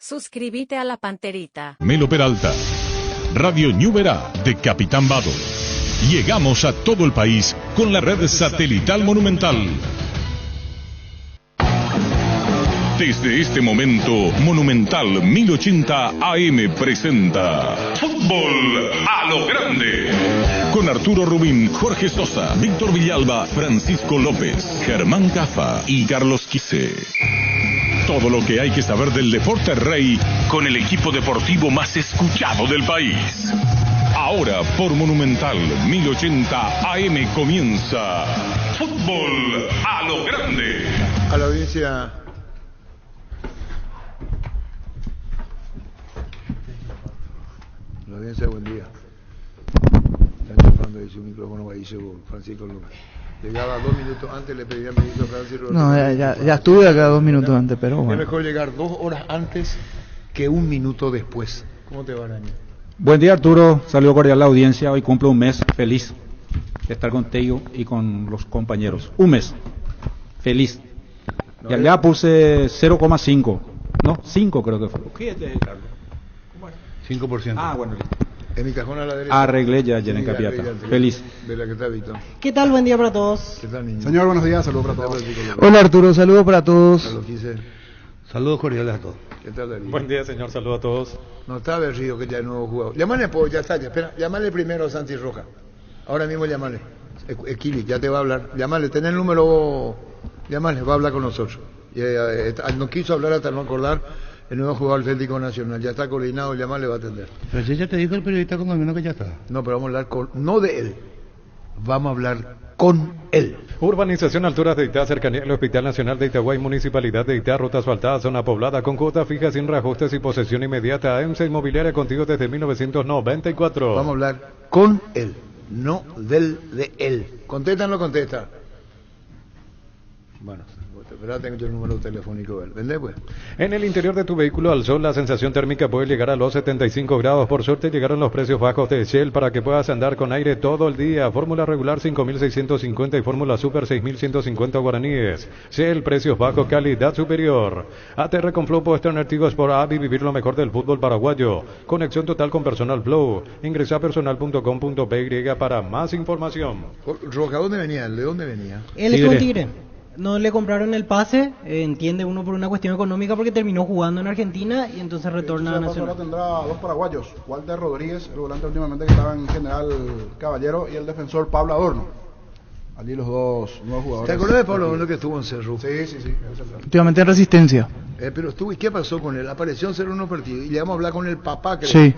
Suscríbete a la Panterita. Melo Peralta, Radio Ñuberá de Capitán Vado. Llegamos a todo el país con la red satelital Monumental. Desde este momento, Monumental 1080 AM presenta Fútbol a lo Grande. Con Arturo Rubín, Jorge Sosa, Víctor Villalba, Francisco López, Germán Cafa y Carlos Quise. Todo lo que hay que saber del deporte rey con el equipo deportivo más escuchado del país. Ahora por Monumental 1080 AM comienza Fútbol a lo Grande. A la audiencia. La audiencia, buen día. Están chafando ahí su micrófono, ahí su Francisco López. Llegaba 2 minutos antes, le pedía permiso a Francisco. No, ya estuve acá 2 minutos antes, pero bueno. Es mejor llegar 2 horas antes que 1 minuto después. ¿Cómo te va, Araña? Buen día, Arturo. Saludo cordial a la audiencia. Hoy cumplo un mes feliz de estar contigo y con los compañeros. Un mes feliz. Y allá puse 0,5. No, 5 creo que fue. ¿Qué es de Carlos? 5%. Ah, bueno, listo. En mi cajón a la derecha. Arreglé ya en Capiata. Feliz. Vela, ¿qué tal, Víctor? ¿Qué tal? Buen día para todos. ¿Qué tal, niño? Señor, buenos días, saludos para todos. Hola Arturo, saludos para todos. Carlos Quise. Saludos cordiales a todos. ¿Qué tal, Darío? Buen día, señor. Saludos a todos. No está Berrío, que ya es nuevo jugador. Llámale, pues, ya está. Espera, llámale primero a Santi Roja. Ahora mismo llámale. Equili, ya te va a hablar. Llámale, ten el número. Llámale, va a hablar con nosotros. No quiso hablar hasta no acordar. El nuevo jugador Atlético Nacional. Ya está coordinado, llámale, va a atender. Pero si ya te dijo el periodista colombiano que ya está. No, pero vamos a hablar con. No de él. Vamos a hablar con él. Urbanización Alturas de Itá, cercanía al Hospital Nacional de Itaguay, Municipalidad de Itá, ruta asfaltada, zona poblada, con cuota fija, sin reajustes y posesión inmediata. EMSA Inmobiliaria contigo desde 1994. Vamos a hablar con él, no de él. ¿Contesta o no contesta? Bueno, espera, tengo yo el número telefónico de él. ¿Vende, pues? En el interior de tu vehículo al sol, la sensación térmica puede llegar a los 75 grados. Por suerte llegaron los precios bajos de Shell para que puedas andar con aire todo el día. Fórmula regular 5.650 y fórmula super 6.150 guaraníes. Shell, precios bajos, calidad superior. ATR con Flow puede tener Tigo Sport App y vivir lo mejor del fútbol paraguayo. Conexión total con Personal Flow. Ingresa a personal.com.py para más información. Roca, ¿dónde venía? ¿De dónde venía? Él estuvo en Tigre. No le compraron el pase, entiende uno por una cuestión económica porque terminó jugando en Argentina y entonces retorna a Nacional. Ahora tendrá 2 paraguayos, Walter Rodríguez, el volante últimamente que estaba en General Caballero, y el defensor Pablo Adorno. Allí los dos nuevos jugadores. ¿Te acuerdas de Pablo Adorno que estuvo en Cerro? Sí. Últimamente en Resistencia. Pero estuvo, ¿y qué pasó con él? Apareció en Cerro unos partidos y le vamos a hablar con el papá, creo. Sí.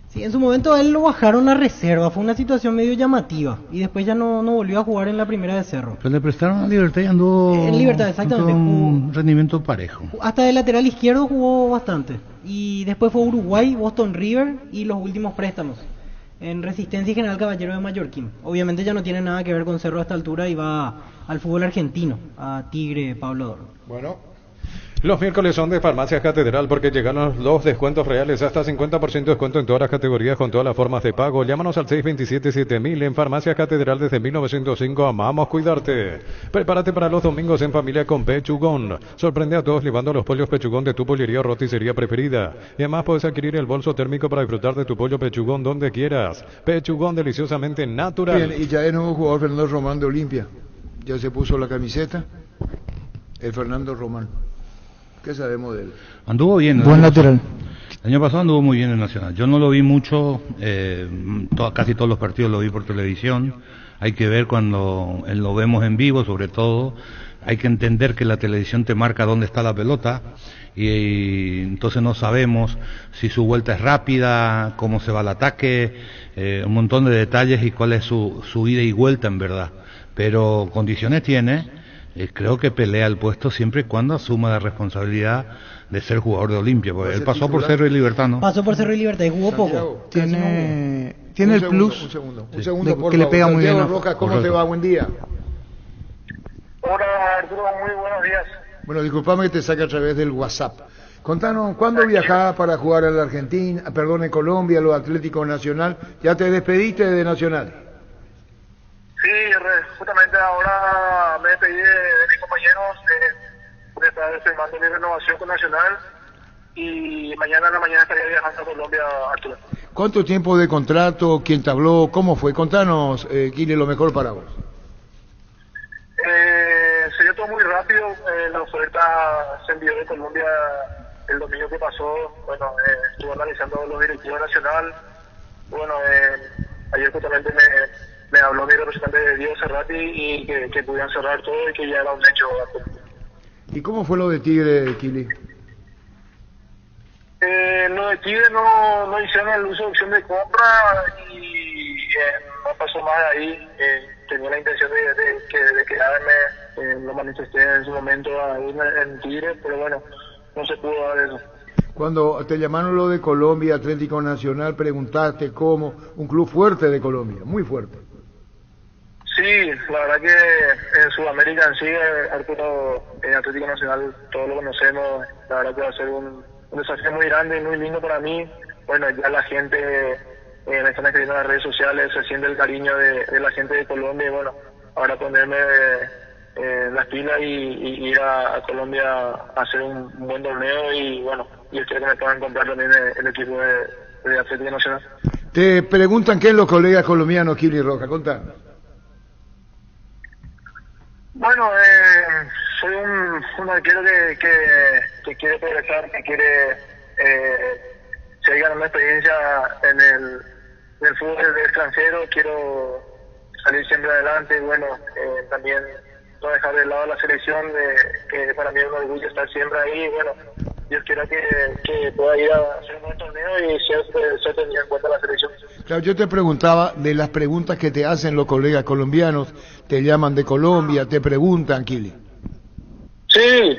Sí, en su momento a él lo bajaron a reserva, fue una situación medio llamativa y después ya no volvió a jugar en la primera de Cerro. Pero le prestaron a Libertad y andó En Libertad, exactamente. con un rendimiento parejo. Hasta de lateral izquierdo jugó bastante y después fue Uruguay, Boston River y los últimos préstamos en Resistencia y General Caballero de Mallorquín. Obviamente ya no tiene nada que ver con Cerro a esta altura y va al fútbol argentino, a Tigre Pablo Adorno. Bueno. Los miércoles son de Farmacias Catedral porque llegaron los descuentos reales, hasta 50% de descuento en todas las categorías con todas las formas de pago. Llámanos al 627-7000 en Farmacias Catedral desde 1905. Amamos cuidarte. Prepárate para los domingos en familia con Pechugón. Sorprende a todos llevando los pollos Pechugón de tu pollería o roticería preferida. Y además puedes adquirir el bolso térmico para disfrutar de tu pollo Pechugón donde quieras. Pechugón, deliciosamente natural. Bien, y ya es nuevo jugador Fernando Román de Olimpia. Ya se puso la camiseta. El Fernando Román. ¿Qué sabemos de él? Anduvo bien. Buen lateral. El año pasado anduvo muy bien en Nacional. Yo no lo vi mucho, casi todos los partidos lo vi por televisión. Hay que ver cuando lo vemos en vivo, sobre todo. Hay que entender que la televisión te marca dónde está la pelota y entonces no sabemos si su vuelta es rápida, cómo se va el ataque, un montón de detalles y cuál es su ida y vuelta en verdad. Pero condiciones tiene. Creo que pelea el puesto siempre y cuando asuma la responsabilidad de ser jugador de Olimpia, porque él pasó por Cerro y Libertad, ¿no? Pasó por Cerro y Libertad y jugó Santiago, poco. Tiene el plus. Un segundo, Sí. por que favor. le pega muy Santiago bien. Rojas, ¿cómo te va? Buen día. Hola Arturo, muy buenos días. Bueno, disculpame que te saque a través del WhatsApp. Contanos, ¿cuándo viajás para jugar a la Argentina, en Colombia, los Atléticos Nacional? ¿Ya te despediste de Nacional? Sí, justamente ahora me despedí de mis compañeros, de estar firmando mi renovación con Nacional y mañana en la mañana estaría viajando a Colombia, Arturo. ¿Cuánto tiempo de contrato? ¿Quién te habló? ¿Cómo fue? Contanos, Kili, lo mejor para vos. Se dio todo muy rápido. La oferta se envió de Colombia el domingo que pasó. Bueno, estuve analizando los directivos nacional. Bueno, ayer justamente me habló mi representante Diego Cerrati y que pudieran cerrar todo y que ya era un hecho. ¿Y cómo fue lo de Tigre, Kili? Lo de Tigre no hicieron el uso de opción de compra y no pasó más de ahí. Tenía la intención de quedarme, lo manifesté en su momento ahí en Tigre, pero bueno, no se pudo dar eso. Cuando te llamaron lo de Colombia, Atlético Nacional, preguntaste cómo, un club fuerte de Colombia, muy fuerte. Sí, la verdad que en Sudamérica en sí, Arturo, Atlético Nacional, todos lo conocemos, la verdad que va a ser un desafío muy grande y muy lindo para mí. Bueno, ya la gente me están escribiendo en las redes sociales, se siente el cariño de la gente de Colombia y bueno, ahora ponerme las pilas y ir a Colombia a hacer un buen torneo y bueno, y espero que me puedan comprar también el equipo de Atlético Nacional. Te preguntan qué es los colegas colombianos, Kili Rojas, contanos. Bueno, soy un arquero que quiere progresar, que quiere seguir ganando experiencia en el fútbol extranjero, quiero salir siempre adelante, bueno, también no dejar de lado la selección, que para mí es un orgullo estar siempre ahí, bueno, Dios quiera que pueda ir a hacer un buen torneo y ser tenido en cuenta la selección. Claro, yo te preguntaba de las preguntas que te hacen los colegas colombianos, te llaman de Colombia, te preguntan, Kili. Sí,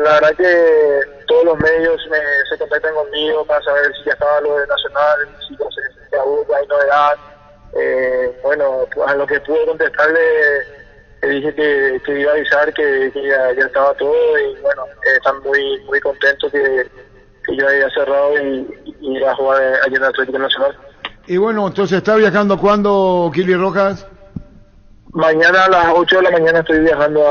la verdad que todos los medios se contactan conmigo para saber si ya estaba lo de Nacional, si ya hay novedad. Bueno, a lo que pude contestarle, le dije que iba a avisar que ya estaba todo y bueno, están muy contentos que yo haya cerrado y ir a jugar allí en el Atlético Nacional. Y bueno, entonces, ¿está viajando cuándo, Kili Rojas? Mañana a las 8 de la mañana estoy viajando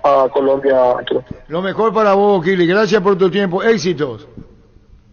a Colombia, Arturo. Lo mejor para vos, Kili. Gracias por tu tiempo. Éxitos.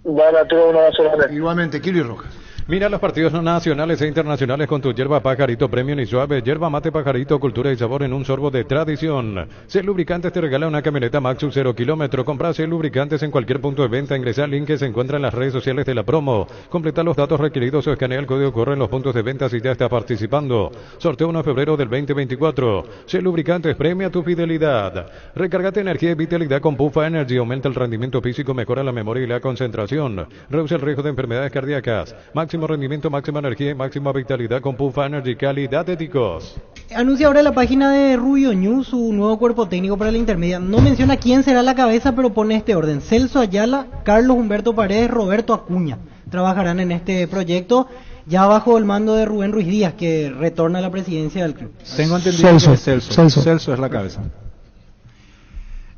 Dale, Arturo, una vez. Igualmente, Kili Rojas. Mira los partidos nacionales e internacionales con tu yerba Pajarito Premium y Suave. Yerba mate Pajarito, cultura y sabor en un sorbo de tradición. C Lubricantes te regala una camioneta Maxus 0 kilómetro. Compra C Lubricantes en cualquier punto de venta. Ingresa al link que se encuentra en las redes sociales de la promo. Completa los datos requeridos o escanea el código corre en los puntos de venta si ya está participando. Sorteo 1 de febrero del 2024. C Lubricantes premia tu fidelidad. Recárgate energía y vitalidad con Pufa Energy. Aumenta el rendimiento físico, mejora la memoria y la concentración. Reduce el riesgo de enfermedades cardíacas. Máximo rendimiento, máxima energía y máxima vitalidad con Pufa Energy, calidad de ticos. Anuncia ahora la página de Rubio News su nuevo cuerpo técnico para la intermedia. No menciona quién será la cabeza, pero pone este orden: Celso Ayala, Carlos Humberto Paredes, Roberto Acuña. Trabajarán en este proyecto ya bajo el mando de Rubén Ruiz Díaz, que retorna a la presidencia del club. Tengo entendido que es Celso es la cabeza.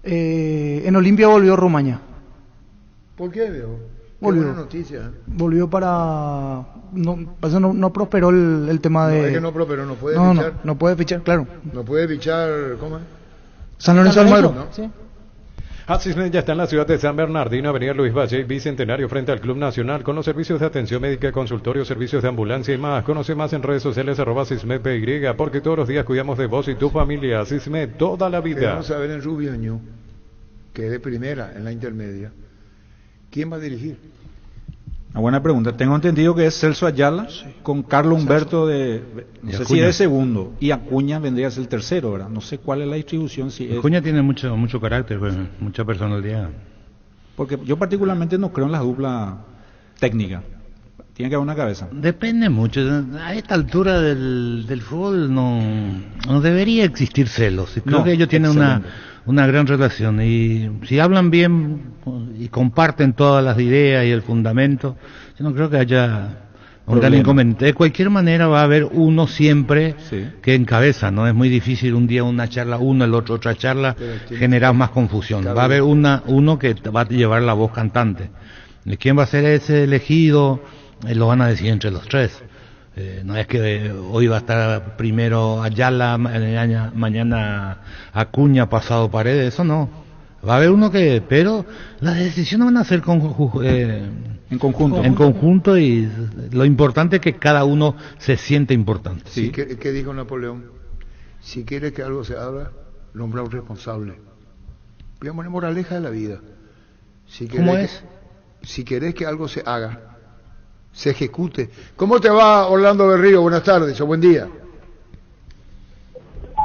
En Olimpia volvió Romaña. ¿Por qué, veo? Volvió. Buena noticia. Volvió para... No prosperó el tema de... No, es que no prosperó, no puede fichar. No puede fichar, claro. No puede fichar, ¿cómo es? San Lorenzo Almagro. ¿No? Sí. Asismed ya está en la ciudad de San Bernardino, avenida Luis Valle, Bicentenario, frente al Club Nacional, con los servicios de atención médica, consultorio, servicios de ambulancia y más. Conoce más en redes sociales, @SismedPY, porque todos los días cuidamos de vos y tu familia. Asismed, toda la vida. Vamos a ver en Rubioño, que es de primera en la intermedia. ¿Quién va a dirigir? Una buena pregunta. Tengo entendido que es Celso Ayala, con Carlos Humberto no sé si es de segundo, y Acuña vendría a ser el tercero, ¿verdad? No sé cuál es la distribución. Si Acuña tiene mucho carácter, mucha personalidad. Porque yo particularmente no creo en la dupla técnica. Tiene que haber una cabeza. Depende mucho. A esta altura del fútbol no debería existir celos. Creo que ellos tienen una gran relación. Y si hablan bien y comparten todas las ideas y el fundamento, yo no creo que haya un gran inconveniente. De cualquier manera va a haber uno siempre que encabeza, ¿no? Es muy difícil un día una charla uno, el otro otra charla, generar más confusión. Va a haber uno que va a llevar la voz cantante. ¿Quién va a ser ese elegido? Lo van a decidir entre los tres. No es que hoy va a estar primero Ayala, mañana Acuña, pasado Paredes, eso no. Va a haber uno que, pero las decisiones van a ser en conjunto. En conjunto, y lo importante es que cada uno se siente importante. Sí. ¿Qué dijo Napoleón? Si quieres que algo se haga, nombra un responsable. Digamos, la moraleja de la vida. ¿Cómo es? Si querés que algo se haga, se ejecute. ¿Cómo te va, Orlando Berrío? Buenas tardes o buen día.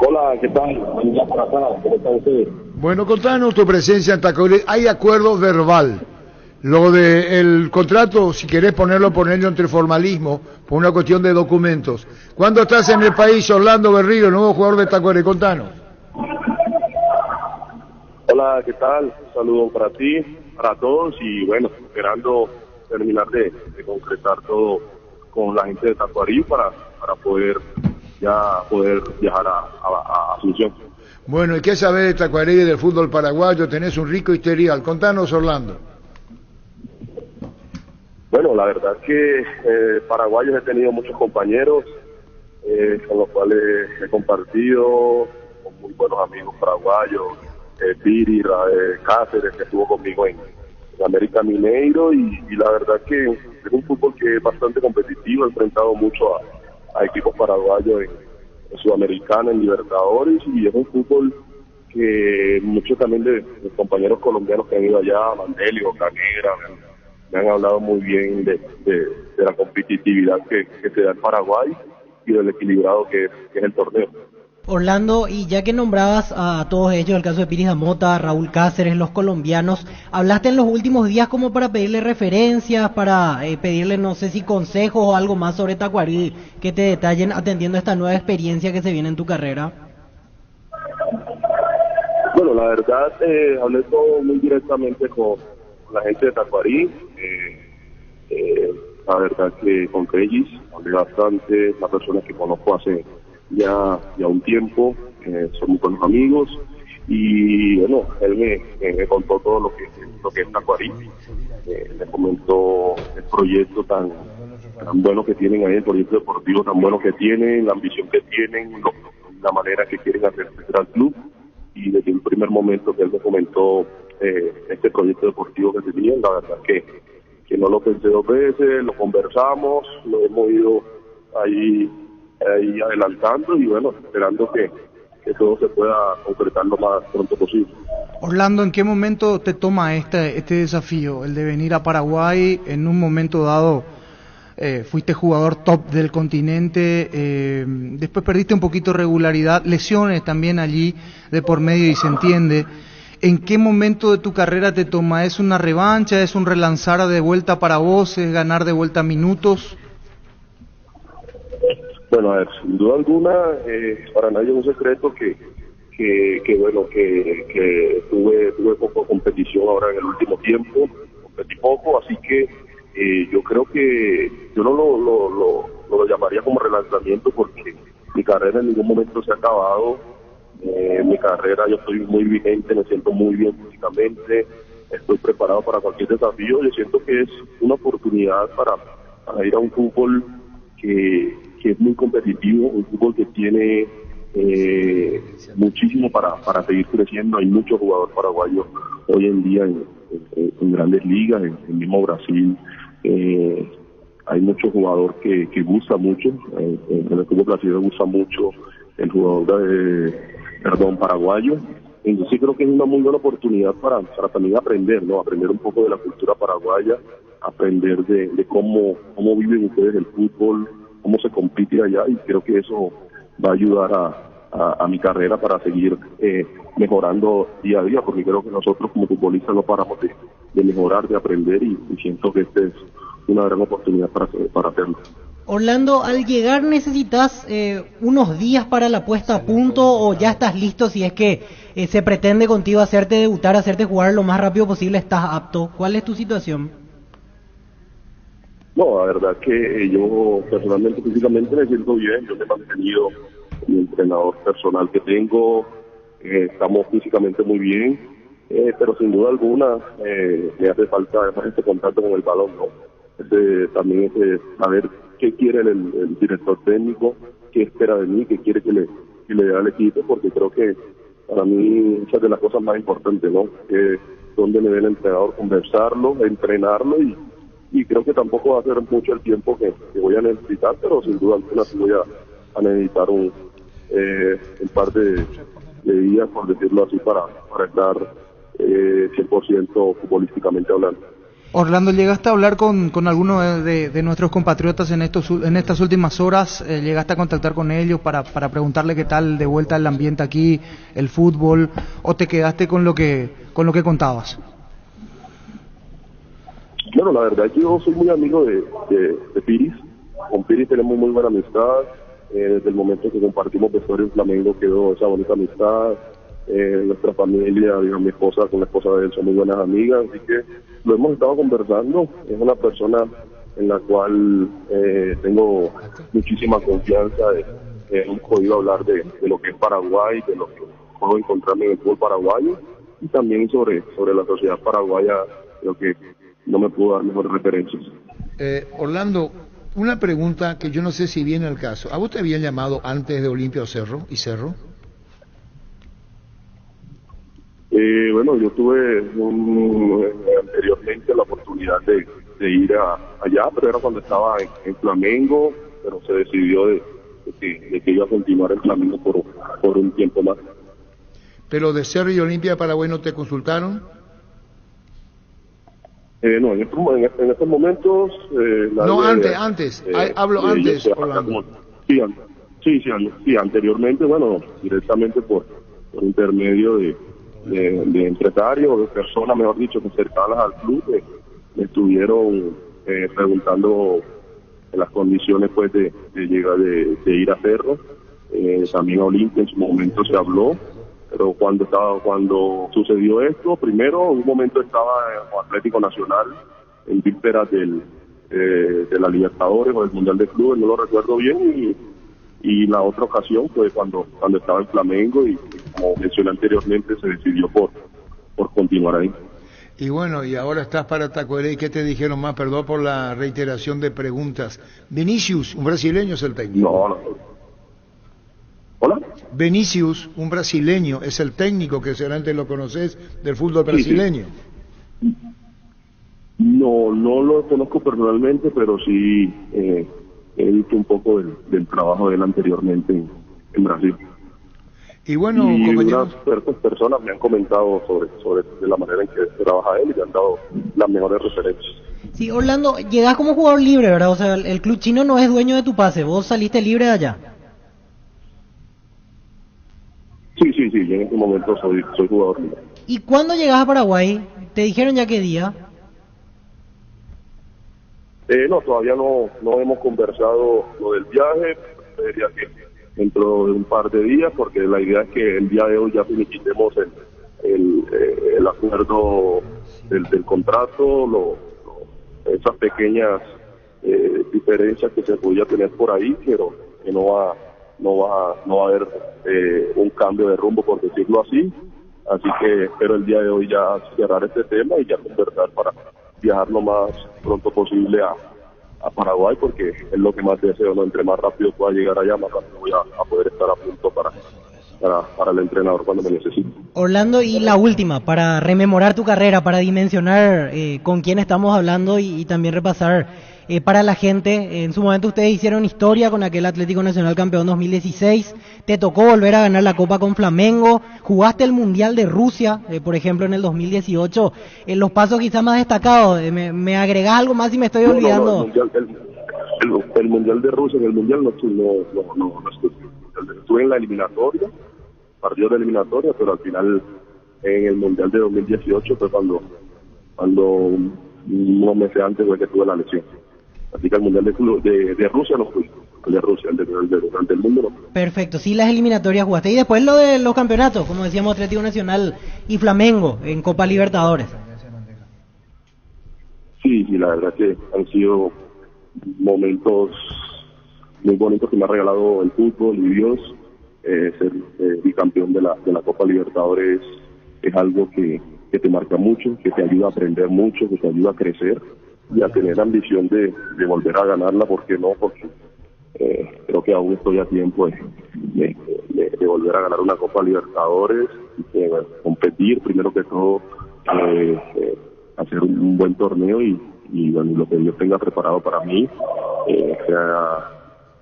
Hola, ¿qué tal? Buen día por acá. ¿Cómo están ustedes? Bueno, contanos tu presencia en Tacuarí. Hay acuerdo verbal. Lo del contrato, si querés ponerlo entre formalismo, por una cuestión de documentos. ¿Cuándo estás en el país, Orlando Berrío, nuevo jugador de Tacuarí? Contanos. Hola, ¿qué tal? Un saludo para ti, para todos, y bueno, esperando terminar de concretar todo con la gente de Tacuarí para poder viajar a Asunción. Bueno, ¿y qué sabés de Tacuarí y del fútbol paraguayo? Tenés un rico historial. Contanos, Orlando. Bueno, la verdad es que paraguayos he tenido muchos compañeros con los cuales he compartido, con muy buenos amigos paraguayos, Piri, Cáceres, que estuvo conmigo en América Mineiro, y la verdad que es un fútbol que es bastante competitivo. He enfrentado mucho a equipos paraguayos en Sudamericana, en Libertadores, y es un fútbol que muchos también de compañeros colombianos que han ido allá, Mandelio, Canegra, me han hablado muy bien de la competitividad que se da en Paraguay y del equilibrado que es el torneo. Orlando, y ya que nombrabas a todos ellos, el caso de Piris Amota, Raúl Cáceres, los colombianos, ¿hablaste en los últimos días como para pedirle referencias, para pedirle, no sé si consejos o algo más sobre Tacuarí, que te detallen atendiendo a esta nueva experiencia que se viene en tu carrera? Bueno, la verdad, hablé todo muy directamente con la gente de Tacuarí. La verdad que con Regis hablé bastante, las personas que conozco hace ya un tiempo, son muy buenos amigos, y bueno, él me contó todo lo que es Tacuarí, me comentó el proyecto tan bueno que tienen ahí, el proyecto deportivo tan bueno que tienen, la ambición que tienen, la manera que quieren hacer crecer al club, y desde el primer momento que él me comentó este proyecto deportivo que tenían, la verdad que no lo pensé dos veces, lo conversamos, lo hemos ido ahí adelantando, y bueno, esperando que todo se pueda concretar lo más pronto posible. Orlando, ¿en qué momento te toma este desafío, el de venir a Paraguay? En un momento dado fuiste jugador top del continente, después perdiste un poquito de regularidad, lesiones también allí de por medio, y se entiende. ¿En qué momento de tu carrera te toma? ¿Es una revancha? ¿Es un relanzar de vuelta para vos? ¿Es ganar de vuelta minutos? Bueno, a ver, sin duda alguna, para nadie es un secreto que tuve poco competición ahora en el último tiempo, competí poco, así que yo creo que yo no lo llamaría como relanzamiento, porque mi carrera en ningún momento se ha acabado. Mi carrera, yo estoy muy vigente, me siento muy bien físicamente, estoy preparado para cualquier desafío. Yo siento que es una oportunidad para ir a un fútbol que es muy competitivo, un fútbol que tiene muchísimo para seguir creciendo. Hay muchos jugadores paraguayos hoy en día en grandes ligas, en mismo Brasil. Hay muchos jugadores que gusta mucho, en el fútbol brasileño gusta mucho el jugador paraguayo. Entonces creo que es una muy buena oportunidad para también aprender, ¿no? Aprender un poco de la cultura paraguaya, aprender de cómo viven ustedes el fútbol, cómo se compite allá, y creo que eso va a ayudar a mi carrera para seguir mejorando día a día, porque creo que nosotros como futbolistas no paramos de mejorar, de aprender, y siento que esta es una gran oportunidad para hacerlo. Orlando, al llegar necesitas unos días para la puesta a punto, o ya estás listo si es que se pretende contigo hacerte debutar, hacerte jugar lo más rápido posible, estás apto. ¿Cuál es tu situación? No, la verdad que yo personalmente, físicamente me siento bien. Yo me he mantenido con mi entrenador personal que tengo, estamos físicamente muy bien, pero sin duda alguna me hace falta además este contacto con el balón, ¿no? También saber qué quiere el director técnico, qué espera de mí, qué quiere que le dé al equipo, porque creo que para mí esa es de las cosas más importantes, ¿no? Que donde me dé el entrenador, conversarlo, entrenarlo y creo que tampoco va a ser mucho el tiempo que voy a necesitar, pero sin duda alguna sí voy a necesitar un par de días, por decirlo así, para estar 100% futbolísticamente hablando. Orlando, ¿llegaste a hablar con alguno de nuestros compatriotas en estas últimas horas? ¿Llegaste a contactar con ellos para preguntarle qué tal de vuelta el ambiente aquí, el fútbol, o te quedaste con lo que contabas? Bueno, la verdad es que yo soy muy amigo de Piris. Con Piris tenemos muy buena amistad. Desde el momento que compartimos vestuario en Flamengo quedó esa bonita amistad. Nuestra familia, digamos, mi esposa con la esposa de él son muy buenas amigas, así que lo hemos estado conversando. Es una persona en la cual tengo muchísima confianza. Hemos podido hablar de lo que es Paraguay, de lo que puedo encontrarme en el fútbol paraguayo y también sobre la sociedad paraguaya. Creo que no me puedo dar mejores referencias. Orlando, una pregunta que yo no sé si viene al caso. ¿A vos te habían llamado antes de Olimpia Cerro y Cerro? Bueno, yo tuve anteriormente la oportunidad de ir allá, pero era cuando estaba en Flamengo, pero se decidió de que iba a continuar en Flamengo por un tiempo más. ¿Pero de Cerro y Olimpia de Paraguay no te consultaron? No, en estos momentos... no, antes, hablo antes, Orlando. Sí, anteriormente, bueno, directamente por intermedio de empresarios, de personas, mejor dicho, que cercanas al club, me estuvieron preguntando las condiciones pues de llegar, de ir a Cerro. También a Olimpia en su momento se habló, pero cuando sucedió esto, primero un momento estaba en Atlético Nacional en vísperas de la Libertadores o del Mundial de Clubes, no lo recuerdo bien, y la otra ocasión fue cuando estaba en Flamengo y como mencioné anteriormente se decidió por continuar ahí. Y bueno, y ahora estás para Tacuaré, ¿y qué te dijeron más? Perdón por la reiteración de preguntas. Vinicius, un brasileño, es el técnico. No. ¿Hola? Vinicius, un brasileño, es el técnico que seguramente lo conoces del fútbol brasileño. Sí. No lo conozco personalmente, pero sí he visto un poco del trabajo de él anteriormente en Brasil. Y bueno, y compañeros, unas personas me han comentado sobre de la manera en que trabaja él y me han dado las mejores referencias. Sí, Orlando, llegás como jugador libre, ¿verdad? O sea, el club chino no es dueño de tu pase, vos saliste libre de allá. Sí, yo en este momento soy jugador libre. ¿Y cuándo llegás a Paraguay? ¿Te dijeron ya qué día? No, todavía no hemos conversado lo del viaje, diría que dentro de un par de días, porque la idea es que el día de hoy ya finiquitemos el acuerdo del contrato, esas pequeñas diferencias que se podía tener por ahí, pero que no va a haber un cambio de rumbo, por decirlo así. Así que espero el día de hoy ya cerrar este tema y ya conversar para viajar lo más pronto posible a Paraguay, porque es lo que más deseo, ¿no? Entre más rápido pueda llegar allá, más rápido voy a poder estar a punto para el entrenador cuando me necesite. Orlando, y la última, para rememorar tu carrera, para dimensionar con quién estamos hablando y también repasar para la gente. En su momento ustedes hicieron historia con aquel Atlético Nacional campeón 2016, te tocó volver a ganar la Copa con Flamengo, jugaste el Mundial de Rusia, por ejemplo, en el 2018, los pasos quizás más destacados. ¿Me agregás algo más si me estoy olvidando? El Mundial de Rusia, en el Mundial no estuve en la eliminatoria, partido de eliminatoria, pero al final en el Mundial de 2018 fue cuando unos meses antes fue que tuve la lesión. Así que el Mundial de Rusia no fui, el de Rusia, el del mundo no fui. Perfecto, sí, las eliminatorias jugaste. Y después lo de los campeonatos, como decíamos, Atlético Nacional y Flamengo en Copa Libertadores. Sí, la verdad que han sido momentos muy bonitos que me ha regalado el fútbol y Dios. Ser bicampeón de la Copa Libertadores es algo que te marca mucho, que te ayuda a aprender mucho, que te ayuda a crecer y a tener ambición de volver a ganarla, ¿por qué no? Porque Creo que aún estoy a tiempo de volver a ganar una Copa Libertadores, competir primero que todo, hacer un buen torneo y bueno, lo que Dios tenga preparado para mí,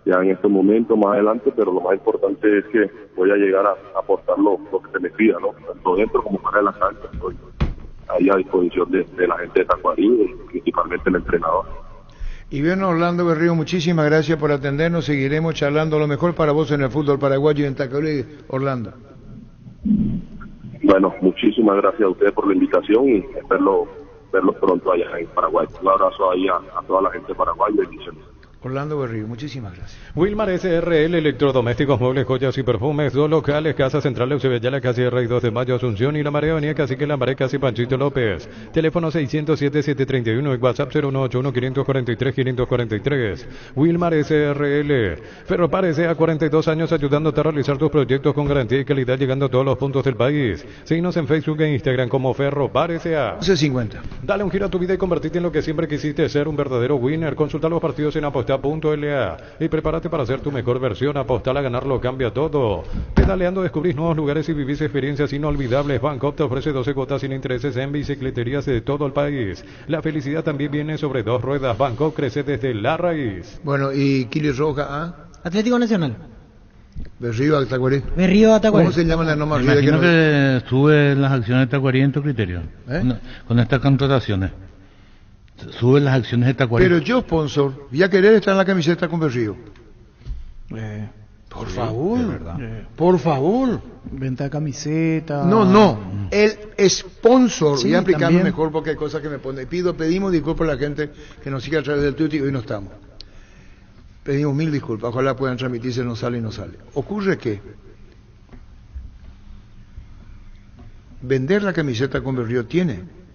ya en este momento, más adelante, pero lo más importante es que voy a llegar a aportar lo que se me pida, ¿no? Tanto dentro como fuera de la cancha. Estoy ahí a disposición de la gente de Tacuarí y principalmente el entrenador. Y bien, Orlando Berrío, muchísimas gracias por atendernos. Seguiremos charlando lo mejor para vos en el fútbol paraguayo y en Tacuarí, Orlando. Bueno, muchísimas gracias a ustedes por la invitación y espero verlos pronto allá en Paraguay. Un abrazo ahí a toda la gente de Paraguay y bendiciones. Orlando Berrío, muchísimas gracias. Wilmar SRL, electrodomésticos, muebles, joyas y perfumes, 2 locales, Casa Central, Eusebio Casi Rey 2 de Mayo, Asunción y La Marea, Avenida Cacique Lambaré, Casi Panchito López. Teléfono 607-731 y WhatsApp 0181-543-543. Wilmar SRL, Ferropar S.A. 42 años ayudándote a realizar tus proyectos con garantía y calidad, llegando a todos los puntos del país. Síguenos en Facebook e Instagram como Ferropar S.A. 11:50. Dale un giro a tu vida y convertirte en lo que siempre quisiste ser, un verdadero winner. Consulta los partidos en apostar.la y prepárate para ser tu mejor versión. Apostar a ganarlo cambia todo. Pedaleando descubrís nuevos lugares y vivís experiencias inolvidables. Bancoop te ofrece 12 cuotas sin intereses en bicicleterías de todo el país. La felicidad también viene sobre 2 ruedas. Bancoop crece desde la raíz. Bueno, y Kili Roja, ¿ah? Atlético Nacional. Berrío a Tacuarí. Berrío a Tacuarí. ¿Cómo se llama la norma? Imagino que sube las acciones de Tacuarí en tu criterio, con estas contrataciones. Suben las acciones de Tacuarí. Pero yo, sponsor, voy a querer estar en la camiseta con Berrío. Por favor, por favor. Venta de camiseta. No, el sponsor. Sí, voy a explicarlo también. mejor porque hay cosas que me ponen. Pedimos disculpas a la gente que nos sigue a través del Twitter y hoy no estamos. Pedimos 1000 disculpas, ojalá puedan transmitirse, no sale y no sale. Ocurre que vender la camiseta con Berrío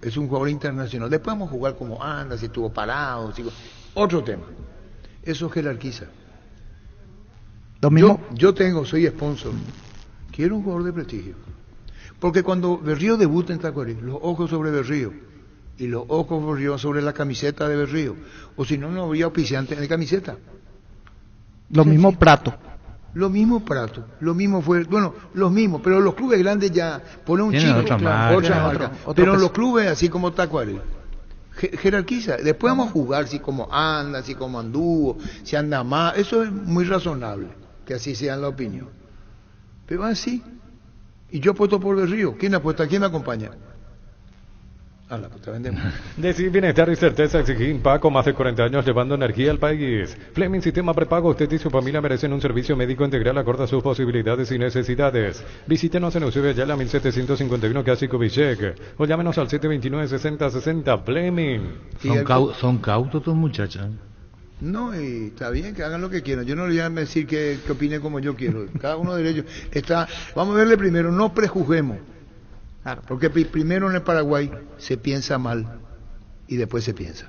es un jugador internacional. Después vamos a jugar como anda, si estuvo parado, otro tema. Eso jerarquiza. Yo soy sponsor. Quiero un jugador de prestigio. Porque cuando Berrío debuta en Tacuarí, los ojos sobre Berrío y los ojos Berrío sobre la camiseta de Berrío, o si no, no habría auspiciante en la camiseta. Lo mismo Prato. Lo mismo Prato, lo mismo fue, bueno, los mismos, pero los clubes grandes ya ponen un chico, otra marca. Pero los clubes así como Tacuarí, jerarquiza. Después vamos a jugar si como anda, si como anduvo, si anda más, eso es muy razonable, que así sea la opinión. Pero así, y yo apuesto por Berrío. ¿Quién apuesta? ¿Quién me acompaña? La puta, vendemos. Decir bienestar y certeza exigir Paco, más de 40 años llevando energía al país. Fleming Sistema Prepago, usted y su familia merecen un servicio médico integral acorde a sus posibilidades y necesidades. Visítenos en Eusebio Ayala 1751 Casi Kubitschek o llámenos al 729-6060 Fleming. Son cautos tus muchachas. No, y está bien que hagan lo que quieran. Yo no le voy a decir que opinen como yo quiero. Cada uno de ellos está. Vamos a verle primero, no prejuzguemos. Claro. Porque primero en el Paraguay se piensa mal y después se piensa.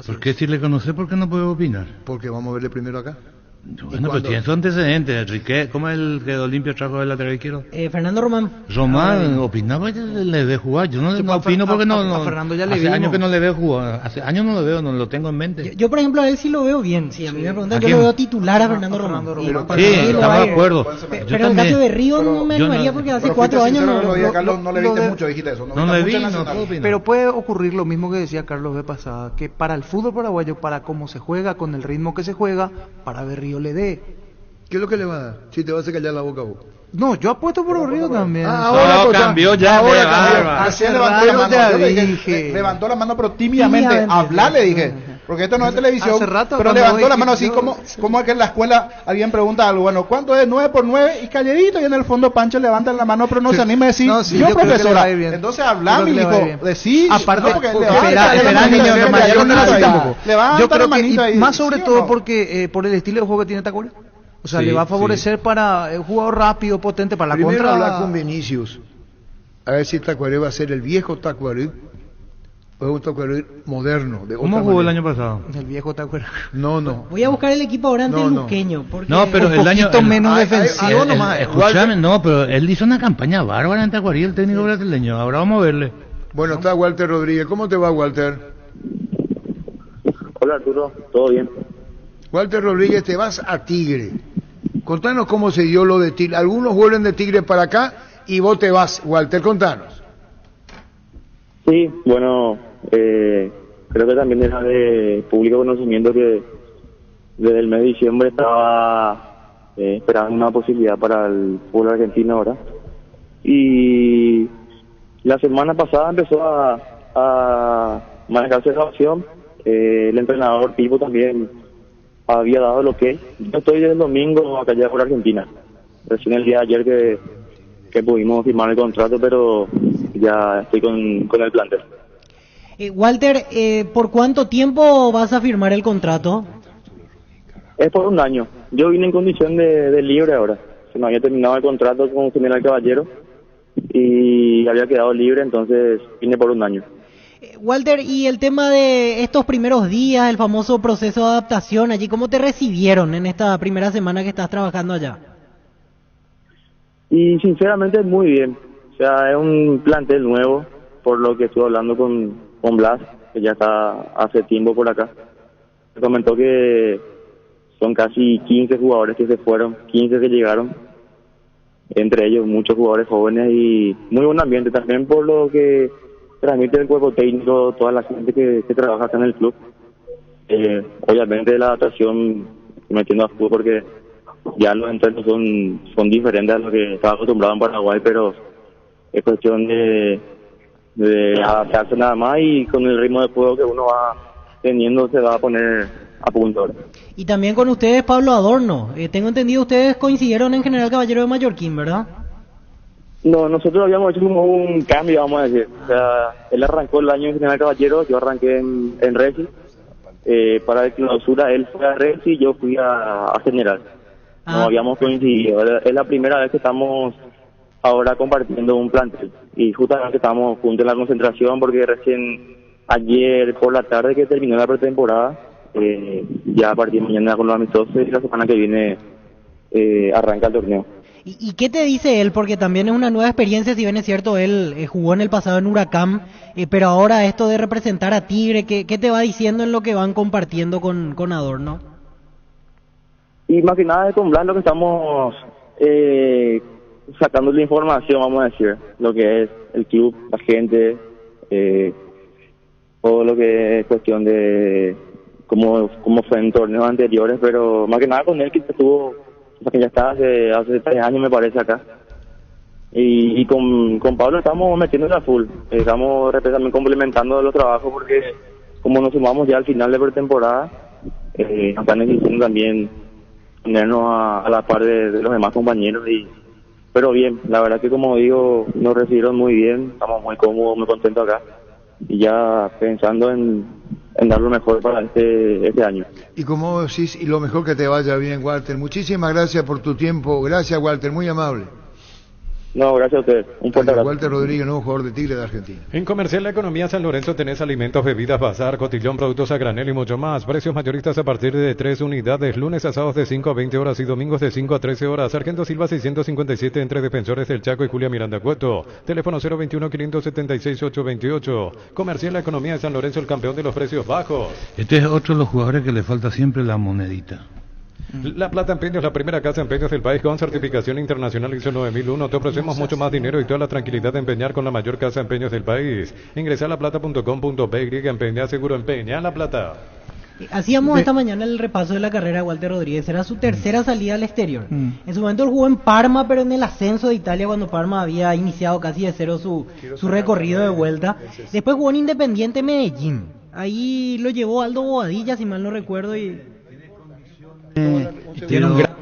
¿Por qué si le conoce, por qué no puede opinar? Porque vamos a verle primero acá. Bueno, pues tiene su antecedente. Enrique, ¿cómo es el que Olimpia trajo del lateral izquierdo? Fernando Román. Román opinaba que le ve jugar. Yo no opino porque no. Fernando ya le hace años que no le veo jugar. Hace años no lo veo, no lo tengo en mente. Yo por ejemplo, a él sí lo veo bien. Si a mí me preguntan, yo lo veo titular a Fernando Román. Sí, estaba de acuerdo. Pero el caso de Río no me animaría porque hace 4 años no le viste mucho, dijiste eso. No le vi, no puedo opinar. Pero puede ocurrir lo mismo que decía Carlos de pasada, que para el fútbol paraguayo, para cómo se juega, con el ritmo que se juega, para Berrío le dé. ¿Qué es lo que le va a dar? Si te vas a callar la boca vos. No, yo apuesto por Berrío también. Ahora cambió ya. Recién levantó la mano, pero tímidamente. Hablar le dije. Porque esto no es televisión. Pero levantó la mano así como es que en la escuela alguien pregunta algo. Bueno, ¿cuánto es 9 por 9? Y calladito, y en el fondo Pancho levanta la mano, pero no se anima a decir. Yo profesora. Entonces habla, mi hijo. Decir. Aparte, espera, niño, yo creo que más sobre todo porque por el estilo de juego que tiene Tacuarí. O sea, le va a favorecer para un jugador rápido, potente, para la Primero contra. Hablar con Vinicius, a ver si Tacuarí va a ser el viejo Tacuarí o es un Tacuarí moderno. ¿Cómo jugó el año pasado? El viejo Tacuarí. No. Voy a buscar el equipo ahora ante Luqueño. No, pero el año menos defensivo nomás. Escúchame, no, pero él hizo una campaña bárbara en Tacuarí, el técnico brasileño. Ahora vamos a verle. Bueno, está Walter Rodríguez. ¿Cómo te va, Walter? Hola, Arturo. ¿Todo bien? Walter Rodríguez, te vas a Tigre. Contanos cómo se dio lo de Tigre. Algunos vuelven de Tigre para acá y vos te vas. Walter, contanos. Sí, bueno, creo que también era de público conocimiento que desde el mes de diciembre estaba esperando una posibilidad para el fútbol argentino ahora. Y la semana pasada empezó a manejarse esa opción. El entrenador Pipo también había dado el ok. Yo estoy desde el domingo acá ya por Argentina. Recién el día de ayer que pudimos firmar el contrato, pero ya estoy con el plantel. Walter, ¿por cuánto tiempo vas a firmar el contrato? Es por un año. Yo vine en condición de libre ahora. Se me había terminado el contrato con General Caballero y había quedado libre, entonces vine por un año. Walter, y el tema de estos primeros días, el famoso proceso de adaptación allí, ¿cómo te recibieron en esta primera semana que estás trabajando allá? Y sinceramente muy bien. O sea, es un plantel nuevo, por lo que estuve hablando con Blas, que ya está hace tiempo por acá. Me comentó que son casi 15 jugadores que se fueron, 15 que llegaron, entre ellos muchos jugadores jóvenes y muy buen ambiente también por lo que transmite el cuerpo técnico, toda la gente que trabaja acá en el club. Obviamente la adaptación metiendo a fútbol porque ya los entrenos son diferentes a lo que estaba acostumbrado en Paraguay, pero es cuestión de adaptarse nada más y con el ritmo de juego que uno va teniendo se va a poner a punto. Y también con ustedes Pablo Adorno, tengo entendido ustedes coincidieron en General Caballero de Mallorquín, ¿verdad? No, nosotros habíamos hecho como un cambio, vamos a decir. O sea, él arrancó el año en General Caballero, yo arranqué en Reci. Para la clausura él fue a Reci y yo fui a General. No habíamos coincidido. Es la primera vez que estamos ahora compartiendo un plantel. Y justamente estamos juntos en la concentración porque recién ayer por la tarde que terminó la pretemporada, ya a partir de mañana con los amistosos y la semana que viene arranca el torneo. ¿Y qué te dice él? Porque también es una nueva experiencia, si bien es cierto, él jugó en el pasado en Huracán, pero ahora esto de representar a Tigre, ¿qué te va diciendo en lo que van compartiendo con Adorno? Y más que nada con Blas lo que estamos sacando la información, vamos a decir, lo que es el club, la gente, todo lo que es cuestión de cómo fue en torneos anteriores, pero más que nada con él que estuvo... O sea, que ya está hace 3 años me parece acá. Y con Pablo estamos metiéndole a full. Estamos también complementando los trabajos porque como nos sumamos ya al final de pretemporada, nos están necesitando también ponernos a la par de los demás compañeros. Pero bien, la verdad que como digo, nos recibieron muy bien, estamos muy cómodos, muy contentos acá. Y ya pensando en dar lo mejor para este año. Y como decís, y lo mejor que te vaya bien, Walter. Muchísimas gracias por tu tiempo. Gracias, Walter, muy amable. No, gracias a ustedes. Un fuerte abrazo. Walter Rodríguez, nuevo jugador de Tigre de Argentina. En Comercial La Economía San Lorenzo tenés alimentos, bebidas, bazar, cotillón, productos a granel y mucho más. Precios mayoristas a partir de 3 unidades, lunes a sábados de 5 a 20 horas y domingos de 5 a 13 horas. Sargento Silva 657 entre Defensores del Chaco y Julia Miranda Cueto. Teléfono 021-576-828. Comercial La Economía de San Lorenzo, el campeón de los precios bajos. Este es otro de los jugadores que le falta siempre la monedita. La Plata Empeños, la primera casa de empeños del país con certificación internacional ISO 9001. Te ofrecemos mucho más dinero y toda la tranquilidad de empeñar con la mayor casa de empeños del país. Ingresa a laplata.com.py, empeña seguro, empeña La Plata. Hacíamos esta mañana el repaso de la carrera de Walter Rodríguez. Era su tercera salida al exterior. En su momento él jugó en Parma, pero en el ascenso de Italia, cuando Parma había iniciado casi de cero su recorrido de vuelta. Después jugó en Independiente Medellín. Ahí lo llevó Aldo Bobadilla, si mal no recuerdo, y... Tiene un gran...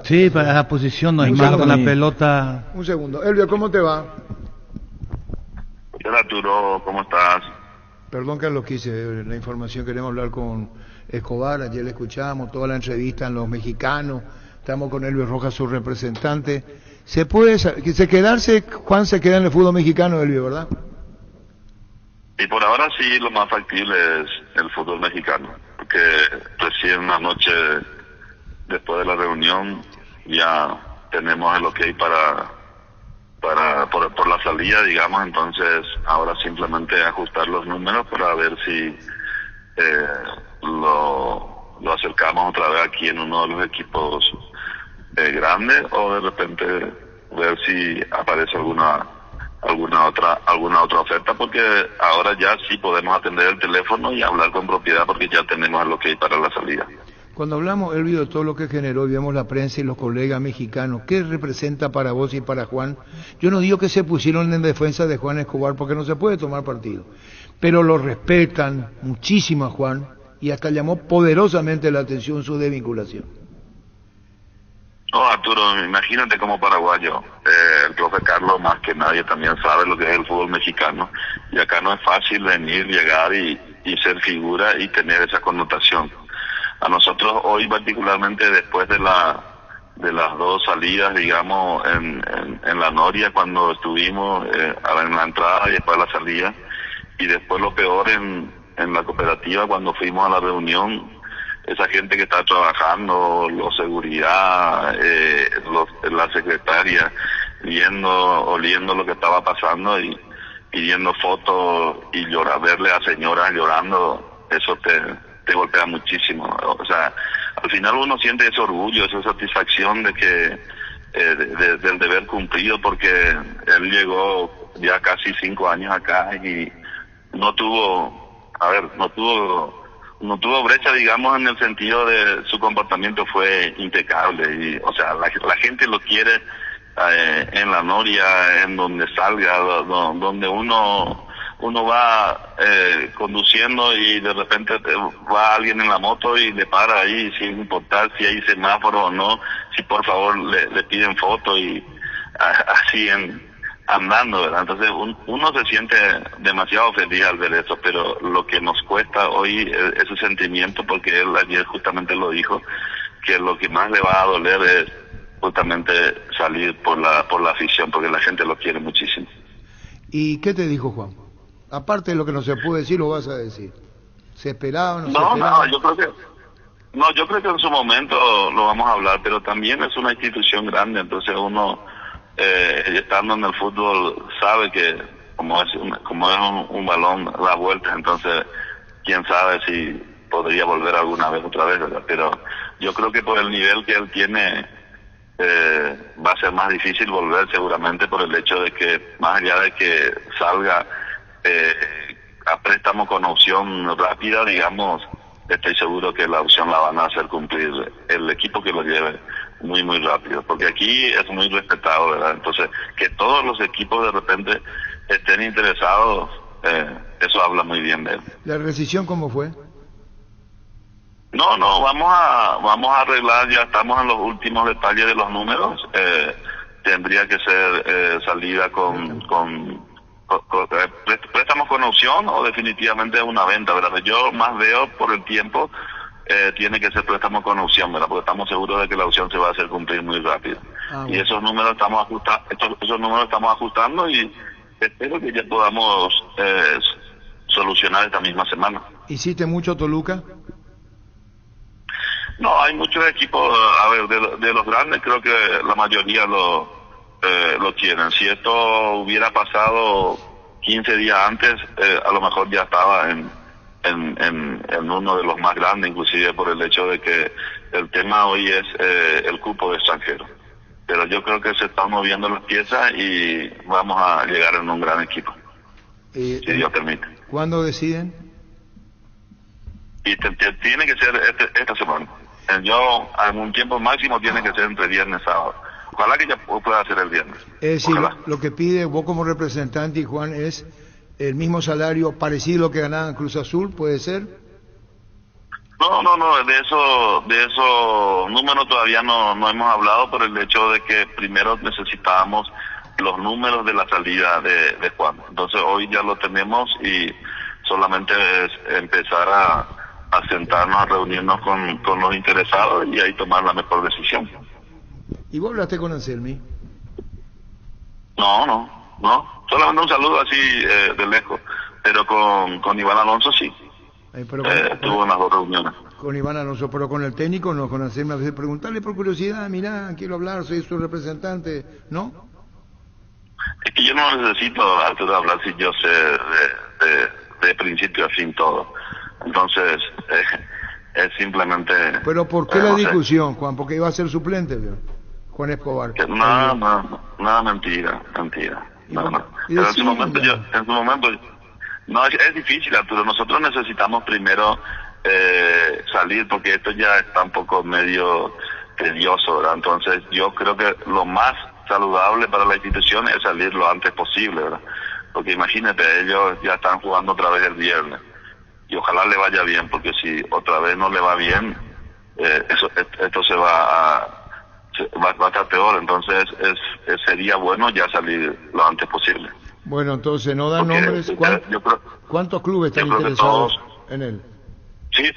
Sí, para esa posición no es malo con la pelota. Un segundo. Elvio, ¿cómo te va? Hola Arturo, ¿cómo estás? Perdón que lo quise, la información, queremos hablar con Escobar, ayer le escuchamos toda la entrevista en Los Mexicanos, estamos con Elvio Rojas, su representante. ¿Se puede quedarse, Juan, se queda en el fútbol mexicano, Elvio, verdad? Y por ahora sí, lo más factible es el fútbol mexicano, porque recién una noche después de la reunión ya tenemos el ok por la salida, digamos, entonces ahora simplemente ajustar los números para ver si lo acercamos otra vez aquí en uno de los equipos grandes, o de repente ver si aparece alguna otra oferta, porque ahora ya sí podemos atender el teléfono y hablar con propiedad, porque ya tenemos lo que hay para la salida. Cuando hablamos, Elvio, de todo lo que generó, y vemos la prensa y los colegas mexicanos, ¿qué representa para vos y para Juan? Yo no digo que se pusieron en defensa de Juan Escobar, porque no se puede tomar partido, pero lo respetan muchísimo a Juan, y hasta llamó poderosamente la atención su desvinculación. No, Arturo, imagínate como paraguayo, el profe Carlos más que nadie también sabe lo que es el fútbol mexicano, y acá no es fácil venir, llegar y ser figura y tener esa connotación. A nosotros hoy, particularmente después de las dos salidas, digamos, en la Noria, cuando estuvimos en la entrada y después de la salida, y después lo peor en la cooperativa, cuando fuimos a la reunión, esa gente que está trabajando, los seguridad, la secretaria, oliendo lo que estaba pasando y pidiendo fotos y verle a señoras llorando, eso te golpea muchísimo. O sea, al final uno siente ese orgullo, esa satisfacción de que del deber cumplido, porque él llegó ya casi 5 años acá y no tuvo brecha, digamos, en el sentido de su comportamiento fue impecable, y o sea, la gente lo quiere en la Noria, en donde salga, donde uno va conduciendo y de repente va alguien en la moto y le para ahí sin importar si hay semáforo o no, si por favor le piden foto, y así andando, ¿verdad? Entonces uno se siente demasiado feliz al ver eso, pero lo que nos cuesta hoy es ese sentimiento, porque él ayer justamente lo dijo, que lo que más le va a doler es justamente salir por la afición, porque la gente lo quiere muchísimo. ¿Y qué te dijo Juan? Aparte de lo que no se puede decir, lo vas a decir. ¿Se esperaba o no se esperaba? No, yo creo que en su momento lo vamos a hablar, pero también es una institución grande, entonces uno estando en el fútbol sabe que como es un balón da vueltas, entonces quién sabe si podría volver alguna vez otra vez, ¿verdad? Pero yo creo que por el nivel que él tiene va a ser más difícil volver, seguramente, por el hecho de que más allá de que salga a préstamo con opción rápida, digamos, estoy seguro que la opción la van a hacer cumplir el equipo que lo lleve muy muy rápido, porque aquí es muy respetado, ¿verdad? Entonces, que todos los equipos de repente estén interesados, eso habla muy bien de él. ¿La rescisión cómo fue? No, vamos a arreglar, ya estamos en los últimos detalles de los números. Tendría que ser salida con préstamos con opción, o definitivamente una venta, ¿verdad? Yo más veo por el tiempo, tiene que ser préstamo con opción, ¿verdad? Porque estamos seguros de que la opción se va a hacer cumplir muy rápido. Y esos números estamos ajustando, y espero que ya podamos solucionar esta misma semana. ¿Hiciste mucho Toluca? No, hay muchos equipos, a ver, de los grandes creo que la mayoría lo tienen. Si esto hubiera pasado 15 días antes, a lo mejor ya estaba en uno de los más grandes, inclusive por el hecho de que el tema hoy es el cupo de extranjero. Pero yo creo que se están moviendo las piezas y vamos a llegar en un gran equipo, si Dios permite. ¿Cuándo deciden? Y tiene que ser esta semana. Yo, en un tiempo máximo, tiene que ser entre viernes y sábado. Ojalá que ya pueda ser el viernes. Es decir, lo que pide vos como representante, y Juan, es el mismo salario parecido a lo que ganaba en Cruz Azul, ¿puede ser? No, de esos números todavía no hemos hablado, por el hecho de que primero necesitábamos los números de la salida de Juan. Entonces hoy ya lo tenemos y solamente es empezar a sentarnos, a reunirnos con los interesados y ahí tomar la mejor decisión. ¿Y vos hablaste con Anselmi? No, solamente un saludo así de lejos, pero con Iván Alonso sí. Tuvo unas 2 reuniones. Con Iván Alonso, pero con el técnico no, con Anselmi, a veces preguntarle por curiosidad, mirá, quiero hablar, soy su representante, ¿no? Es que yo no necesito antes de hablar si yo sé de principio a fin todo. Entonces, es simplemente... Pero ¿por qué la no sé. discusión, Juan? Porque iba a ser suplente, ¿vio? Juan Escobar. Nada, mentira. No. Pero en su momento, no, es difícil, Arturo. Nosotros necesitamos primero salir, porque esto ya está un poco medio tedioso, ¿verdad? Entonces yo creo que lo más saludable para la institución es salir lo antes posible, ¿verdad? Porque imagínate, ellos ya están jugando otra vez el viernes, y ojalá le vaya bien, porque si otra vez no le va bien, esto se va a estar peor. Entonces sería bueno ya salir lo antes posible. Bueno, entonces no dan nombres. ¿Cuántos clubes están interesados en él? Sí,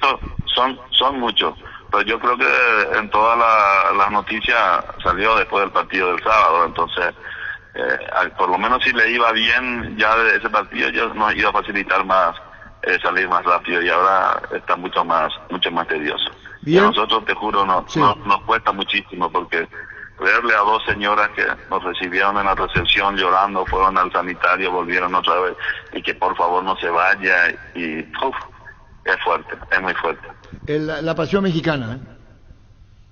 son muchos, pero yo creo que en todas las noticias salió después del partido del sábado. Entonces por lo menos si le iba bien ya de ese partido, yo nos iba a facilitar más salir más rápido, y ahora está mucho más tedioso. Y a nosotros, te juro, nos cuesta muchísimo, porque verle a dos señoras que nos recibieron en la recepción llorando, fueron al sanitario, volvieron otra vez, y que por favor no se vaya, y es fuerte, es muy fuerte. La pasión mexicana, ¿eh?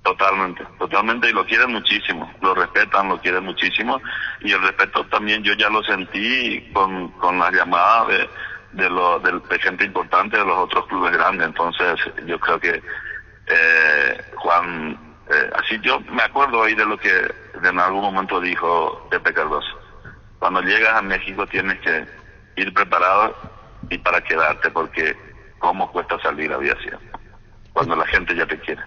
Totalmente, y lo quieren muchísimo, lo respetan, lo quieren muchísimo, y el respeto también yo ya lo sentí con las llamadas de gente importante de los otros clubes grandes. Entonces yo creo que Juan, así yo me acuerdo ahí de lo que en algún momento dijo Pepe Cardoso: cuando llegas a México tienes que ir preparado y para quedarte, porque cómo cuesta salir, había sido, cuando la gente ya te quiere.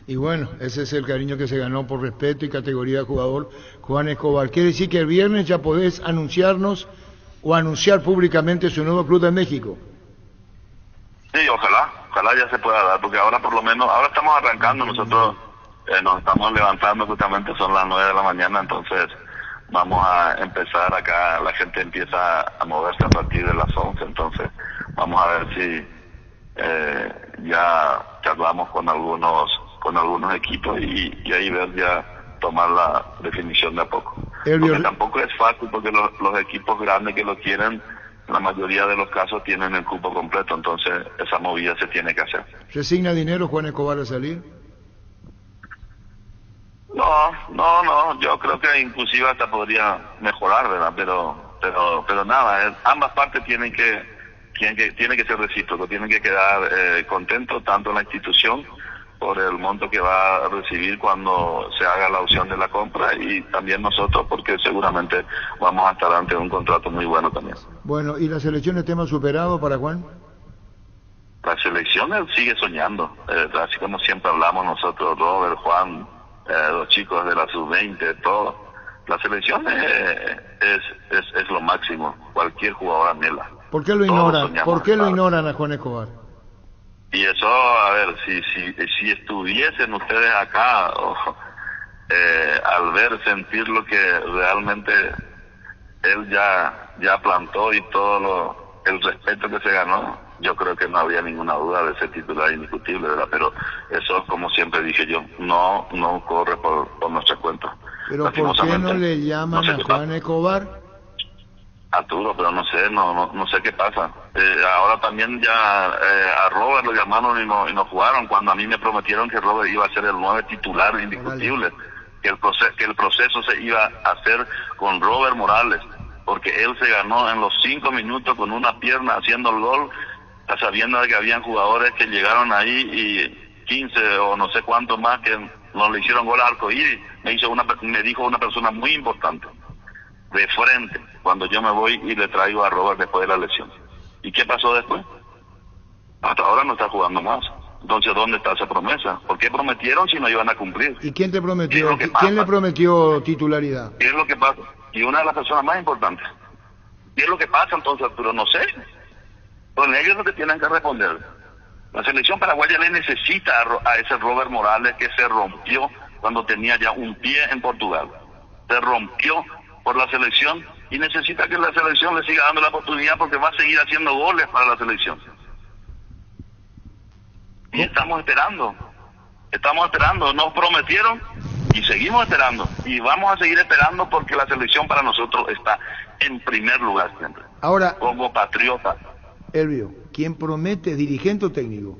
Y bueno, ese es el cariño que se ganó por respeto y categoría de jugador Juan Escobar. Quiere decir que el viernes ya podés anunciarnos o anunciar públicamente su nuevo club de México. Sí, ojalá ya se pueda dar, porque ahora por lo menos, ahora estamos arrancando, nosotros nos estamos levantando, justamente son las 9 de la mañana, entonces vamos a empezar acá, la gente empieza a moverse a partir de las 11, entonces vamos a ver si ya charlamos con algunos equipos y ahí ver ya tomar la definición de a poco. Porque tampoco es fácil, porque los equipos grandes que lo quieren, la mayoría de los casos tienen el cupo completo, entonces esa movida se tiene que hacer. ¿Resigna dinero Juan Escobar a salir? No, yo creo que inclusive hasta podría mejorar, ¿verdad? Pero nada, ambas partes tiene que ser recíproco, tienen que quedar contentos, tanto la institución por el monto que va a recibir cuando se haga la opción de la compra, y también nosotros, porque seguramente vamos a estar ante un contrato muy bueno también. Bueno, ¿y la selección es tema superado para Juan? La selección sigue soñando, así como siempre hablamos nosotros, Robert, Juan, los chicos de la sub-20, todo. La selección es lo máximo, cualquier jugador anhela. ¿Por qué lo ignoran? ¿Por qué lo ignoran a Juan Escobar? Y eso, a ver, si estuviesen ustedes acá, al ver, sentir lo que realmente él ya plantó y todo el respeto que se ganó, yo creo que no habría ninguna duda de ese titular indiscutible, ¿verdad? Pero eso, como siempre dije yo, no corre por nuestra cuenta. ¿Pero por qué no le llaman a Juan Escobar? Arturo, pero no sé qué pasa. Ahora también ya a Robert lo llamaron y no jugaron, cuando a mí me prometieron que Robert iba a ser el 9 titular indiscutible, que el proceso se iba a hacer con Robert Morales, porque él se ganó en los 5 minutos con una pierna haciendo el gol, sabiendo de que habían jugadores que llegaron ahí y 15 o no sé cuántos más que no le hicieron gol al arcoíris. Me dijo una persona muy importante de frente cuando yo me voy y le traigo a Robert después de la lesión. ¿Y qué pasó después? Hasta ahora no está jugando más. Entonces, ¿dónde está esa promesa? ¿Por qué prometieron si no iban a cumplir? ¿Y quién te prometió? ¿Quién le prometió titularidad? ¿Qué es lo que pasa? Y una de las personas más importantes. ¿Qué es lo que pasa entonces, Arturo? No sé. Pues ellos es lo que tienen que responder. La selección paraguaya le necesita a ese Robert Morales que se rompió cuando tenía ya un pie en Portugal. Se rompió por la selección y necesita que la selección le siga dando la oportunidad, porque va a seguir haciendo goles para la selección. Y estamos esperando, nos prometieron y seguimos esperando, y vamos a seguir esperando, porque la selección para nosotros está en primer lugar siempre. Ahora, como patriota. Elvio, ¿quién promete, dirigente o técnico?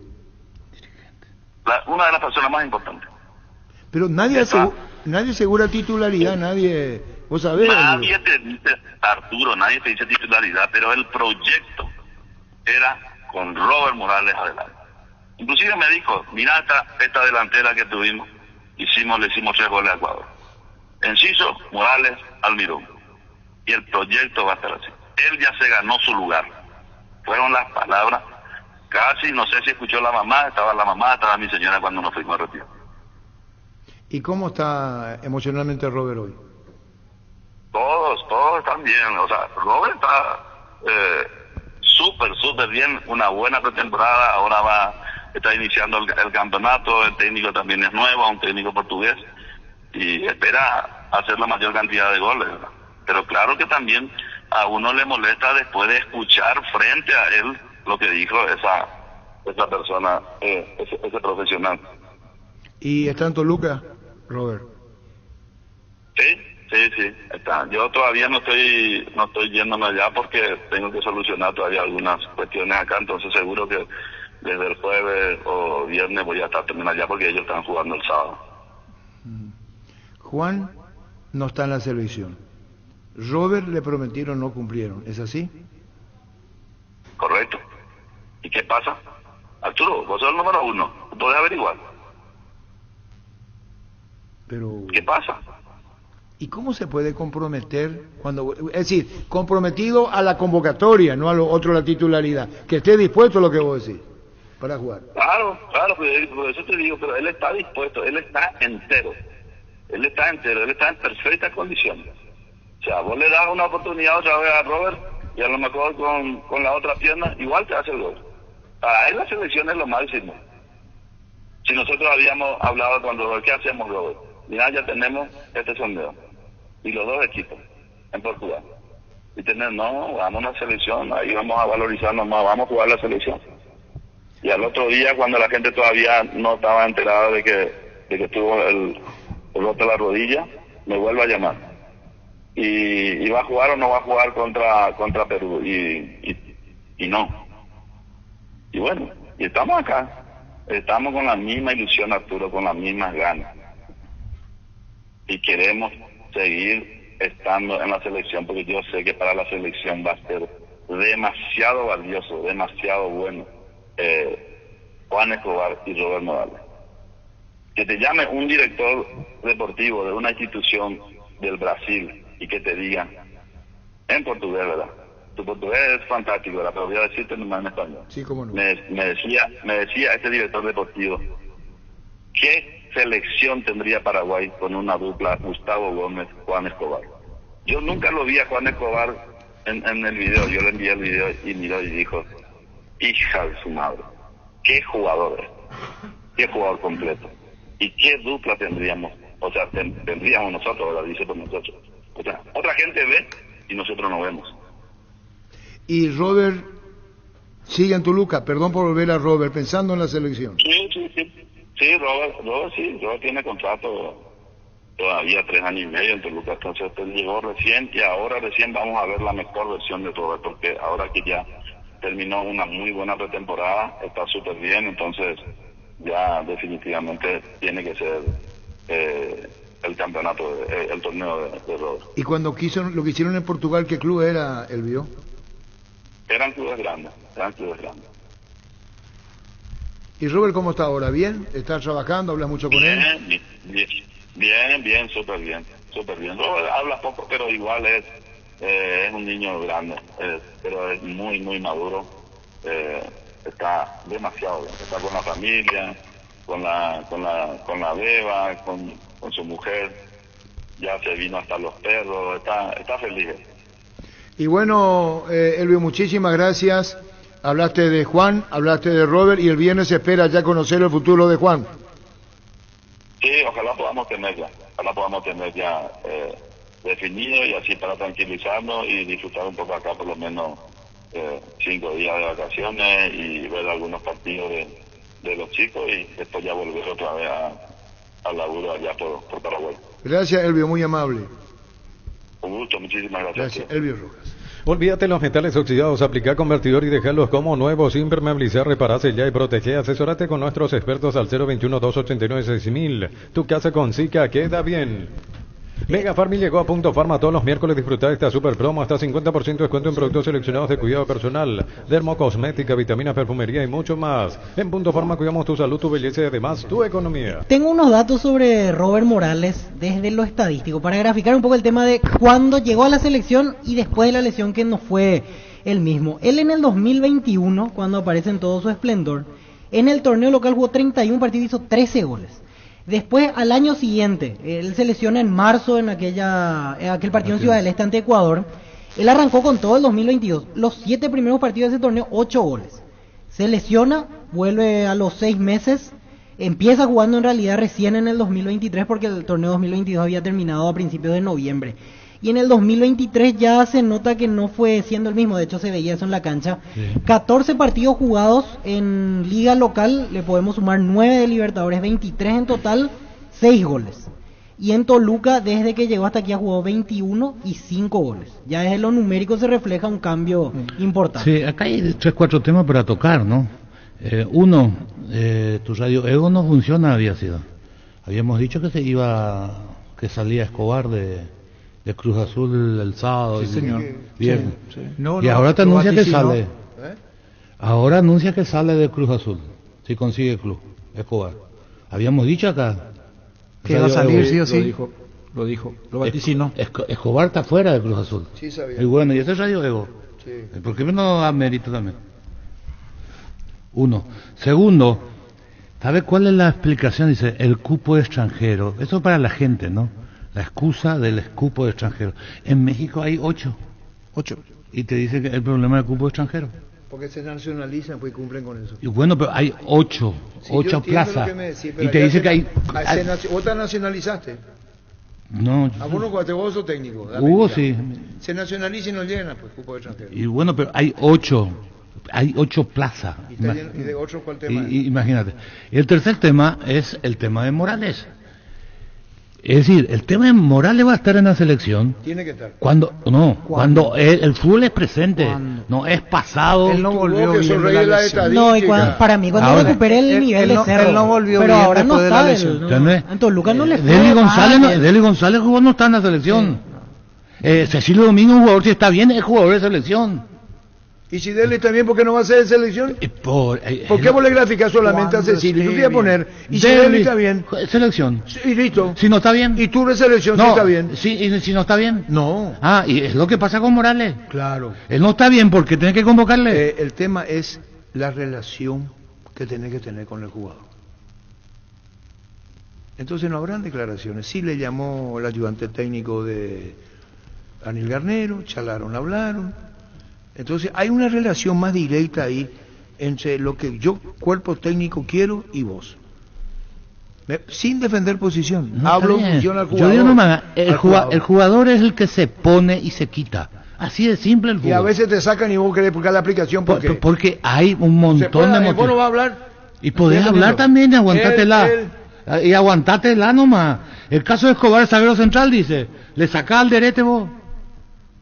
una de las personas más importantes. Pero nadie asegura titularidad, nadie, vos sabés. Nadie te dice, Arturo, nadie te dice titularidad, pero el proyecto era con Robert Morales adelante. Inclusive me dijo, mira esta delantera que tuvimos, le hicimos 3 goles a Ecuador. Enciso, Morales, Almirón. Y el proyecto va a estar así. Él ya se ganó su lugar. Fueron las palabras. Casi, no sé si escuchó la mamá, estaba mi señora cuando nos fuimos a retirar. ¿Y cómo está emocionalmente Robert hoy? Todos están bien. O sea, Robert está súper bien. Una buena pretemporada. Ahora está iniciando el campeonato. El técnico también es nuevo, un técnico portugués. Y espera hacer la mayor cantidad de goles, ¿verdad? Pero claro que también a uno le molesta después de escuchar frente a él lo que dijo esa persona, ese profesional. ¿Y está en Toluca, Robert? Sí, está. Yo todavía no estoy yéndome allá porque tengo que solucionar todavía algunas cuestiones acá, entonces seguro que desde el jueves o viernes voy a estar terminando allá porque ellos están jugando el sábado. Juan no está en la selección. Robert le prometieron, no cumplieron, ¿es así? Correcto. ¿Y qué pasa? Arturo, vos sos el número 1, podés averiguar. Pero... ¿Qué pasa? ¿Y cómo se puede comprometer cuando, es decir, comprometido a la convocatoria, no a lo otro, la titularidad, que esté dispuesto a lo que vos decís, para jugar? Claro, por eso te digo, pero él está dispuesto, él está entero, él está en perfectas condiciones. O sea, vos le das una oportunidad otra vez a Robert y a lo mejor con la otra pierna igual te hace el gol. Para él la selección es lo máximo. Si nosotros habíamos hablado con Robert, ¿qué hacemos, Robert? Mira, ya tenemos este sondeo y los 2 equipos en Portugal. Y vamos a una selección, ahí vamos a valorizarnos más, vamos a jugar la selección. Y al otro día, cuando la gente todavía no estaba enterada de que tuvo el roto de la rodilla, me vuelve a llamar. Y va a jugar o no va a jugar contra Perú, y no. Y bueno, y estamos acá, estamos con la misma ilusión, Arturo, con las mismas ganas. Y queremos seguir estando en la selección, porque yo sé que para la selección va a ser demasiado valioso, demasiado bueno, Juan Escobar y Robert Morales. Que te llame un director deportivo de una institución del Brasil y que te diga en portugués, ¿verdad? Tu portugués es fantástico, ¿verdad? Pero voy a decirte nomás en español. Sí, cómo no. Me decía este director deportivo, ¿qué selección tendría Paraguay con una dupla Gustavo Gómez, Juan Escobar? Yo nunca lo vi a Juan Escobar en el video, yo le envié el video y miró y dijo, hija de su madre, qué jugador es, qué jugador completo, y qué dupla tendríamos, o sea, tendríamos nosotros, ¿verdad? Dice por nosotros. O sea, otra gente ve y nosotros no vemos. Y Robert sigue en Toluca, perdón por volver a Robert, pensando en la selección. Sí, Robert tiene contrato todavía 3 años y medio en Toluca, entonces él llegó recién y ahora recién vamos a ver la mejor versión de Robert, porque ahora que ya terminó una muy buena pretemporada, está súper bien, entonces ya definitivamente tiene que ser el campeonato, el torneo de Robert. ¿Y cuando lo que hicieron en Portugal, qué club era, el vio? Eran clubes grandes. ¿Y Robert cómo está ahora? ¿Bien? ¿Está trabajando? ¿Hablas mucho con él? Bien, súper bien. Robert habla poco, pero igual es un niño grande, pero es muy, muy maduro. Está demasiado bien. Está con la familia, con la beba, con su mujer. Ya se vino hasta los perros. Está feliz. Y bueno, Elvio, muchísimas gracias. Hablaste de Juan, hablaste de Robert, y el viernes se espera ya conocer el futuro de Juan. Sí, ojalá podamos tener ya definido, y así para tranquilizarnos y disfrutar un poco acá por lo menos 5 días de vacaciones y ver algunos partidos de los chicos, y después ya volver otra vez al laburo allá por Paraguay. Gracias, Elvio, muy amable. Un gusto, muchísimas gracias. Gracias, Elvio Rojas. Olvídate los metales oxidados, aplica convertidor y dejarlos como nuevos, impermeabilizar, reparar, sellar y proteger. Asesórate con nuestros expertos al 021-289-6000. Tu casa con Zika queda bien. Mega Farmi llegó a Punto Farma todos los miércoles. Disfrutar esta super promo, hasta 50% de descuento en productos seleccionados de cuidado personal, dermocosmética, vitaminas, perfumería y mucho más. En Punto Farma cuidamos tu salud, tu belleza y además tu economía. Tengo unos datos sobre Robert Morales desde lo estadístico para graficar un poco el tema de cuándo llegó a la selección y después de la lesión, que no fue el mismo. Él en el 2021, cuando aparece en todo su esplendor, en el torneo local jugó 31 partidos y hizo 13 goles. Después, al año siguiente, él se lesiona en marzo en aquel partido en Ciudad del Este ante Ecuador. Él arrancó con todo el 2022. Los 7 primeros partidos de ese torneo, 8 goles. Se lesiona, vuelve a los 6 meses, empieza jugando en realidad recién en el 2023 porque el torneo 2022 había terminado a principios de noviembre. Y en el 2023 ya se nota que no fue siendo el mismo, de hecho se veía eso en la cancha. Sí. 14 partidos jugados en liga local, le podemos sumar 9 de Libertadores, 23 en total, 6 goles. Y en Toluca, desde que llegó hasta aquí, ha jugado 21 y 5 goles. Ya desde lo numérico se refleja un cambio importante. Sí, acá hay 3-4 temas para tocar, ¿no? Uno, tu radio Ego no funciona, había sido. Habíamos dicho que salía Escobar de Cruz Azul el sábado. Sí, señor. Bien. Sí, sí. No, y ahora te anuncia que sale. Ahora anuncia que sale de Cruz Azul, si consigue el club, Escobar. Habíamos dicho acá que va a salir, sí o sí. Lo vaticinó. Escobar está fuera de Cruz Azul. Sí, sabía. Y bueno, y ese es Radio Ego. Sí. ¿Por qué no da mérito también? Uno. Segundo, ¿sabe cuál es la explicación? Dice, el cupo extranjero. Eso para la gente, ¿no? La excusa del cupo extranjero. En México hay 8. Y te dice que el problema del cupo extranjero. Porque se nacionalizan, pues cumplen con eso. Y bueno, pero hay 8 plazas. Y te dice que hay... ¿Vos te nacionalizaste? No. ¿A vos no jugaste vos o técnico? Hugo sí. Se nacionaliza y no llena, pues, cupo extranjero. Y bueno, pero hay 8 plazas. ¿Y de 8 cuál tema es? Imagínate. El tercer tema es el tema de Morales. Es decir, el tema de Morales va a estar en la selección. Tiene que estar. Cuando el fútbol es presente, no es pasado. Él no volvió bien de la estadística. No, y para mí cuando recupere el nivel de Cerro. Él no volvió pero bien ahora no de la lesión. En Toluca no le fue. Deli González jugó, no está en la selección. Sí. Cecilio Domingo, un jugador, si está bien, es jugador de selección. ¿Y si Deli también, por qué no va a ser de selección? ¿Por qué vos le graficás solamente a Cecilio? Yo te voy a poner, y si Deli está bien. Selección. Y listo. Si no está bien. ¿Y tú de selección si está bien? Sí, y si no está bien. No. Y es lo que pasa con Morales. Claro. Él no está bien porque tiene que convocarle. El tema es la relación que tenés que tener con el jugador. Entonces no habrán declaraciones. Sí le llamó el ayudante técnico de Anil Garnero, charlaron, hablaron. Entonces hay una relación más directa ahí entre lo que yo, cuerpo técnico, quiero y vos. Sin defender posición. No, hablo en función al jugador. Yo digo el jugador es el que se pone y se quita. Así de simple el fútbol. Y a veces te sacan y vos querés buscar la aplicación porque hay un montón de motivos. ¿Vos no vas a hablar? Y podés hablar también y aguantátela. Y aguantátela nomás. El caso de Escobar, el zaguero central, dice, le sacás al derete vos.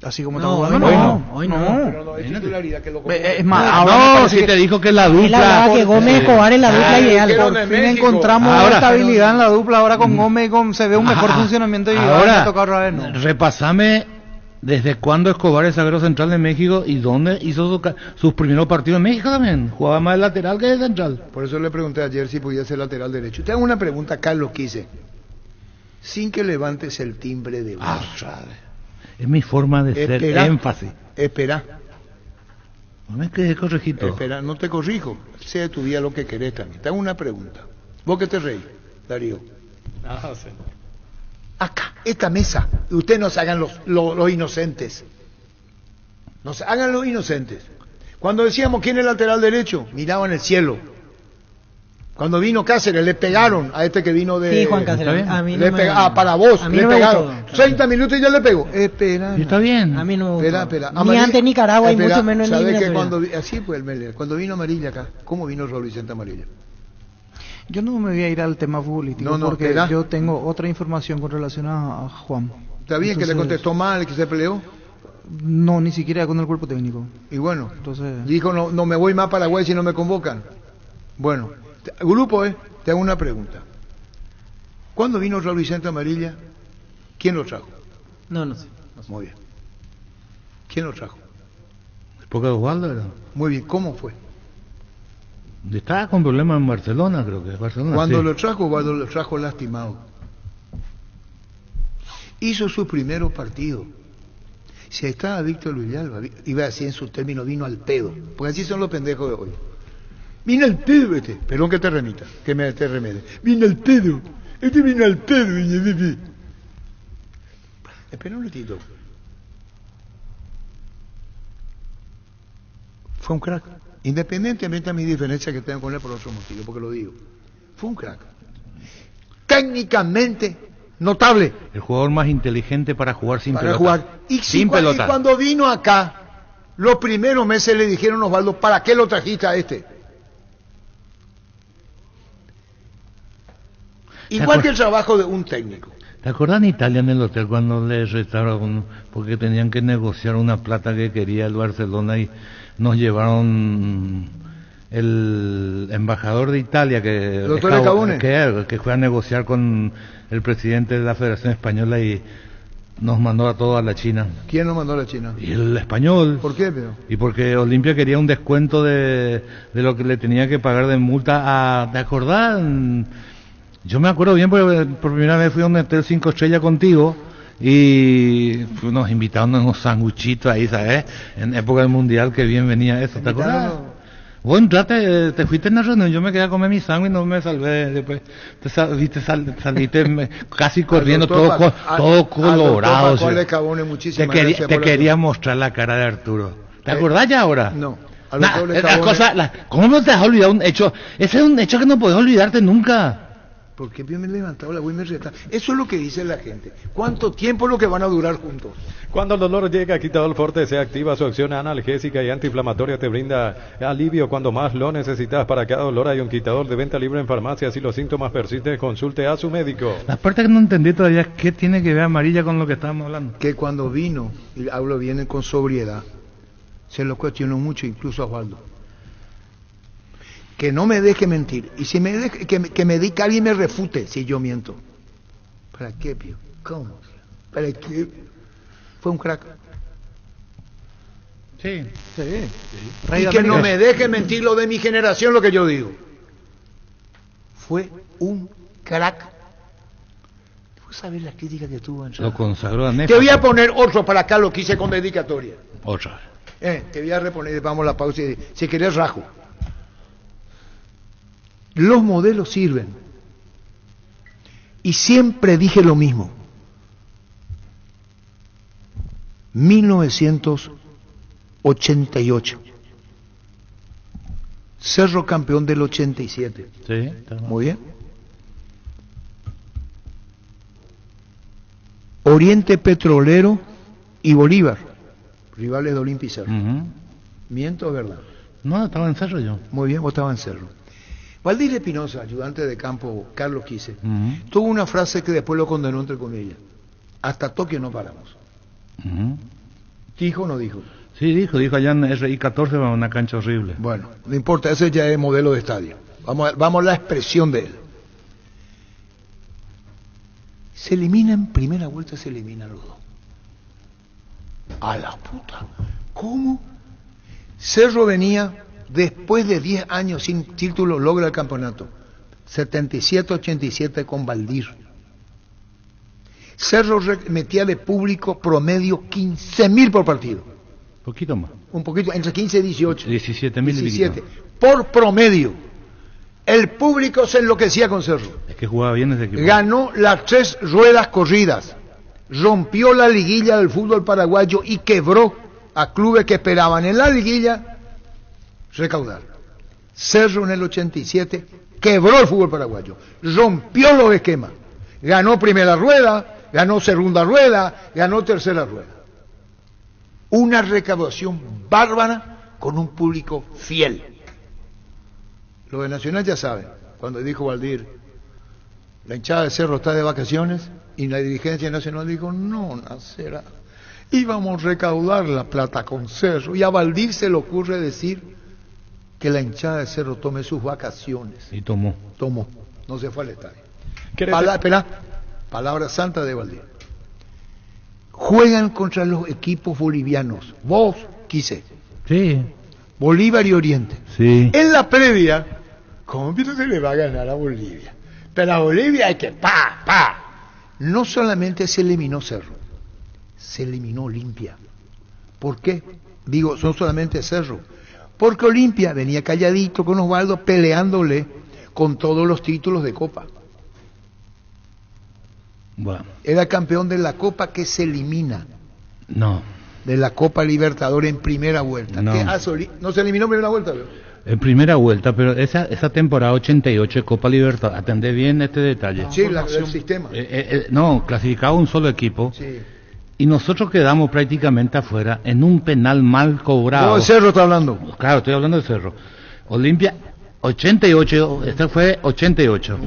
Así como está jugando. Hoy no. Pero no es titularidad que lo es más, ahora si te dijo que la dupla. Él hablaba que Gómez Escobar es la dupla ideal. Por fin encontramos estabilidad en la dupla. Ahora con Gómez se ve un mejor funcionamiento y ahora a tocar otra vez, ¿no? Repasame desde cuándo Escobar es zaguero central de México y dónde hizo sus primeros partidos en México también. Jugaba más de lateral que de central. Por eso le pregunté ayer si podía ser lateral derecho. Te hago una pregunta, Carlos Quise. Sin que levantes el timbre de voz. Es mi forma de ser énfasis. Espera. No me quedes corregito. Espera, no te corrijo. Sé de tu vida lo que querés también. Te hago una pregunta. ¿Vos qué te reís, Darío? Sí. Acá, esta mesa. Y ustedes no se hagan los inocentes. No se hagan los inocentes. Cuando decíamos quién es lateral derecho, miraban el cielo. Cuando vino Cáceres, le pegaron a este que vino de... Sí, Juan Cáceres. A mí no para vos, a mí le no pegaron. gustó. 30 minutos y ya le pegó. Espera. Está bien. A mí no me gustó. Espera. Ni antes Nicaragua y mucho menos en ¿Sabes que Venezuela. así fue el Meller? Cuando vino Amarilla acá, ¿cómo vino Raúl Vicente Amarilla? Yo no me voy a ir al tema futbolístico porque yo tengo otra información con relación a Juan. Está bien. Entonces, que le contestó mal, que se peleó. No, ni siquiera con el cuerpo técnico. Y bueno, entonces dijo, no me voy más a Paraguay si no me convocan. Bueno, grupo, te hago una pregunta. ¿Cuándo vino Raúl Vicente Amarilla? ¿Quién lo trajo? No sé. Muy bien. ¿Quién lo trajo? Época de Osvaldo era. Muy bien, ¿cómo fue? Estaba con problemas en Barcelona, creo que es Barcelona. Cuando sí. lo trajo, Osvaldo lo trajo lastimado. Hizo su primer partido. Si estaba Víctor Villalba, iba así en su término, vino al pedo. Porque así son los pendejos de hoy. Vino al pedo este. Perdón que te remita, que te remede. Vino al pedo. Este vino al pedo. Espera un ratito. Fue un crack. Independientemente de mis diferencias que tengo con él por otro motivo, porque lo digo. Fue un crack. Técnicamente notable. El jugador más inteligente para jugar sin pelota. Jugar. Y sin pelota. Y cuando vino acá, los primeros meses le dijeron a Osvaldo, ¿para qué lo trajiste a este? Igual que el trabajo de un técnico. ¿Te acordás en Italia en el hotel cuando le restaron porque tenían que negociar una plata que quería el Barcelona y nos llevaron el embajador de Italia que fue a negociar con el presidente de la Federación Española y nos mandó a todos a la China? ¿Quién nos mandó a la China? Y el español. ¿Por qué, pero? Y porque Olimpia quería un descuento de lo que le tenía que pagar de multa a... ¿Te acordás? Yo me acuerdo bien porque por primera vez fui a un hotel 5 estrellas contigo y nos invitaron a unos sanguchitos ahí, ¿sabes? En época del mundial, que bien venía eso, ¿te acuerdas? Vos entraste, te fuiste en la reunión, yo me quedé a comer mi sándwich y no me salvé. Después saliste casi corriendo, todo colorado. Te quería mostrar la cara de Arturo. ¿Te acordás ya ahora? No. ¿Cómo no te has olvidado un hecho? Ese es un hecho que no podés olvidarte nunca. ¿Por qué me he levantado la voy y me reta? Eso es lo que dice la gente. ¿Cuánto tiempo es lo que van a durar juntos? Cuando el dolor llega, Quitador Forte se activa. Su acción analgésica y antiinflamatoria te brinda alivio cuando más lo necesitas. Para cada dolor hay un quitador de venta libre en farmacias. Si los síntomas persisten, consulte a su médico. La parte que no entendí todavía es qué tiene que ver Amarilla con lo que estábamos hablando. Que cuando vino, y hablo bien con sobriedad, se lo cuestionó mucho, incluso a Osvaldo. Que no me deje mentir. Y si me deje, que me diga, alguien me refute si yo miento. ¿Para qué, Pío? ¿Cómo? ¿Para qué? Fue un crack. Sí. Y que no me deje mentir lo de mi generación, lo que yo digo. Fue un crack. ¿Vos sabés la crítica que tuvo en Lo consagró a Nefa. Te voy a poner otro para acá, lo que hice con dedicatoria. Otra. Te voy a reponer, vamos a la pausa y si querés rajo. Los modelos sirven. Y siempre dije lo mismo. 1988. Cerro campeón del 87. Sí, muy bien. Oriente Petrolero y Bolívar, rivales de Olimpia y Cerro. ¿Miento o verdad? No, estaba en Cerro yo. Muy bien, vos estabas en Cerro. Valdir Espinosa, ayudante de campo Carlos Quise, tuvo una frase que después lo condenó entre comillas. Hasta Tokio no paramos. ¿Dijo o no dijo? Sí, dijo allá en RI 14 va a una cancha horrible. Bueno, no importa, ese ya es modelo de estadio. Vamos a la expresión de él. Se eliminan, primera vuelta se eliminan los dos. A la puta. ¿Cómo? Cerro venía... Después de 10 años sin título, logra el campeonato. 77-87 con Valdir. Cerro metía de público promedio 15.000 por partido. Poquito más. Un poquito, entre 15 y 18. 17.000. Por promedio. El público se enloquecía con Cerro. Es que jugaba bien ese equipo. Ganó las 3 ruedas corridas. Rompió la liguilla del fútbol paraguayo y quebró a clubes que esperaban en la liguilla recaudar. Cerro en el 87 quebró el fútbol paraguayo, rompió los esquemas, ganó primera rueda, ganó segunda rueda, ganó tercera rueda. Una recaudación bárbara con un público fiel. Los de Nacional ya saben, cuando dijo Valdir, la hinchada de Cerro está de vacaciones, y la dirigencia nacional dijo, no, será. íbamos a recaudar la plata con Cerro. Y a Valdir se le ocurre decir que la hinchada de Cerro tome sus vacaciones. Y tomó. Tomó. No se fue al estadio. Espera. Palabra santa de Valdir. Juegan contra los equipos bolivianos. Vos, quise. Sí. Bolívar y Oriente. Sí. En la previa, ¿cómo se le va a ganar a Bolivia? Pero a Bolivia hay que pa. No solamente se eliminó Cerro, se eliminó Olimpia. ¿Por qué? Digo, no solamente Cerro. Porque Olimpia venía calladito con Osvaldo peleándole con todos los títulos de Copa. Bueno. Era campeón de la Copa que se elimina. No. De la Copa Libertadores en primera vuelta. No. ¿No se eliminó en primera vuelta? ¿Vio? En primera vuelta, pero esa temporada 88 de Copa Libertadores, atendé bien este detalle. Sí, el sistema. No, clasificaba un solo equipo. Sí. Y nosotros quedamos prácticamente afuera en un penal mal cobrado. No, de Cerro está hablando. Claro, estoy hablando de Cerro. Olimpia, 88, este fue 88.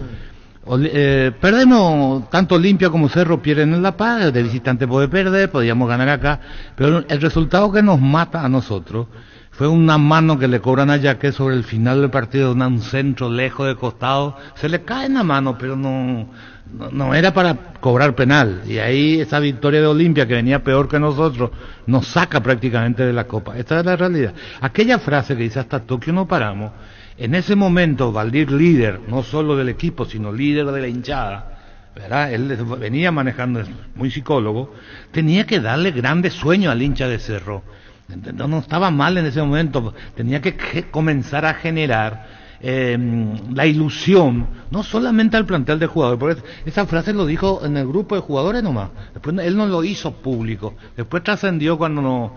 Perdemos, tanto Olimpia como Cerro pierden en La Paz, de visitante puede perder, podíamos ganar acá, pero el resultado que nos mata a nosotros fue una mano que le cobran a Yaque sobre el final del partido, un centro lejos de costado, se le cae en la mano, pero no era para cobrar penal, y ahí esa victoria de Olimpia, que venía peor que nosotros, nos saca prácticamente de la Copa. Esta es la realidad. Aquella frase que dice hasta Tokio no paramos, en ese momento Valdir, líder, no solo del equipo, sino líder de la hinchada, ¿verdad? Él venía manejando, es muy psicólogo, tenía que darle grandes sueños al hincha de Cerro. No estaba mal en ese momento, tenía que comenzar a generar la ilusión, no solamente al plantel de jugadores, porque esa frase lo dijo en el grupo de jugadores nomás, después él no lo hizo público, después trascendió cuando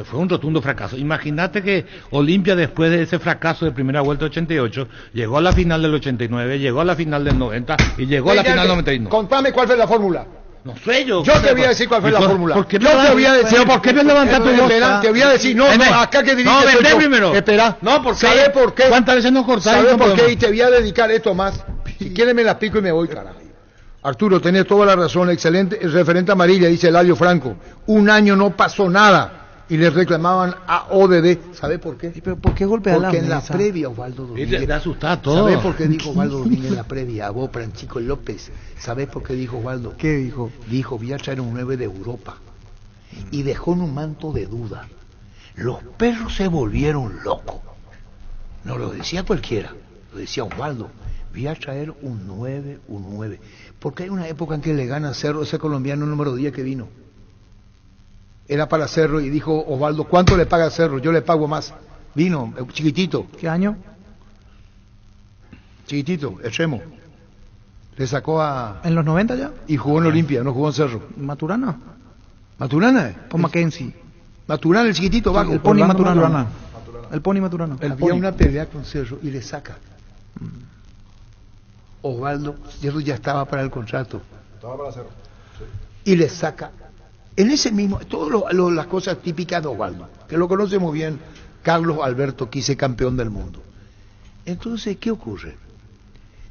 fue un rotundo fracaso. Imagínate que Olimpia, después de ese fracaso de primera vuelta 88, llegó a la final del 89, llegó a la final del 90 y llegó a la final del 91. Contame cuál fue la fórmula. No sé yo. Yo te voy a decir cuál fue la fórmula. ¿Por qué no levantas tu voz? Te voy a decir, no, acá que dirige. No, vete primero. Espera. No, ¿por qué? ¿Sabes por qué? ¿Cuántas veces nos cortaron? ¿Sabes por qué? Y te voy a dedicar esto más. Si quieres me la pico y me voy, carajo. Arturo, tenés toda la razón. Excelente. El referente amarilla, dice Eladio Franco. Un año no pasó nada. Y le reclamaban a ODD. ¿Sabe por qué? ¿Pero por qué golpea la mesa? Porque en la previa, Osvaldo Domínguez. Te asustaba todo. ¿Sabés por qué dijo Osvaldo Domínguez en la previa? A vos, Francisco López. ¿Sabés por qué dijo Osvaldo? ¿Qué dijo? Dijo, voy a traer un 9 de Europa. Y dejó en un manto de duda. Los perros se volvieron locos. No lo decía cualquiera. Lo decía Osvaldo. Voy a traer un 9. Porque hay una época en que le gana Cerro, ese colombiano número 10 que vino. Era para Cerro y dijo Osvaldo, ¿cuánto le paga Cerro? Yo le pago más. Vino, chiquitito. ¿Qué año? Chiquitito, extremo. Le sacó a... ¿En los 90 ya? Y jugó en Olimpia, no jugó en Cerro. ¿Maturana? ¿Maturana? ¿O Mackenzie? Maturana, el chiquitito, bajo. El Pony Maturana. El Pony Maturana. Había una pelea con Cerro y le saca. Osvaldo, Cerro ya estaba para el contrato. Estaba para Cerro. Sí. Y le saca. En ese mismo, todas las cosas típicas de Osvaldo, que lo conocemos bien, Carlos Alberto Quise, campeón del mundo. Entonces, ¿qué ocurre?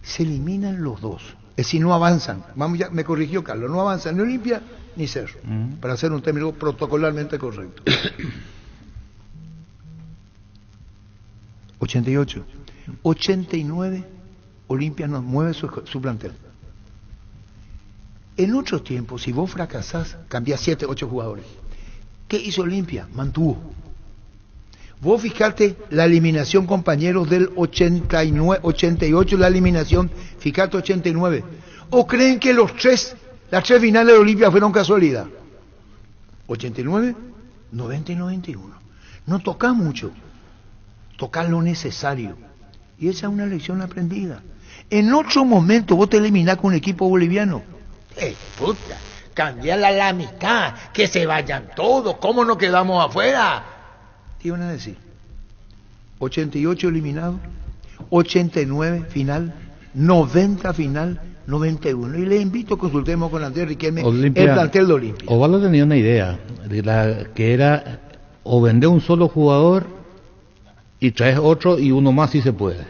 Se eliminan los dos, es decir, no avanzan. Vamos, ya me corrigió Carlos, no avanzan ni Olimpia ni Cerro, para hacer un término protocolarmente correcto. 88, 89, Olimpia nos mueve su plantel. En otros tiempos, si vos fracasás, cambiás 7, 8 jugadores. ¿Qué hizo Olimpia? Mantuvo. Vos fijate la eliminación, compañeros, del 89, 88, la eliminación, fíjate 89. ¿O creen que las tres finales de Olimpia fueron casualidad? 89, 90 y 91. No tocás mucho, tocás lo necesario. Y esa es una lección aprendida. En otro momento vos te eliminás con un equipo boliviano. Puta, cambiala la mitad, que se vayan todos, ¿cómo nos quedamos afuera? ¿Qué iban a decir? 88 eliminados, 89 final, 90 final, 91. Y les invito a consultemos con Andrés Riquelme el plantel de Olimpia. Osvaldo tenía una idea, que era o vender un solo jugador y traes otro y uno más si se puede.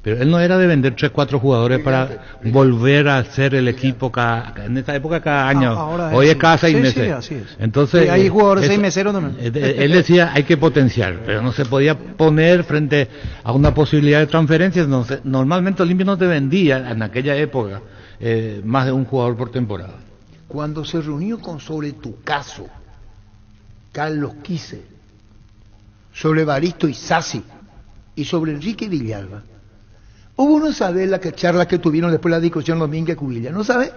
Pero él no era de vender 3, 4 jugadores para volver a ser el equipo en esta época cada año. Hoy es cada 6 meses. Sí, así es. Entonces, hay jugadores 6 meseros también. Él decía hay que potenciar, pero no se podía poner frente a una posibilidad de transferencias. No sé, normalmente Olimpia no te vendía en aquella época más de un jugador por temporada. Cuando se reunió sobre tu caso, Carlos Quise, sobre Baristo Isasi y sobre Enrique Villalba, hubo no saber la charla que tuvieron después de la discusión Domínguez Cubilla, ¿no sabe?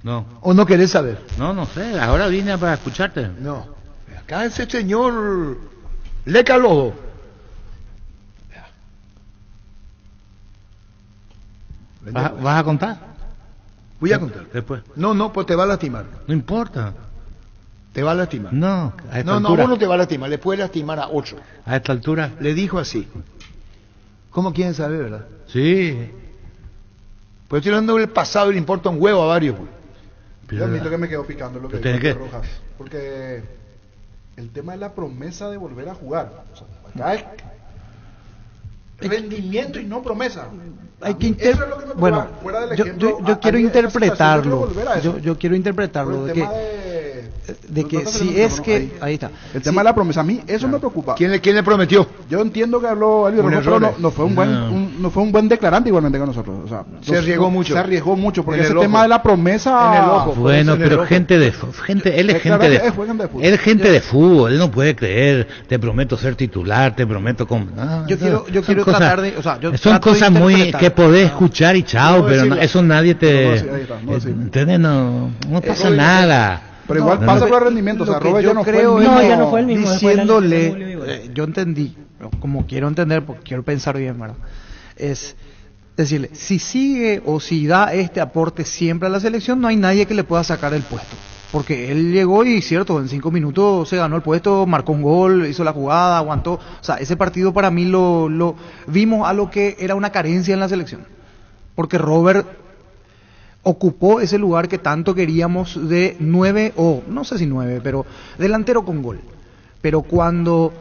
No. ¿O no querés saber? No sé, ahora vine para escucharte. No, acá ese señor Leca Lobo. ¿Vas a contar? Voy a contar. Después. No, pues te va a lastimar. No importa. Te va a lastimar. No, a esta altura. No, vos no te va a lastimar, le puede lastimar a 8. A esta altura. Le dijo así. ¿Cómo quieren saber, verdad? Sí. Pues estoy hablando del pasado y le importa un huevo a varios. Yo admito que me quedo picando lo que dijo Rojas. Porque el tema de la promesa de volver a jugar. O sea, acá es rendimiento y no promesa. Hay que bueno, yo quiero interpretarlo. Yo quiero interpretarlo de que si es que ahí está. El tema de la promesa, a mí eso me preocupa. ¿Quién le prometió? Yo entiendo que habló Elvio Rojas, pero no fue un buen declarante igualmente con nosotros. O sea, se arriesgó mucho porque ese tema de la promesa en el ojo, bueno, pero él es gente de fútbol, él no puede creer, te prometo ser titular, te prometo yo quiero tratar de, son cosas muy que podés escuchar y chao, pero eso nadie te ¿entiendes? No pasa nada. Pero igual pasa por el rendimiento, o sea, Robert ya no fue el mismo. Diciéndole, yo entendí, como quiero entender, porque quiero pensar bien, ¿verdad? Es decirle, si sigue o si da este aporte siempre a la selección, no hay nadie que le pueda sacar el puesto. Porque él llegó y, cierto, en 5 minutos se ganó el puesto, marcó un gol, hizo la jugada, aguantó. O sea, ese partido para mí lo vimos a lo que era una carencia en la selección. Porque Robert ocupó ese lugar que tanto queríamos de 9, o no sé si 9, pero delantero con gol. Pero cuando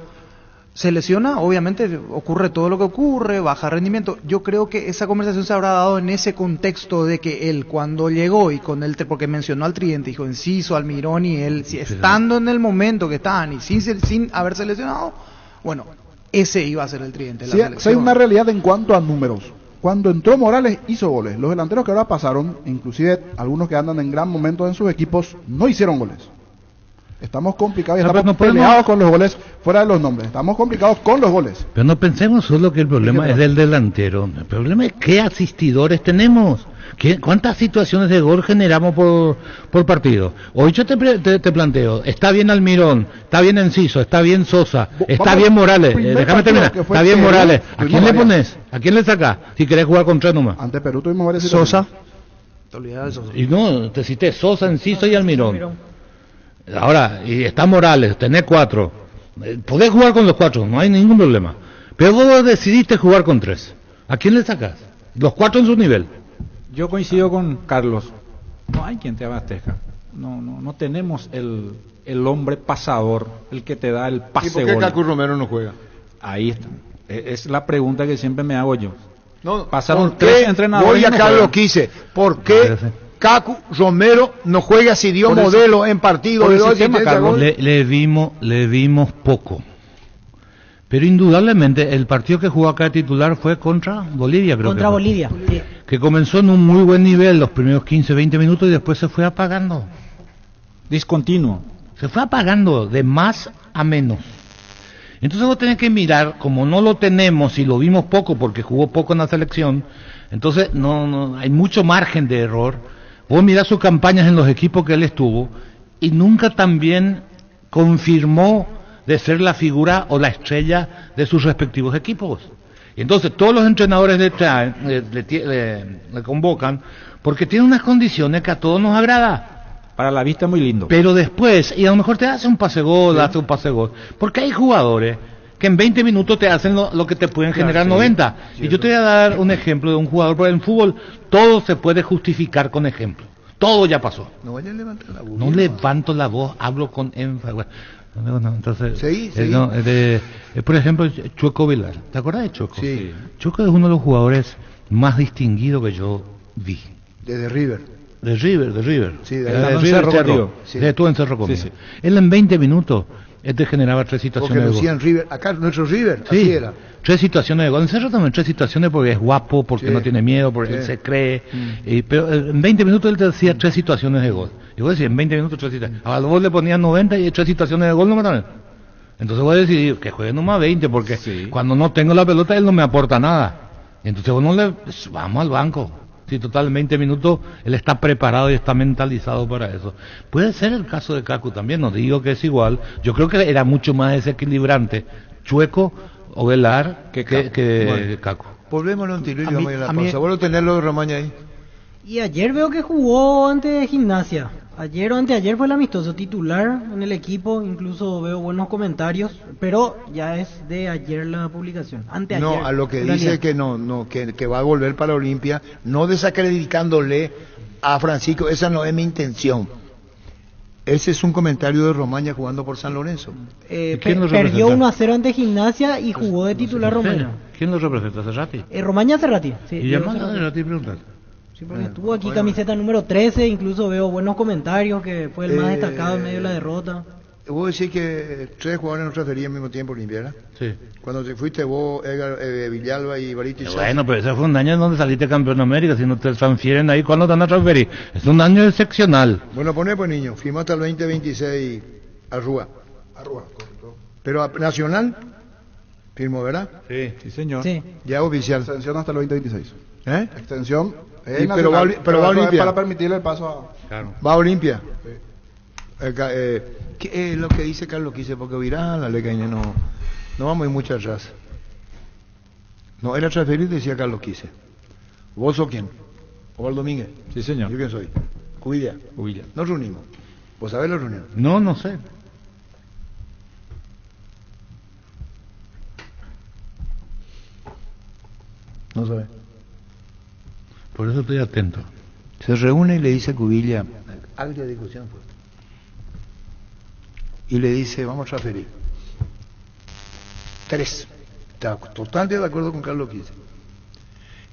se lesiona, obviamente ocurre todo lo que ocurre, baja rendimiento. Yo creo que esa conversación se habrá dado en ese contexto de que él cuando llegó y con él, porque mencionó al tridente, dijo Enciso, Almirón y él, si estando en el momento que estaban y sin haberse lesionado, bueno, ese iba a ser el tridente de la selección. Sí, hay una realidad en cuanto a números. Cuando entró Morales hizo goles. Los delanteros que ahora pasaron, inclusive algunos que andan en gran momento en sus equipos, no hicieron goles. Estamos complicados y estamos peleados con los goles fuera de los nombres. Estamos complicados con los goles. Pero no pensemos solo que el problema es del delantero. El problema es qué asistidores tenemos. ¿Cuántas situaciones de gol generamos por partido? Hoy yo te planteo, está bien Almirón, está bien Enciso, está bien Sosa, está bien Morales. Déjame terminar. Está bien Morales. ¿A quién le pones? ¿A quién le sacás? Si querés jugar con 3 nomás. Ante Perú tuvimos varias Sosa. Te olvidabas de Sosa. Y no, te cité Sosa, Enciso y Almirón. Ahora, y está Morales, tenés 4. Podés jugar con los 4, no hay ningún problema. Pero vos decidiste jugar con 3. ¿A quién le sacás? Los 4 en su nivel. Yo coincido con Carlos. No hay quien te abasteja. No tenemos el hombre pasador, el que te da el pase. ¿Y por qué Cacu Romero no juega? Ahí está. Es la pregunta que siempre me hago yo. No, pasaron 3 entrenadores. Voy a Carlos Quise. ¿Por qué Cacu Romero no juega si dio modelo en partido de 2 le vimos poco. Pero indudablemente el partido que jugó acá de titular fue contra Bolivia, creo. Contra Bolivia. Sí. Que comenzó en un muy buen nivel los primeros 15-20 minutos y después se fue apagando. Discontinuo. Se fue apagando de más a menos. Entonces vos tenés que mirar, como no lo tenemos y lo vimos poco porque jugó poco en la selección, entonces no hay mucho margen de error. Vos mirás sus campañas en los equipos que él estuvo y nunca también confirmó de ser la figura o la estrella de sus respectivos equipos. Y entonces todos los entrenadores le convocan porque tiene unas condiciones que a todos nos agrada. Para la vista muy lindo. Pero después, y a lo mejor te hace un pase gol, hace un pase gol. Porque hay jugadores que en 20 minutos te hacen lo que te pueden generar 90. Y yo te voy a dar un ejemplo de un jugador, porque en fútbol todo se puede justificar con ejemplo. Todo ya pasó. No vaya a levantar la voz. No levanto la voz, hablo con énfasis. No, entonces, Sí. por ejemplo, Chueco Velar. ¿Te acuerdas de Chueco? Sí. Chueco es uno de los jugadores más distinguidos que yo vi. Desde River. De River. Sí, de Era River, Cerro. Sí. Estuvo en Cerro conmigo. Sí. Él en 20 minutos, te generaba 3 Porque situaciones de lucía gol. en River. Acá nuestro River, Sí, así era. 3 situaciones de gol. En Cerro también 3 situaciones porque es guapo, porque Sí. no tiene miedo, porque Sí. él se cree. Pero en 20 minutos él te hacía 3 situaciones de gol. Y vos decís, en 20 minutos 3 situaciones. A vos le ponías 90 y 3 situaciones de gol no me. Entonces voy a decidir que juegue nomás 20, porque cuando no tengo la pelota él no me aporta nada. Entonces vamos al banco. Sí, total, en 20 minutos él está preparado y está mentalizado para eso. Puede ser el caso de Kaku también, no digo que es igual. Yo creo que era mucho más desequilibrante Chueco o Velar que Kaku. Volvemos a un tiro y vamos a ir a la pausa. Vuelvo a tenerlo de Romaña ahí. Y ayer veo que jugó ante Gimnasia. Ayer o anteayer fue el amistoso titular en el equipo, incluso veo buenos comentarios, pero ya es de ayer la publicación. Anteayer. No, a lo que dice que que va a volver para Olimpia, no desacreditándole a Francisco, esa no es mi intención. Ese es un comentario de Romaña jugando por San Lorenzo. Perdió 1-0 ante Gimnasia y jugó de titular Romaña. ¿Quién lo representa? ¿Cerrati? Romaña Cerrati. Sí, y llamando a Cerrati preguntar. Sí, porque estuvo aquí camiseta número 13, incluso veo buenos comentarios, que fue el más destacado en medio de la derrota. Vos decís que 3 jugadores no transferían al mismo tiempo Olimpia, ¿verdad? Sí. Cuando te fuiste vos, Edgar, Villalba y Barito y Bueno, pero ese fue un año en donde saliste campeón de América, si no te transfieren ahí, ¿cuándo te van a transferir? Es un año excepcional. Bueno, poné pues niño, firmó hasta el 2026 Arrua. Correcto. Pero a Nacional firmó, ¿verdad? Sí, señor. Sí. Ya oficial. Extensión hasta el 2026. ¿Eh? Extensión. Sí, pero va a Olimpia. Para permitirle el paso a... Claro. Va a Olimpia. ¿Qué es lo que dice Carlos Quise? Porque Virán, la Lecaña, no vamos a ir mucho atrás. No, era transferir, decía Carlos Quise. ¿Vos sos quién? Oval Domínguez. Sí, señor. ¿Yo quién soy? Cubilla. Nos reunimos. ¿Vos sabés la reunión? No sé. No sabés. Por eso estoy atento. Se reúne y le dice a Cubilla, agria discusión fue. Y le dice, vamos a transferir. 3. Está totalmente de acuerdo con Carlos Quise.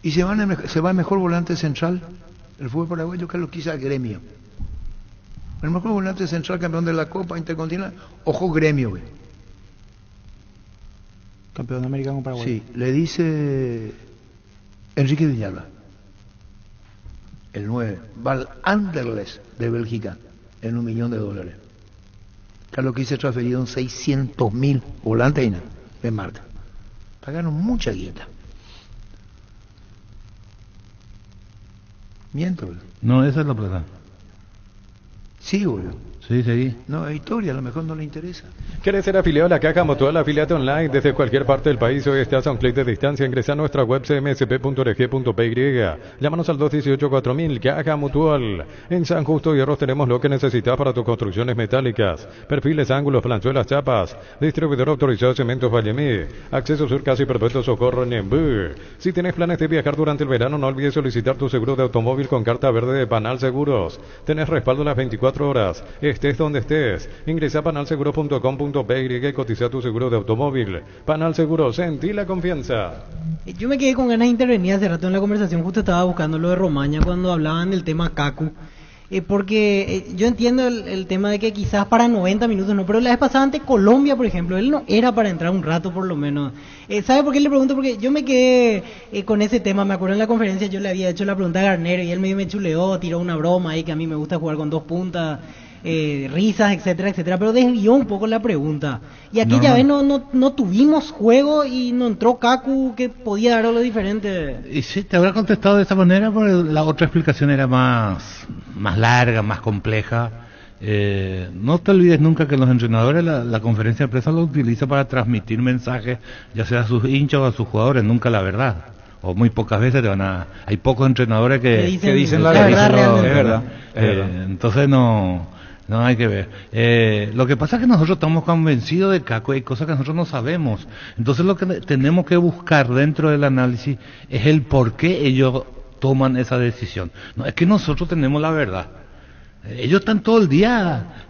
Y se va el mejor volante central del fútbol paraguayo, Carlos Quise, al Gremio. El mejor volante central, campeón de la Copa Intercontinental. Ojo, Gremio, güey. Campeón de América con Paraguay. Sí, le dice Enrique Villalba, el 9, Val Anderlecht de Bélgica, en $1 millón. Carlos Quise transferido en 600.000 volantes de marca. Pagaron mucha guita. Miento, boludo. No, esa es la plata. Sí, boludo. Sí, seguí. No, es historia, a lo mejor no le interesa. ¿Quieres ser afiliado a la Caja Mutual? Afiliate online desde cualquier parte del país. Hoy estás a un clic de distancia. Ingresa a nuestra web cmsp.org.py. Llámanos al 218-4000. Caja Mutual. En San Justo Hierros tenemos lo que necesitas para tus construcciones metálicas. Perfiles, ángulos, planchuelas, chapas. Distribuidor autorizado Cementos Vallemí. Acceso Sur Casi Perpetuo Socorro Nembú. Si tienes planes de viajar durante el verano, no olvides solicitar tu seguro de automóvil con carta verde de Panal Seguros. Tenés respaldo las 24 horas. Estés donde estés. Ingresa a panalseguro.com.py y cotiza tu seguro de automóvil. Panal Seguro, sentí la confianza. Yo me quedé con ganas de intervenir hace rato en la conversación, justo estaba buscando lo de Romaña cuando hablaban del tema Kaku. Porque yo entiendo el tema de que quizás para 90 minutos no, pero la vez pasada ante Colombia, por ejemplo, él no era para entrar un rato por lo menos. ¿Sabe por qué le pregunto? Porque yo me quedé con ese tema, me acuerdo en la conferencia yo le había hecho la pregunta a Garnero y él medio me chuleó, tiró una broma ahí que a mí me gusta jugar con 2 puntas. Risas, etcétera, etcétera, pero desvió un poco la pregunta. Y aquella vez no tuvimos juego y no entró Kaku, que podía dar algo diferente. Y sí, te habrá contestado de esa manera, porque la otra explicación era más larga, más compleja. No te olvides nunca que los entrenadores, la conferencia de prensa lo utiliza para transmitir mensajes, ya sea a sus hinchas o a sus jugadores, nunca la verdad. O muy pocas veces hay pocos entrenadores que dicen la verdad. Es verdad. Entonces no hay que ver. Lo que pasa es que nosotros estamos convencidos de Kaku, hay cosas que nosotros no sabemos. Entonces lo que tenemos que buscar dentro del análisis es el por qué ellos toman esa decisión. No es que nosotros tenemos la verdad. Ellos están todo el día.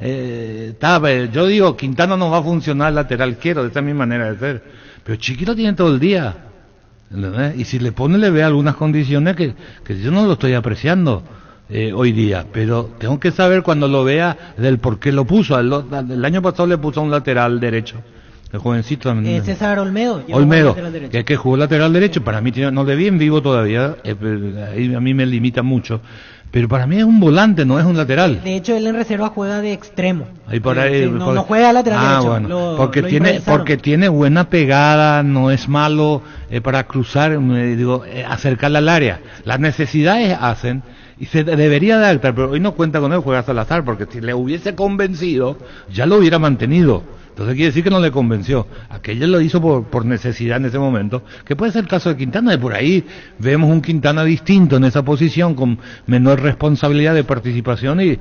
Yo digo, Quintana no va a funcionar lateral izquierdo, esta es mi manera de ser. Pero Chiqui lo tiene todo el día. ¿Entendés? Y si le pone, le ve algunas condiciones que yo no lo estoy apreciando hoy día. Pero tengo que saber cuando lo vea del por qué lo puso. El año pasado le puso a un lateral derecho. El jovencito también. César Olmedo. Que jugó lateral derecho. Para mí, no le vi en vivo todavía. Ahí a mí me limita mucho. Pero para mí es un volante, no es un lateral. De hecho, él en reserva juega de extremo. Ahí por ahí, no juega lateral derecho. Bueno, porque tiene buena pegada, no es malo para cruzar, acercarla al área. Las necesidades hacen y se debería adaptar, pero hoy no cuenta con él, juega Salazar, porque si le hubiese convencido, ya lo hubiera mantenido. Entonces quiere decir que no le convenció. Aquello lo hizo por necesidad en ese momento, que puede ser el caso de Quintana. De por ahí vemos un Quintana distinto en esa posición, con menor responsabilidad de participación y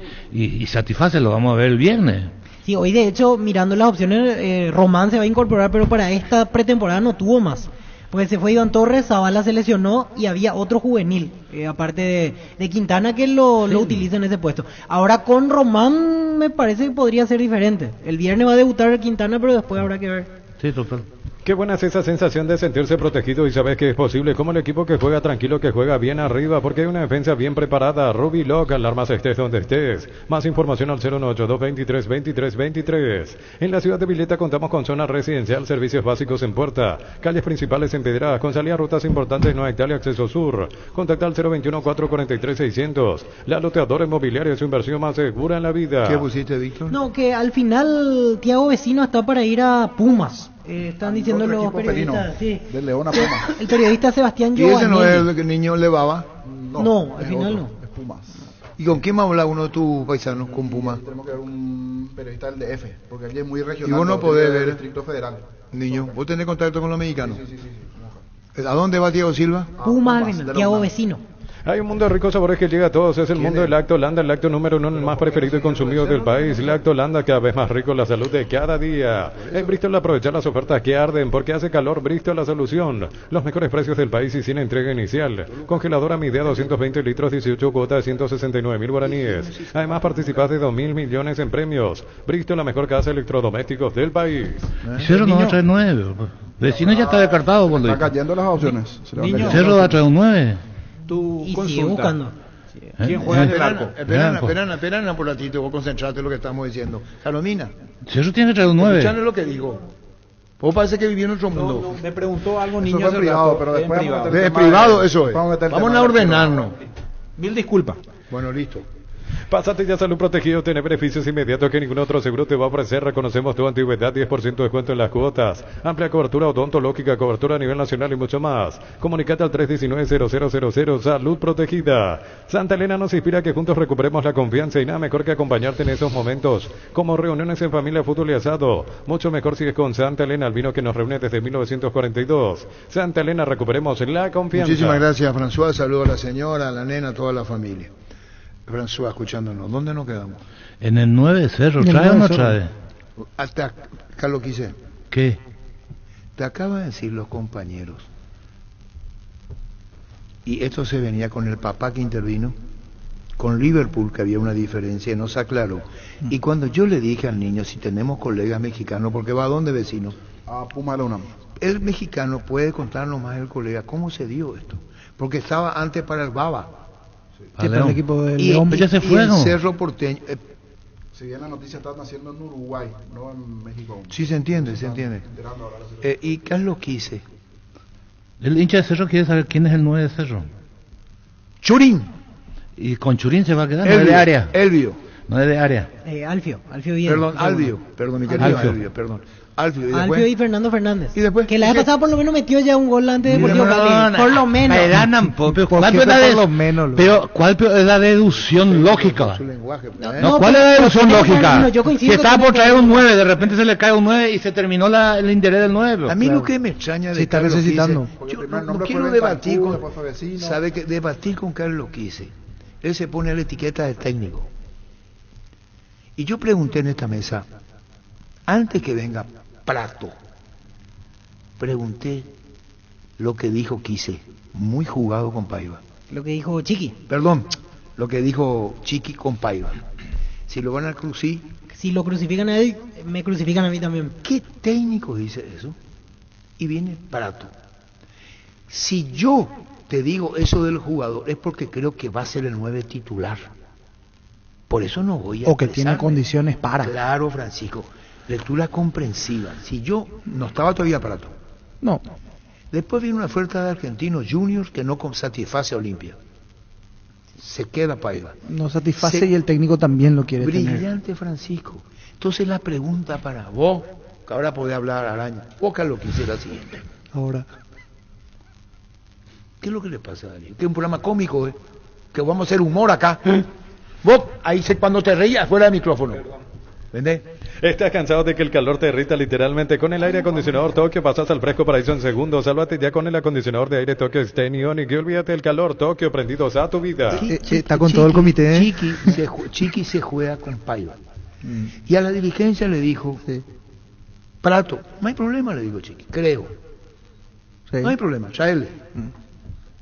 satisface, lo vamos a ver el viernes. Sí, hoy de hecho, mirando las opciones, Román se va a incorporar, pero para esta pretemporada no tuvo más. Porque se fue Iván Torres, Zavala se lesionó y había otro juvenil, aparte de Quintana, que lo utiliza en ese puesto. Ahora con Román me parece que podría ser diferente. El viernes va a debutar Quintana, pero después habrá que ver. Sí, total. Qué buena es esa sensación de sentirse protegido y saber que es posible, como el equipo que juega tranquilo, que juega bien arriba, porque hay una defensa bien preparada. Rubiloc, alarmas estés donde estés. Más información al 092-23-23-23. En la ciudad de Vileta contamos con zona residencial, servicios básicos en puerta, calles principales empedradas, con salida a rutas importantes, no Italia, acceso sur. Contacta al 021-443-600. La Loteadora Inmobiliaria es su inversión más segura en la vida. ¿Qué pusiste, Víctor? No, que al final Thiago Vecino está para ir a Pumas. Están diciendo los periodistas, sí. De León a Pumas. El periodista Sebastián ¿Y ese no es Giovanni. el que el niño levaba? No, al final otro, no. Es Pumas. ¿Y con quién más habla uno de tus paisanos con Pumas? Tenemos que ver un periodista del DF, porque allí es muy regional. Y vos no podés ver. Distrito Federal. Niño, ¿vos tenés contacto con los mexicanos? Sí. ¿A dónde va Thiago Silva? Pumas al final, Thiago Vecino. Hay un mundo de ricos sabores que llega a todos, es el mundo del Lacto Holanda, el lácteo número 1, el más preferido y consumido del país. Lacto Holanda, cada vez más rico, la salud de cada día. En Bristol aprovechar las ofertas que arden, porque hace calor. Bristol la solución. Los mejores precios del país y sin entrega inicial. Congeladora Midea 220 litros, 18 cuotas de 169.000 guaraníes. Además participas de 2.000 millones en premios. Bristol, la mejor casa de electrodomésticos del país. 0-9-3-9. Vecino ya está descartado, por Está cayendo las opciones. Cerro va a traer un 9. Tu Y consulta. sigue buscando. ¿Quién juega en el arco? Espera por ratito, vos concentrate en lo que estamos diciendo. Salomina. Cerro tiene que traer un 9. Escuchando lo que digo. Vos parece que vivís en otro mundo. Me preguntó algo Eso niño fue hace privado, rato, pero después vamos a meter Es privado, eso es. Vamos a meter el Vamos tema a de ordenarnos. Mil disculpas. Bueno, listo. Pásate ya Salud Protegido, tiene beneficios inmediatos que ningún otro seguro te va a ofrecer. Reconocemos tu antigüedad, 10% de descuento en las cuotas, amplia cobertura odontológica, cobertura a nivel nacional y mucho más. Comunicate al 319-0000, Salud Protegida. Santa Elena nos inspira a que juntos recuperemos la confianza y nada mejor que acompañarte en esos momentos, como reuniones en familia, fútbol y asado. Mucho mejor si es con Santa Elena, el vino que nos reúne desde 1942. Santa Elena, recuperemos la confianza. Muchísimas gracias, François. Saludo a la señora, a la nena, a toda la familia. François, escuchándonos. ¿Dónde nos quedamos? En el 9 Cerro, ¿trae o no trae? Hasta Carlos Quise. ¿Qué? Te acaba de decir los compañeros. Y esto se venía con el papá que intervino, con Liverpool, que había una diferencia, no se aclaró. Y cuando yo le dije al niño, si tenemos colegas mexicanos, porque va a dónde, vecino, a Puma de la UNAM, el mexicano puede contarnos más el colega, ¿cómo se dio esto? Porque estaba antes para el Baba. Sí, para el equipo de y, León. Y, ya se fue, y el ¿no? Cerro Porteño. Si bien la noticia está naciendo en Uruguay, no en México. Sí, se entiende, se entiende. Y Carlos Quise. El hincha de Cerro quiere saber quién es el 9 de Cerro. Churín. Y con Churín se va a quedar, no es de área. Elvio. No es de área. Alfio Villena. Perdón, Albio. Perdón, mi querido Albio, perdón. Alfio y Fernando Fernández. ¿Y después? Que la vez pasada por lo menos metió ya un gol antes de Deportivo Cali. Por lo menos. Pero ¿cuál es la deducción lógica? Su lenguaje. ¿Cuál es la deducción lógica? Si estaba por traer un 9, de repente se le cae un 9 y se terminó el interés del 9. A mí lo que me extraña de está Carlos necesitando. Quise, yo no quiero debatir con, sabe que debatir con Carlos Quise. Él se pone la etiqueta de técnico. Y yo pregunté en esta mesa, antes que venga Prato, pregunté lo que dijo Quise, muy jugado con Paiva. Lo que dijo Chiqui. Perdón, lo que dijo Chiqui con Paiva. Si lo van a crucificar. Si lo crucifican a él, me crucifican a mí también. ¿Qué técnico dice eso? Y viene Prato. Si yo te digo eso del jugador, es porque creo que va a ser el 9 titular. Por eso no voy a o que tiene condiciones para. Claro, Francisco. Lectura comprensiva. Si yo no estaba todavía Prato. No. Después viene una oferta de Argentinos Juniors que no satisface a Olimpia. Se queda Paiva. No satisface y el técnico también lo quiere tener. Brillante, Francisco. Entonces la pregunta para vos, que ahora podés hablar Araña, vos que lo quisiera siguiente. Ahora. ¿Qué es lo que le pasa a Darío? Que es un programa cómico, que vamos a hacer humor acá. Vos, ahí cuando te reías, fuera del micrófono. ¿Entendés? ¿Estás cansado de que el calor te irrita literalmente? Con el aire acondicionador Tokio pasas al fresco paraíso en segundos. Sálvate ya con el acondicionador de aire Tokio Extension y que olvídate del calor Tokio prendidos a tu vida. Está con todo el comité. Chiqui se juega con Paiva. Y a la dirigencia le dijo, Prato, no hay problema, le digo Chiqui, creo. No hay problema, tráele.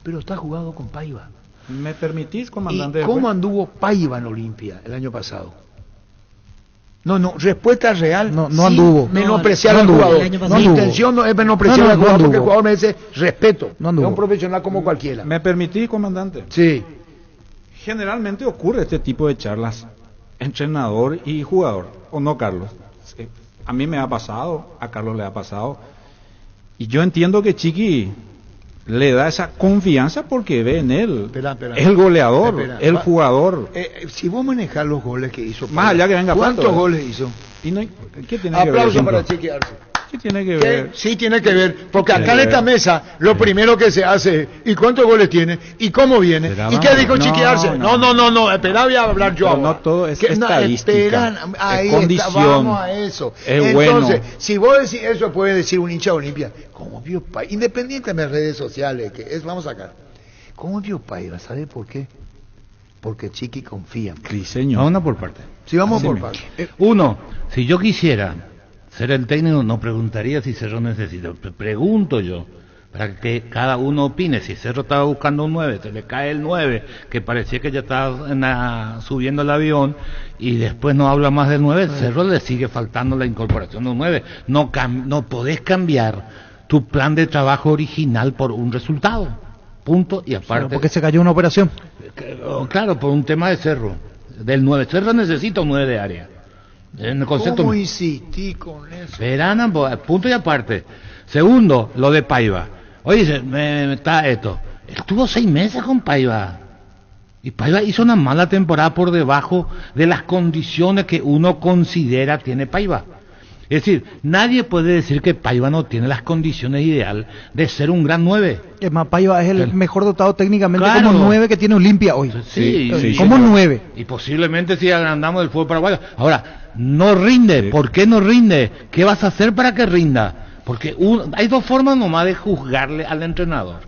Pero está jugado con Paiva. ¿Me permitís, comandante? ¿Y cómo anduvo Paiva en Olimpia el año pasado? No, respuesta real. No anduvo. Menospreciar al jugador. Mi intención no es menospreciar al jugador porque el jugador merece respeto. Es un profesional como cualquiera. ¿Me permitís, comandante? Sí. Generalmente ocurre este tipo de charlas, entrenador y jugador, ¿o no, Carlos? A mí me ha pasado, a Carlos le ha pasado, y yo entiendo que Chiqui le da esa confianza porque ve en él el goleador, el jugador. Si vos manejás los goles que hizo, más allá que venga ¿cuántos goles hizo? Y no, ¿qué tiene Aplauso que ver? para Chiqui Arce. ¿Qué tiene que ver? Sí tiene que ver, porque acá en esta mesa lo primero que se hace es, ¿y cuántos goles tiene? ¿Y cómo viene? ¿Y qué dijo Chiqui Arce? No, espera, voy a hablar yo ahora. No todo es estadística, ahí es condición, vamos a eso. Es entonces, bueno. Si vos decís eso, puede decir un hincha de Olimpia, ¿cómo vio Paiva? Independientemente de redes sociales, vamos a sacar. ¿Cómo vio Paiva? ¿Sabe por qué? Porque Chiqui confía. Sí, señor. Una por parte. Sí, vamos por parte. Uno, si yo quisiera ser el técnico, no preguntaría si Cerro necesita. Pregunto yo, para que cada uno opine. Si Cerro estaba buscando un 9, se le cae el 9, que parecía que ya estaba subiendo el avión, y después no habla más del 9, Cerro le sigue faltando la incorporación de un 9. No podés cambiar tu plan de trabajo original por un resultado. Punto y aparte. Claro, porque se cayó una operación. Claro, por un tema de Cerro. Del 9. Cerro necesita un 9 de área. En el concepto. ¿Cómo insistí con eso? Verán, punto y aparte. Segundo, lo de Paiva. Oye, está esto. Él tuvo 6 meses con Paiva. Y Paiva hizo una mala temporada por debajo de las condiciones que uno considera tiene Paiva. Es decir, nadie puede decir que Paiva no tiene las condiciones ideales de ser un gran 9. Es más, Paiva es el mejor dotado técnicamente, claro, como 9 que tiene Olimpia hoy. Sí, como 9. Y posiblemente si agrandamos el fútbol paraguayo. Ahora, no rinde. Sí. ¿Por qué no rinde? ¿Qué vas a hacer para que rinda? Porque hay dos formas nomás de juzgarle al entrenador.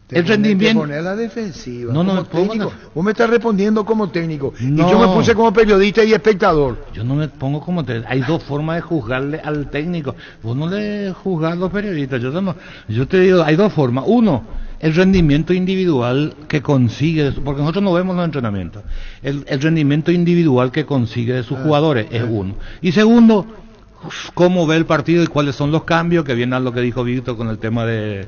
El rendimiento. Poner la defensiva. No, técnico. Vos me estás respondiendo como técnico. No. Y yo me puse como periodista y espectador. Yo no me pongo como técnico. Hay dos formas de juzgarle al técnico. Vos no le juzgás a los periodistas. Yo te digo, hay dos formas. Uno, el rendimiento individual que consigue, porque nosotros no vemos los entrenamientos. El rendimiento individual que consigue de sus jugadores es uno. Y segundo, cómo ve el partido y cuáles son los cambios, que viene a lo que dijo Víctor con el tema de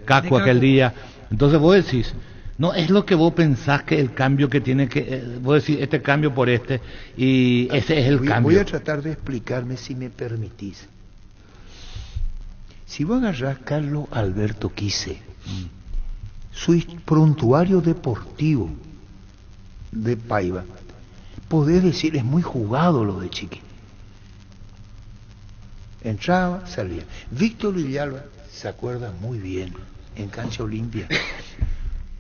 Casco aquel día. Entonces vos decís, no es lo que vos pensás que el cambio que tiene que, vos decís este cambio por este, y ese es el cambio. Voy a tratar de explicarme si me permitís. Si vos agarrás Carlos Alberto Quise, su prontuario deportivo de Paiva, podés decir, es muy jugado lo de Chiqui. Entraba, salía. Víctor Villalba se acuerda muy bien, en Cancha Olimpia.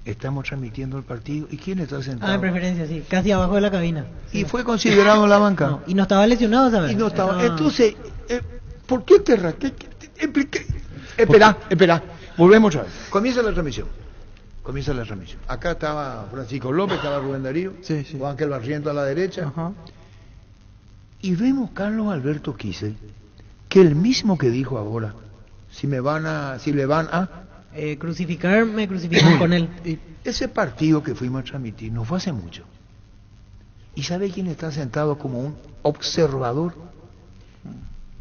Estamos transmitiendo el partido. ¿Y quién está sentado? En preferencia, sí, casi abajo de la cabina. Y fue considerado en la banca. No, y no estaba lesionado, ¿sabes? Y no estaba. Entonces, ¿por qué te Espera. Volvemos otra vez. Comienza la transmisión. Acá estaba Francisco López, estaba Rubén Darío, Juan Ángel Barriento a la derecha. Ajá. Y vemos Carlos Alberto Quise, que el mismo que dijo ahora, si le van a crucificar, me crucifican con él. Ese partido que fuimos a transmitir no fue hace mucho. ¿Y sabe quién está sentado como un observador?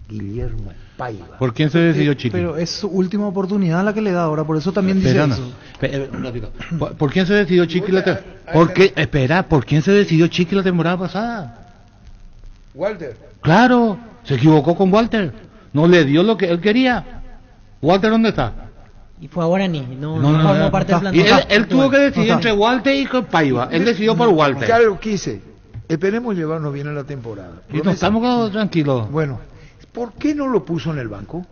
Guillermo Paiva. ¿Por quién se decidió Chiqui? Pero es su última oportunidad la que le da ahora, por eso también dice eso. Un ratito. ¿Por quién se decidió Chiqui ¿Por quién se decidió Chiqui la temporada pasada? Walter. Claro, se equivocó con Walter. No le dio lo que él quería. ¿Walter dónde está? Y fue a Guaraní, no formó parte del plantel. Él tuvo que decidir entre Walter y Paiva. Él decidió por Walter. Claro, quise. Esperemos llevarnos bien en la temporada. Y nos estamos tranquilos. Bueno, ¿por qué no lo puso en el banco?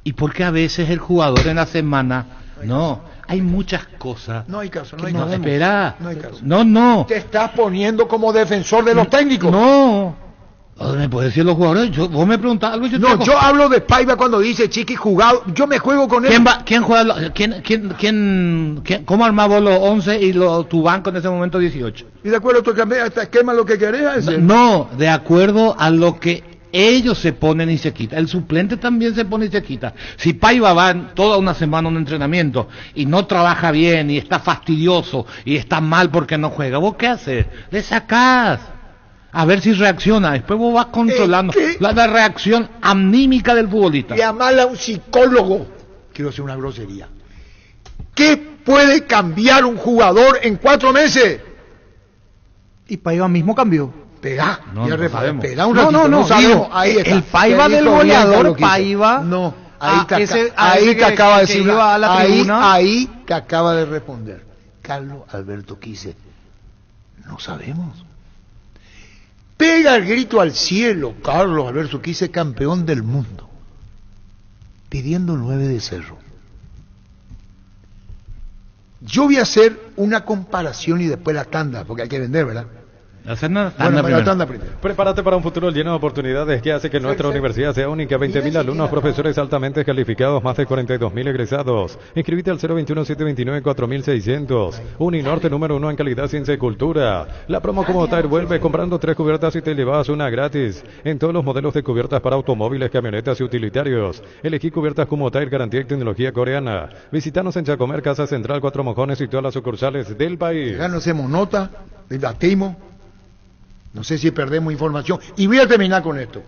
Y porque a veces el jugador en la semana... No, hay muchas cosas. No hay caso, no hay caso. caso. Espera. No hay caso. No. Te estás poniendo como defensor de los técnicos. No. ¿Me puedes decir los jugadores? Vos me preguntás algo. Yo hablo de Paiva cuando dice Chiqui jugado. Yo me juego con él. ¿Quién juega? ¿Cómo armás vos los 11 y tu banco en ese momento 18? Y de acuerdo a tu esquema lo que querés. No, de acuerdo a lo que ellos se ponen y se quitan. El suplente también se pone y se quita. Si Paiva va toda una semana a un entrenamiento y no trabaja bien y está fastidioso y está mal porque no juega, ¿vos qué haces? Le sacás. A ver si reacciona. Después vos vas controlando la reacción anímica del futbolista. Llamarle a un psicólogo. Quiero hacer una grosería. ¿Qué puede cambiar un jugador en 4 meses? Y Paiva mismo cambió. Pegá, no sabemos. Pegá un ratito, no sabemos. Ahí está. El Paiva del goleador, Paiva. No, ahí te acaba de decir. Ahí te acaba de responder. Carlos Alberto Quise. No sabemos. Pega el grito al cielo, Carlos Alberto Quise, campeón del mundo, pidiendo 9 de Cerro. Yo voy a hacer una comparación y después la tanda, porque hay que vender, ¿verdad? La tanda primero. Prepárate para un futuro lleno de oportunidades que hace que nuestra universidad sea única. 20.000 alumnos, profesores altamente calificados, más de 42.000 egresados. Inscríbete al 021-729-4600. Uninorte número 1 en calidad, ciencia y cultura. La promo como tal vuelve comprando 3 cubiertas y te llevas una gratis. En todos los modelos de cubiertas para automóviles, camionetas y utilitarios. Elegí cubiertas como Tire, garantía y tecnología coreana. Visítanos en Chacomer, Casa Central, 4 Mojones y todas las sucursales del país. Ya nos hacemos nota, debatimos. No sé si perdemos información. Y voy a terminar con esto.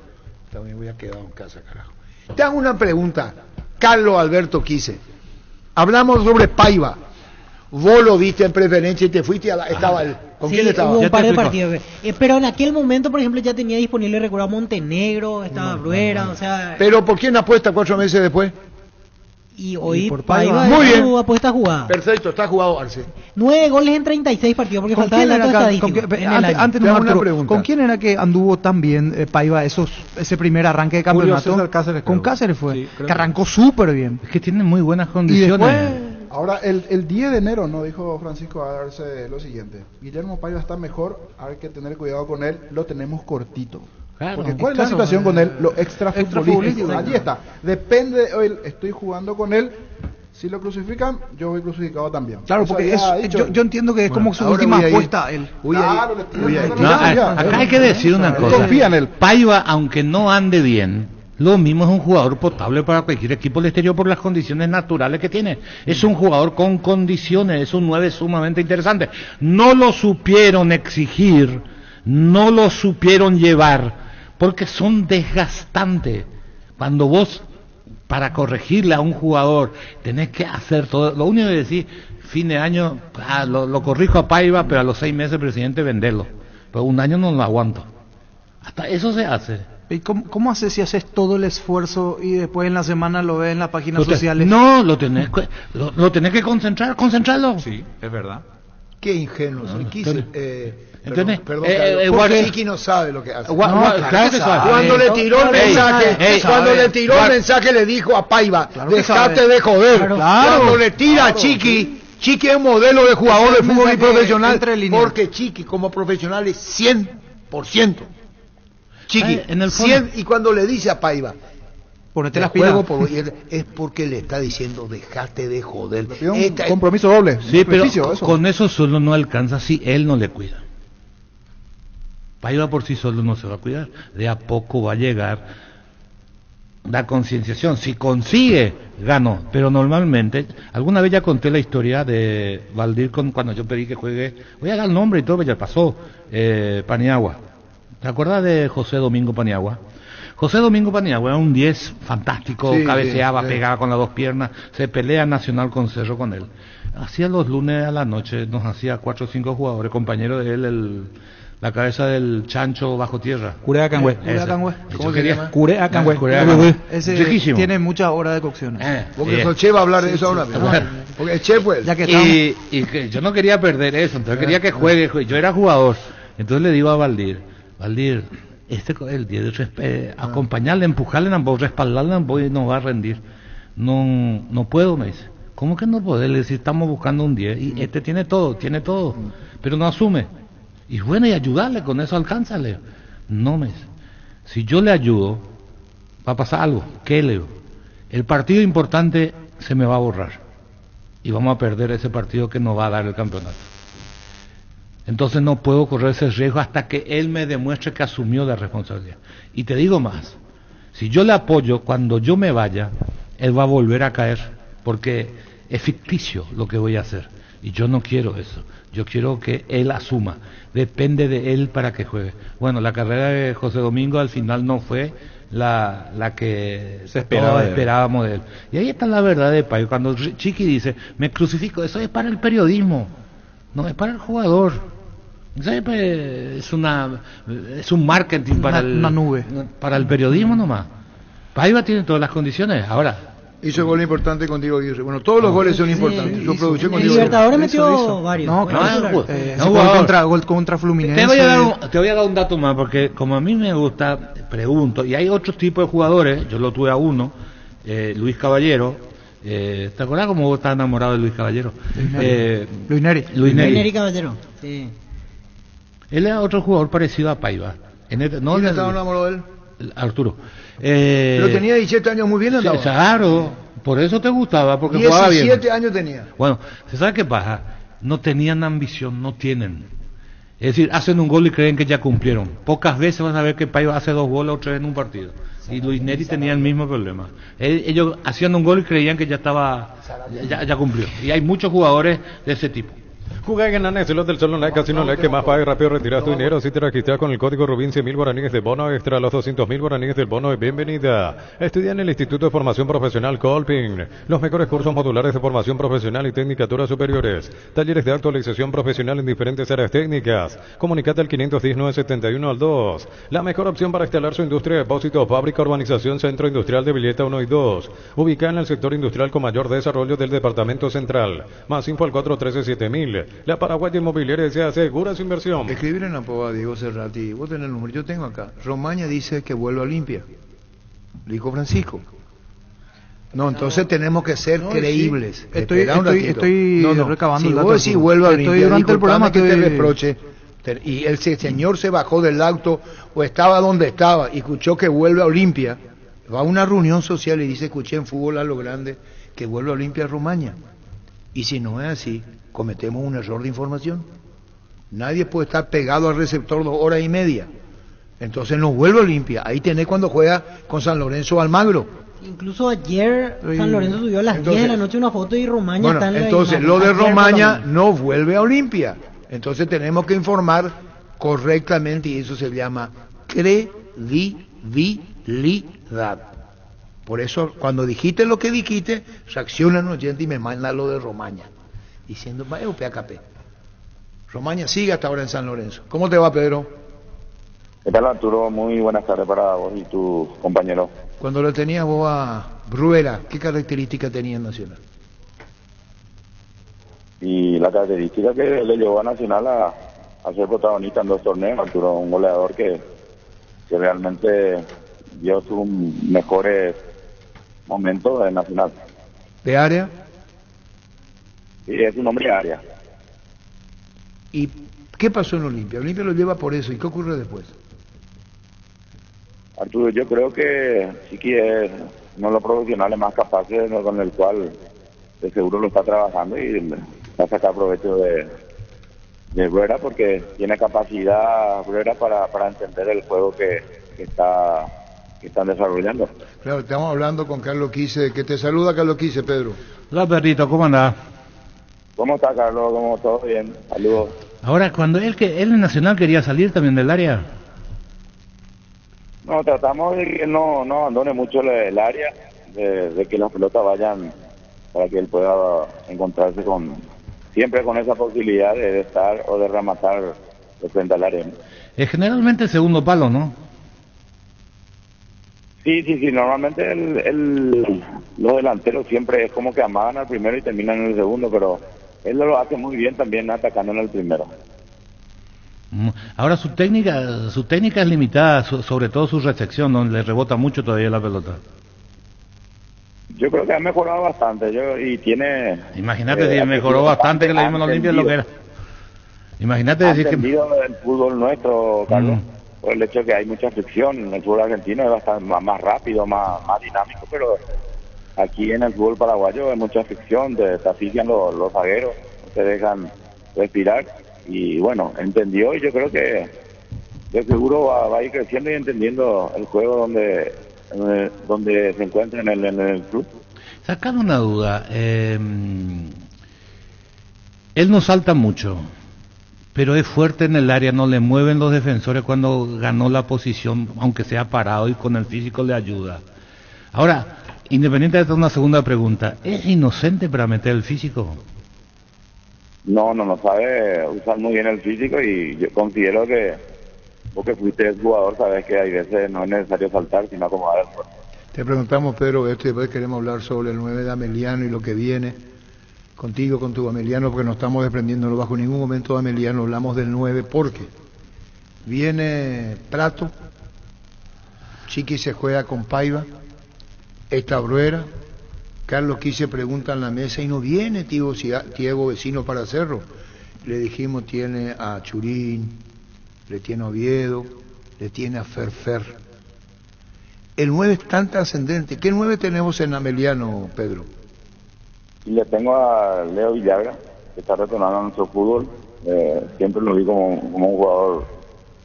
También voy a quedar en casa, carajo. Te hago una pregunta, Carlos Alberto Quise. Hablamos sobre Paiva. Vos lo viste en preferencia y te fuiste a estaba él. ¿Con quién estaba? Hubo un par de partidos. Pero en aquel momento, por ejemplo, ya tenía disponible, recuerdo, Montenegro, estaba Bruera, o sea... ¿Pero por quién apuesta 4 meses después? Y hoy Paiva muy bien. Su apuesta jugada. Perfecto, está jugado Arce. 9 goles en 36 partidos, porque faltaba el dato estadístico. ¿Con quién era que anduvo tan bien Paiva ese primer arranque de campeonato? Con Cáceres fue, sí, que arrancó súper bien. Es que tiene muy buenas condiciones. Ahora, el 10 de enero, ¿no? Dijo Francisco Arce lo siguiente: Guillermo Paiva está mejor, hay que tener cuidado con él, lo tenemos cortito. Claro, porque ¿cuál es la situación con él? Lo extrafutbolístico. Allí está. Depende de hoy, estoy jugando con él. Si lo crucifican, yo voy crucificado también. Claro, porque yo entiendo que es como su última apuesta él. Acá hay que decir una cosa. Confía en él. Paiva, aunque no ande bien, lo mismo es un jugador potable para cualquier equipo del exterior por las condiciones naturales que tiene. Es un jugador con condiciones, es un 9 sumamente interesante. No lo supieron exigir, no lo supieron llevar, porque son desgastantes. Cuando vos, para corregirle a un jugador, tenés que hacer todo. Lo único que decir, fin de año, lo corrijo a Paiva, pero a los 6 meses, presidente, venderlo. Pero un año no lo aguanto. Hasta eso se hace. ¿Y cómo haces si haces todo el esfuerzo y después en la semana lo ves en las páginas sociales? No, lo tenés que concentrarlo. Sí, es verdad. Qué ingenuo. ¿Entendés? Perdón, Chiqui no sabe lo que hace. Claro que sabe. Cuando le tiró el mensaje, le dijo a Paiva, dejate de joder. Cuando le tira a Chiqui es un modelo de jugador de fútbol y profesional, porque Chiqui como profesional es 100%. Chiqui, en el 100, y cuando le dice a Paiva, ponete las pilas, es porque le está diciendo, dejate de joder. Un compromiso doble. Sí, pero con eso solo no alcanza si él no le cuida. Paiva por sí solo no se va a cuidar, de a poco va a llegar la concienciación. Si consigue, ganó. Pero normalmente, alguna vez ya conté la historia de Valdir cuando yo pedí que juegue, voy a dar el nombre y todo, ya pasó, Paniagua. ¿Te acuerdas de José Domingo Paniagua? José Domingo Paniagua era un 10 fantástico, sí, cabeceaba, sí, pegaba con las dos piernas, se pelea Nacional con Cerro con él. Hacía los lunes a la noche, nos hacía 4 o 5 jugadores, compañero de él, la cabeza del chancho bajo tierra. Curea Cangüe. ¿Cómo se llama? Curea Cangüe. Ese riquísimo. Tiene muchas horas de cocción. Porque Soche va a hablar de eso ahora. Porque el chef, pues. Ya que y que yo no quería perder eso, entonces quería que juegue. Yo era jugador. Entonces le digo a Valdir, el 10 acompañarle, empujarle, respaldarle, no va a rendir. No puedo, me dice. ¿Cómo que no puede? Le dice, estamos buscando un 10 y este tiene todo, pero no asume. Y bueno, y ayudarle, con eso alcánzale. No, me dice. Si yo le ayudo, va a pasar algo. ¿Qué le digo? El partido importante se me va a borrar. Y vamos a perder ese partido que nos va a dar el campeonato. Entonces no puedo correr ese riesgo hasta que él me demuestre que asumió la responsabilidad. Y te digo más, si yo le apoyo, cuando yo me vaya, él va a volver a caer, porque es ficticio lo que voy a hacer. Y yo no quiero eso. Yo quiero que él asuma. Depende de él para que juegue. Bueno, la carrera de José Domingo al final no fue la que esperábamos de él. Y ahí está la verdad de Payo. Cuando Chiqui dice, me crucifico, eso es para el periodismo, no es para el jugador. Es un marketing para una nube. Para el periodismo nomás. Paiva tiene todas las condiciones. Ahora, hizo gol importante con Diego Aguirre. Bueno, todos los goles son importantes. Su producción con Diego Aguirre. Libertadores metió varios. Gol contra Fluminense. Te voy a dar un dato más, porque como a mí me gusta, pregunto, y hay otros tipos de jugadores, yo lo tuve a uno, Luis Caballero. ¿Te acuerdas cómo vos estás enamorado de Luis Caballero? Luis Neri Caballero, sí. Él era otro jugador parecido a Paiva. ¿Quién estaba enamorado de él? Arturo. Pero tenía 17 años, muy bien andaba. Claro, por eso te gustaba, porque jugaba bien. 17 años tenía. Bueno, ¿se sabe qué pasa? No tenían ambición, no tienen. Es decir, hacen un gol y creen que ya cumplieron. Pocas veces vas a ver que Paiva hace 2 goles o 3 en un partido. Y Luis Neri tenía el mismo problema. Ellos hacían un gol y creían que ya cumplió. Y hay muchos jugadores de ese tipo. Juega en Estelos del Sol Online Casino Online, que más paga y rápido retiras tu dinero si te registras con el código Rubín. 100.000 guaraníes de bono extra, los 200.000 guaraníes del bono de bienvenida. Estudia en el Instituto de Formación Profesional Colping. Los mejores cursos modulares de formación profesional y tecnicaturas superiores. Talleres de actualización profesional en diferentes áreas técnicas. Comunicate al 510-971 al 2. La mejor opción para instalar su industria de depósito, fábrica, urbanización, centro industrial de Villeta 1 y 2. Ubicada en el sector industrial con mayor desarrollo del departamento central. Más info al 413-7000. La Paraguaya Inmobiliaria se asegura su inversión. Escribir en la poda Diego Cerrati, vos tenés el número, yo tengo acá. Romaña dice que vuelve a Olimpia. Lo dijo Francisco. No, entonces tenemos que ser creíbles. Sí. Estoy recabando. Si vos decís vuelve a Olimpia, durante el programa que te reproche, y el señor se bajó del auto o estaba donde estaba y escuchó que vuelve a Olimpia, va a una reunión social y dice, escuché en Fútbol a lo Grande que vuelve a Olimpia Romaña. Y si no es así, cometemos un error de información. Nadie puede estar pegado al receptor 2 horas y media. Entonces no vuelve a Olimpia. Ahí tenés cuando juega con San Lorenzo Almagro. Incluso ayer San Lorenzo subió a las 10 de la noche una foto y Romaña está en la entonces lo de Romaña no vuelve a Olimpia. Entonces tenemos que informar correctamente y eso se llama credibilidad. Por eso cuando dijiste lo que dijiste, reaccionan los oyentes y me mandan lo de Romaña. Diciendo, vaya PAKP. Romaña sigue hasta ahora en San Lorenzo. ¿Cómo te va, Pedro? ¿Qué tal, Arturo? Muy buenas tardes para vos y tus compañeros. Cuando lo tenías vos a Bruera, ¿qué características tenía en Nacional? Y la característica que le llevó a Nacional a ser protagonista en 2 torneos, Arturo, un goleador que realmente dio sus mejores momentos en Nacional. ¿De área? Sí, es un hombre de área. ¿Y qué pasó en Olimpia? Olimpia lo lleva por eso. ¿Y qué ocurre después? Arturo, yo creo que sí que es uno de los profesionales más capaces con el cual de seguro lo está trabajando y va a sacar provecho de Bruera porque tiene capacidad Bruera para entender el juego que está están desarrollando. Claro, estamos hablando con Carlos Quise, que te saluda Carlos Quise, Pedro. Hola, perrito, ¿cómo andás? ¿Cómo está, Carlos? ¿Cómo todo bien? Saludos. Ahora, cuando él en Nacional quería salir también del área. No, tratamos de que no abandone mucho el área, de que las pelotas vayan para que él pueda encontrarse siempre con esa posibilidad de estar o de rematar de frente al área. Es generalmente el segundo palo, ¿no? Sí, normalmente los delanteros siempre es como que amagan al primero y terminan en el segundo, pero él lo hace muy bien también atacando en el primero. Ahora su técnica es limitada, sobre todo su recepción, donde le rebota mucho todavía la pelota. Yo creo que ha mejorado bastante, y tiene... Imagínate si mejoró bastante, que le dimos los limpios lo que era. Imagínate decir que... el fútbol nuestro, Carlos, por el hecho de que hay mucha fricción. En el fútbol argentino es bastante más rápido, más dinámico, pero aquí en el fútbol paraguayo hay mucha fricción, te asfixian los zagueros, no te dejan respirar. Y bueno, entendió, y yo creo que de seguro va a ir creciendo y entendiendo el juego donde se encuentra en el club. Sacando una duda, él no salta mucho, pero es fuerte en el área, no le mueven los defensores cuando ganó la posición, aunque sea parado, y con el físico le ayuda. Ahora, independiente de esto, una segunda pregunta, ¿es inocente para meter el físico? No sabe usar muy bien el físico, y yo considero que vos que fuiste el jugador sabes que hay veces no es necesario saltar, sino acomodar el cuerpo. Te preguntamos, Pedro, esto, y después queremos hablar sobre el 9 de Ameliano y lo que viene contigo, con tu Ameliano, porque no estamos desprendiéndolo bajo ningún momento de Ameliano, hablamos del 9 porque viene Prato, Chiqui se juega con Paiva, esta Bruera, Carlos Quise pregunta en la mesa y no viene Tiago Vecino para Cerro. Le dijimos tiene a Churín, le tiene a Oviedo, le tiene a Ferfer. El 9 es tan trascendente. ¿Qué 9 tenemos en Ameliano, Pedro? Y le tengo a Leo Villagra, que está retornando a nuestro fútbol. Siempre lo vi como un jugador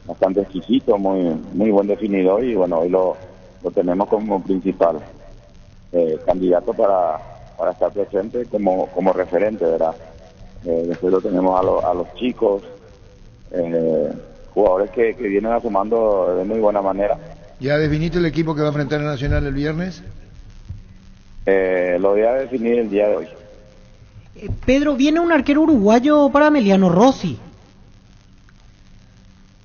bastante exquisito, muy buen definidor, y bueno, hoy lo tenemos como principal candidato para estar presente como referente, ¿verdad? Después lo tenemos a los chicos, jugadores que vienen asomando de muy buena manera. ¿Ya definiste el equipo que va a enfrentar a Nacional el viernes? Lo voy a definir el día de hoy. Pedro, viene un arquero uruguayo para Emiliano Rossi.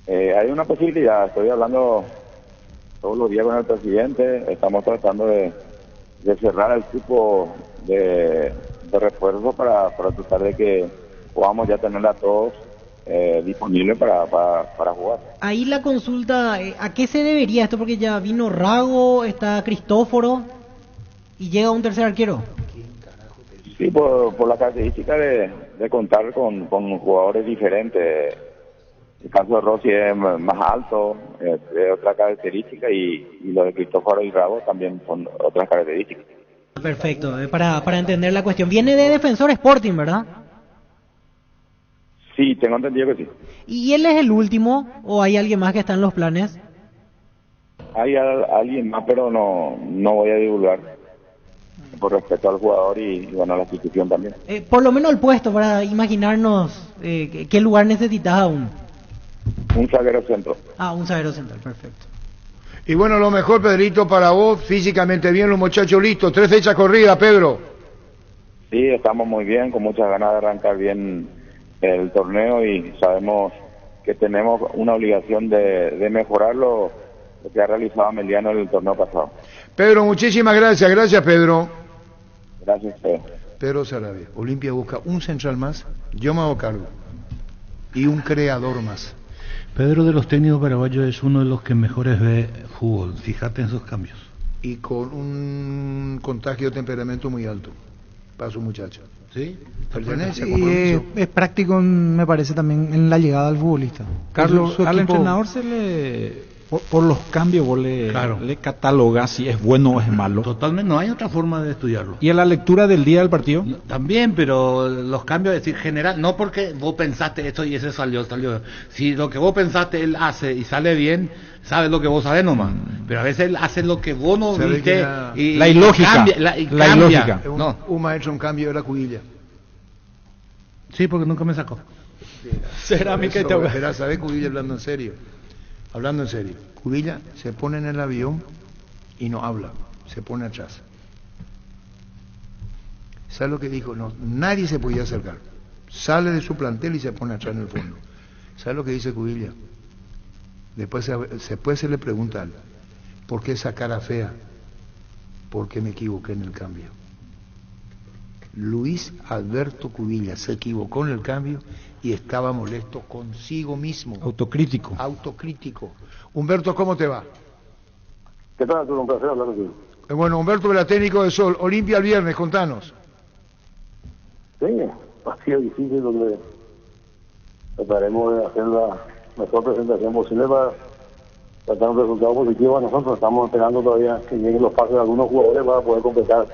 Hay una posibilidad, estoy hablando todos los días con el presidente, estamos tratando de cerrar el cupo de refuerzo para tratar de que podamos ya tener a todos disponibles para jugar. Ahí la consulta, ¿a qué se debería esto? Porque ya vino Rago, está Cristóforo y llega un tercer arquero. Sí, por la característica de contar con jugadores diferentes. El caso de Rossi es más alto, es otra característica, y lo de Cristóforo y Rago también son otras características. Perfecto, para entender la cuestión. Viene de Defensor Sporting, ¿verdad? Sí, tengo entendido que sí. ¿Y él es el último o hay alguien más que está en los planes? Hay alguien más, pero no voy a divulgar por respeto al jugador y bueno, a la institución también. Por lo menos el puesto, para imaginarnos qué lugar necesitas aún. Un zaguero centro. Un zaguero central, perfecto. Y bueno, lo mejor, Pedrito, para vos, físicamente bien, los muchachos listos, 3 fechas corridas, Pedro. Sí, estamos muy bien, con muchas ganas de arrancar bien el torneo, y sabemos que tenemos una obligación de mejorar lo que ha realizado Ameliano en el torneo pasado. Pedro, muchísimas gracias. Gracias, Pedro. Gracias, Pedro. Pedro Sarabia. Olimpia busca un central más, yo me hago cargo, y un creador más. Pedro, de los técnicos paraguayos, es uno de los que mejores ve fútbol. Fíjate en sus cambios. Y con un contagio de temperamento muy alto para su muchacho. ¿Sí? Sí, es práctico, me parece, también en la llegada al futbolista. Carlos, al equipo... entrenador se le Por los cambios vos le catalogás si es bueno o es malo. Totalmente, no hay otra forma de estudiarlo. ¿Y en la lectura del día del partido? También, pero los cambios, es decir, general, no porque vos pensaste esto y ese salió. Si lo que vos pensaste él hace y sale bien, sabes lo que vos sabés nomás. Pero a veces él hace lo que vos no viste y la ilógica. Cambia. Ilógica. Un maestro, un cambio de la Cubilla. Sí, porque nunca me sacó. Cerámica y te ahoga. ¿Sabes Cubilla hablando en serio? Hablando en serio, Cubilla se pone en el avión y no habla, se pone atrás. ¿Sabes lo que dijo? No, nadie se podía acercar. Sale de su plantel y se pone atrás en el fondo. ¿Sabes lo que dice Cubilla? Después se le pregunta a él, ¿por qué esa cara fea? Porque me equivoqué en el cambio. Luis Alberto Cubilla se equivocó en el cambio y estaba molesto consigo mismo. Autocrítico. Humberto, ¿cómo te va? ¿Qué tal, Arturo? Un placer hablar contigo. Bueno, Humberto, el técnico de Sol, Olimpia el viernes, contanos. Sí, ha sido difícil donde trataremos de hacer la mejor presentación posible para tratar un resultado positivo. Nosotros estamos esperando todavía que lleguen los pases de algunos jugadores para poder completar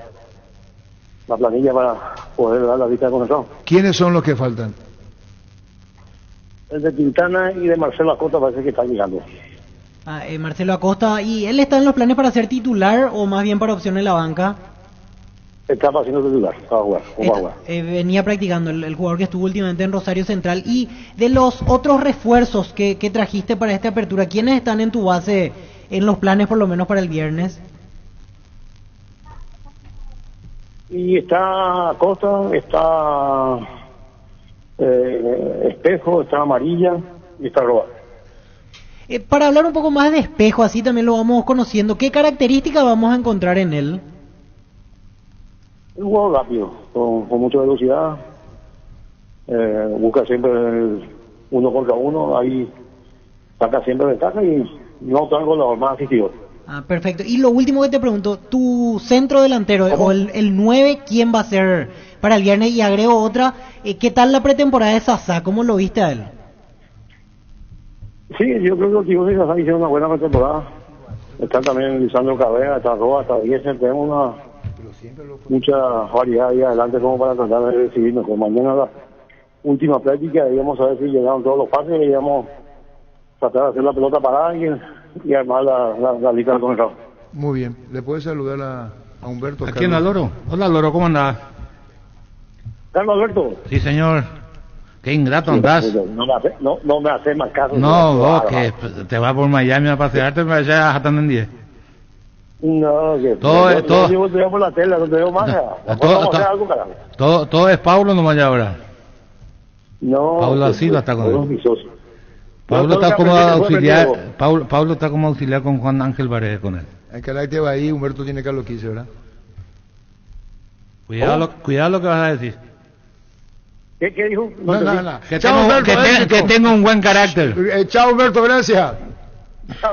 la planilla para poder dar la lista de conexión. ¿Quiénes son los que faltan? El de Quintana y de Marcelo Acosta parece que están llegando. Marcelo Acosta, ¿y él está en los planes para ser titular o más bien para opción en la banca? Estaba haciendo titular, va a jugar. Venía practicando el jugador que estuvo últimamente en Rosario Central. Y de los otros refuerzos que trajiste para esta apertura, ¿quiénes están en tu base en los planes por lo menos para el viernes? Y está Acosta, está Espejo, está Amarilla y está Roa. Para hablar un poco más de Espejo, así también lo vamos conociendo, ¿qué características vamos a encontrar en él? Un jugador rápido, con mucha velocidad, busca siempre el 1 contra 1, ahí saca siempre ventaja y no está el goleador más asistido. Perfecto. Y lo último que te pregunto, tu centro delantero o el 9, ¿quién va a ser para el viernes? Y agrego otra, ¿qué tal la pretemporada de Sasa? ¿Cómo lo viste a él? Sí, yo creo que los chicos de Sasa hicieron una buena pretemporada. Están también Lisandro Cabeza, está Roa, está Diesel, tenemos mucha variedad ahí adelante como para tratar de decidirnos. Mañana la última práctica íbamos a ver si llegaron todos los pases y íbamos a tratar de hacer la pelota parada y armar la lista con el campo. Muy bien, ¿le puedes saludar a Humberto? ¿A quién, a Loro? Hola Loro, ¿cómo andás? Carlos Alberto. Sí, señor. Qué ingrato andás. No me hace más caso. No, vos que te vas por Miami a pasearte, me vas a Jatán en 10. No, que todo yo te veo por la tele, no te veo más. Vamos a hacer algo, carajo. Todo es Paulo nomás ya ahora. No. Paulo Silva está con él. Paulo está como auxiliar. Paulo está como auxiliar con Juan Ángel Paredes con él. El carácter va ahí, Humberto tiene que lo quise, ¿verdad? Cuidado lo que vas a decir. ¿Qué dijo? No. Que tenga un buen carácter. Chao Humberto, gracias.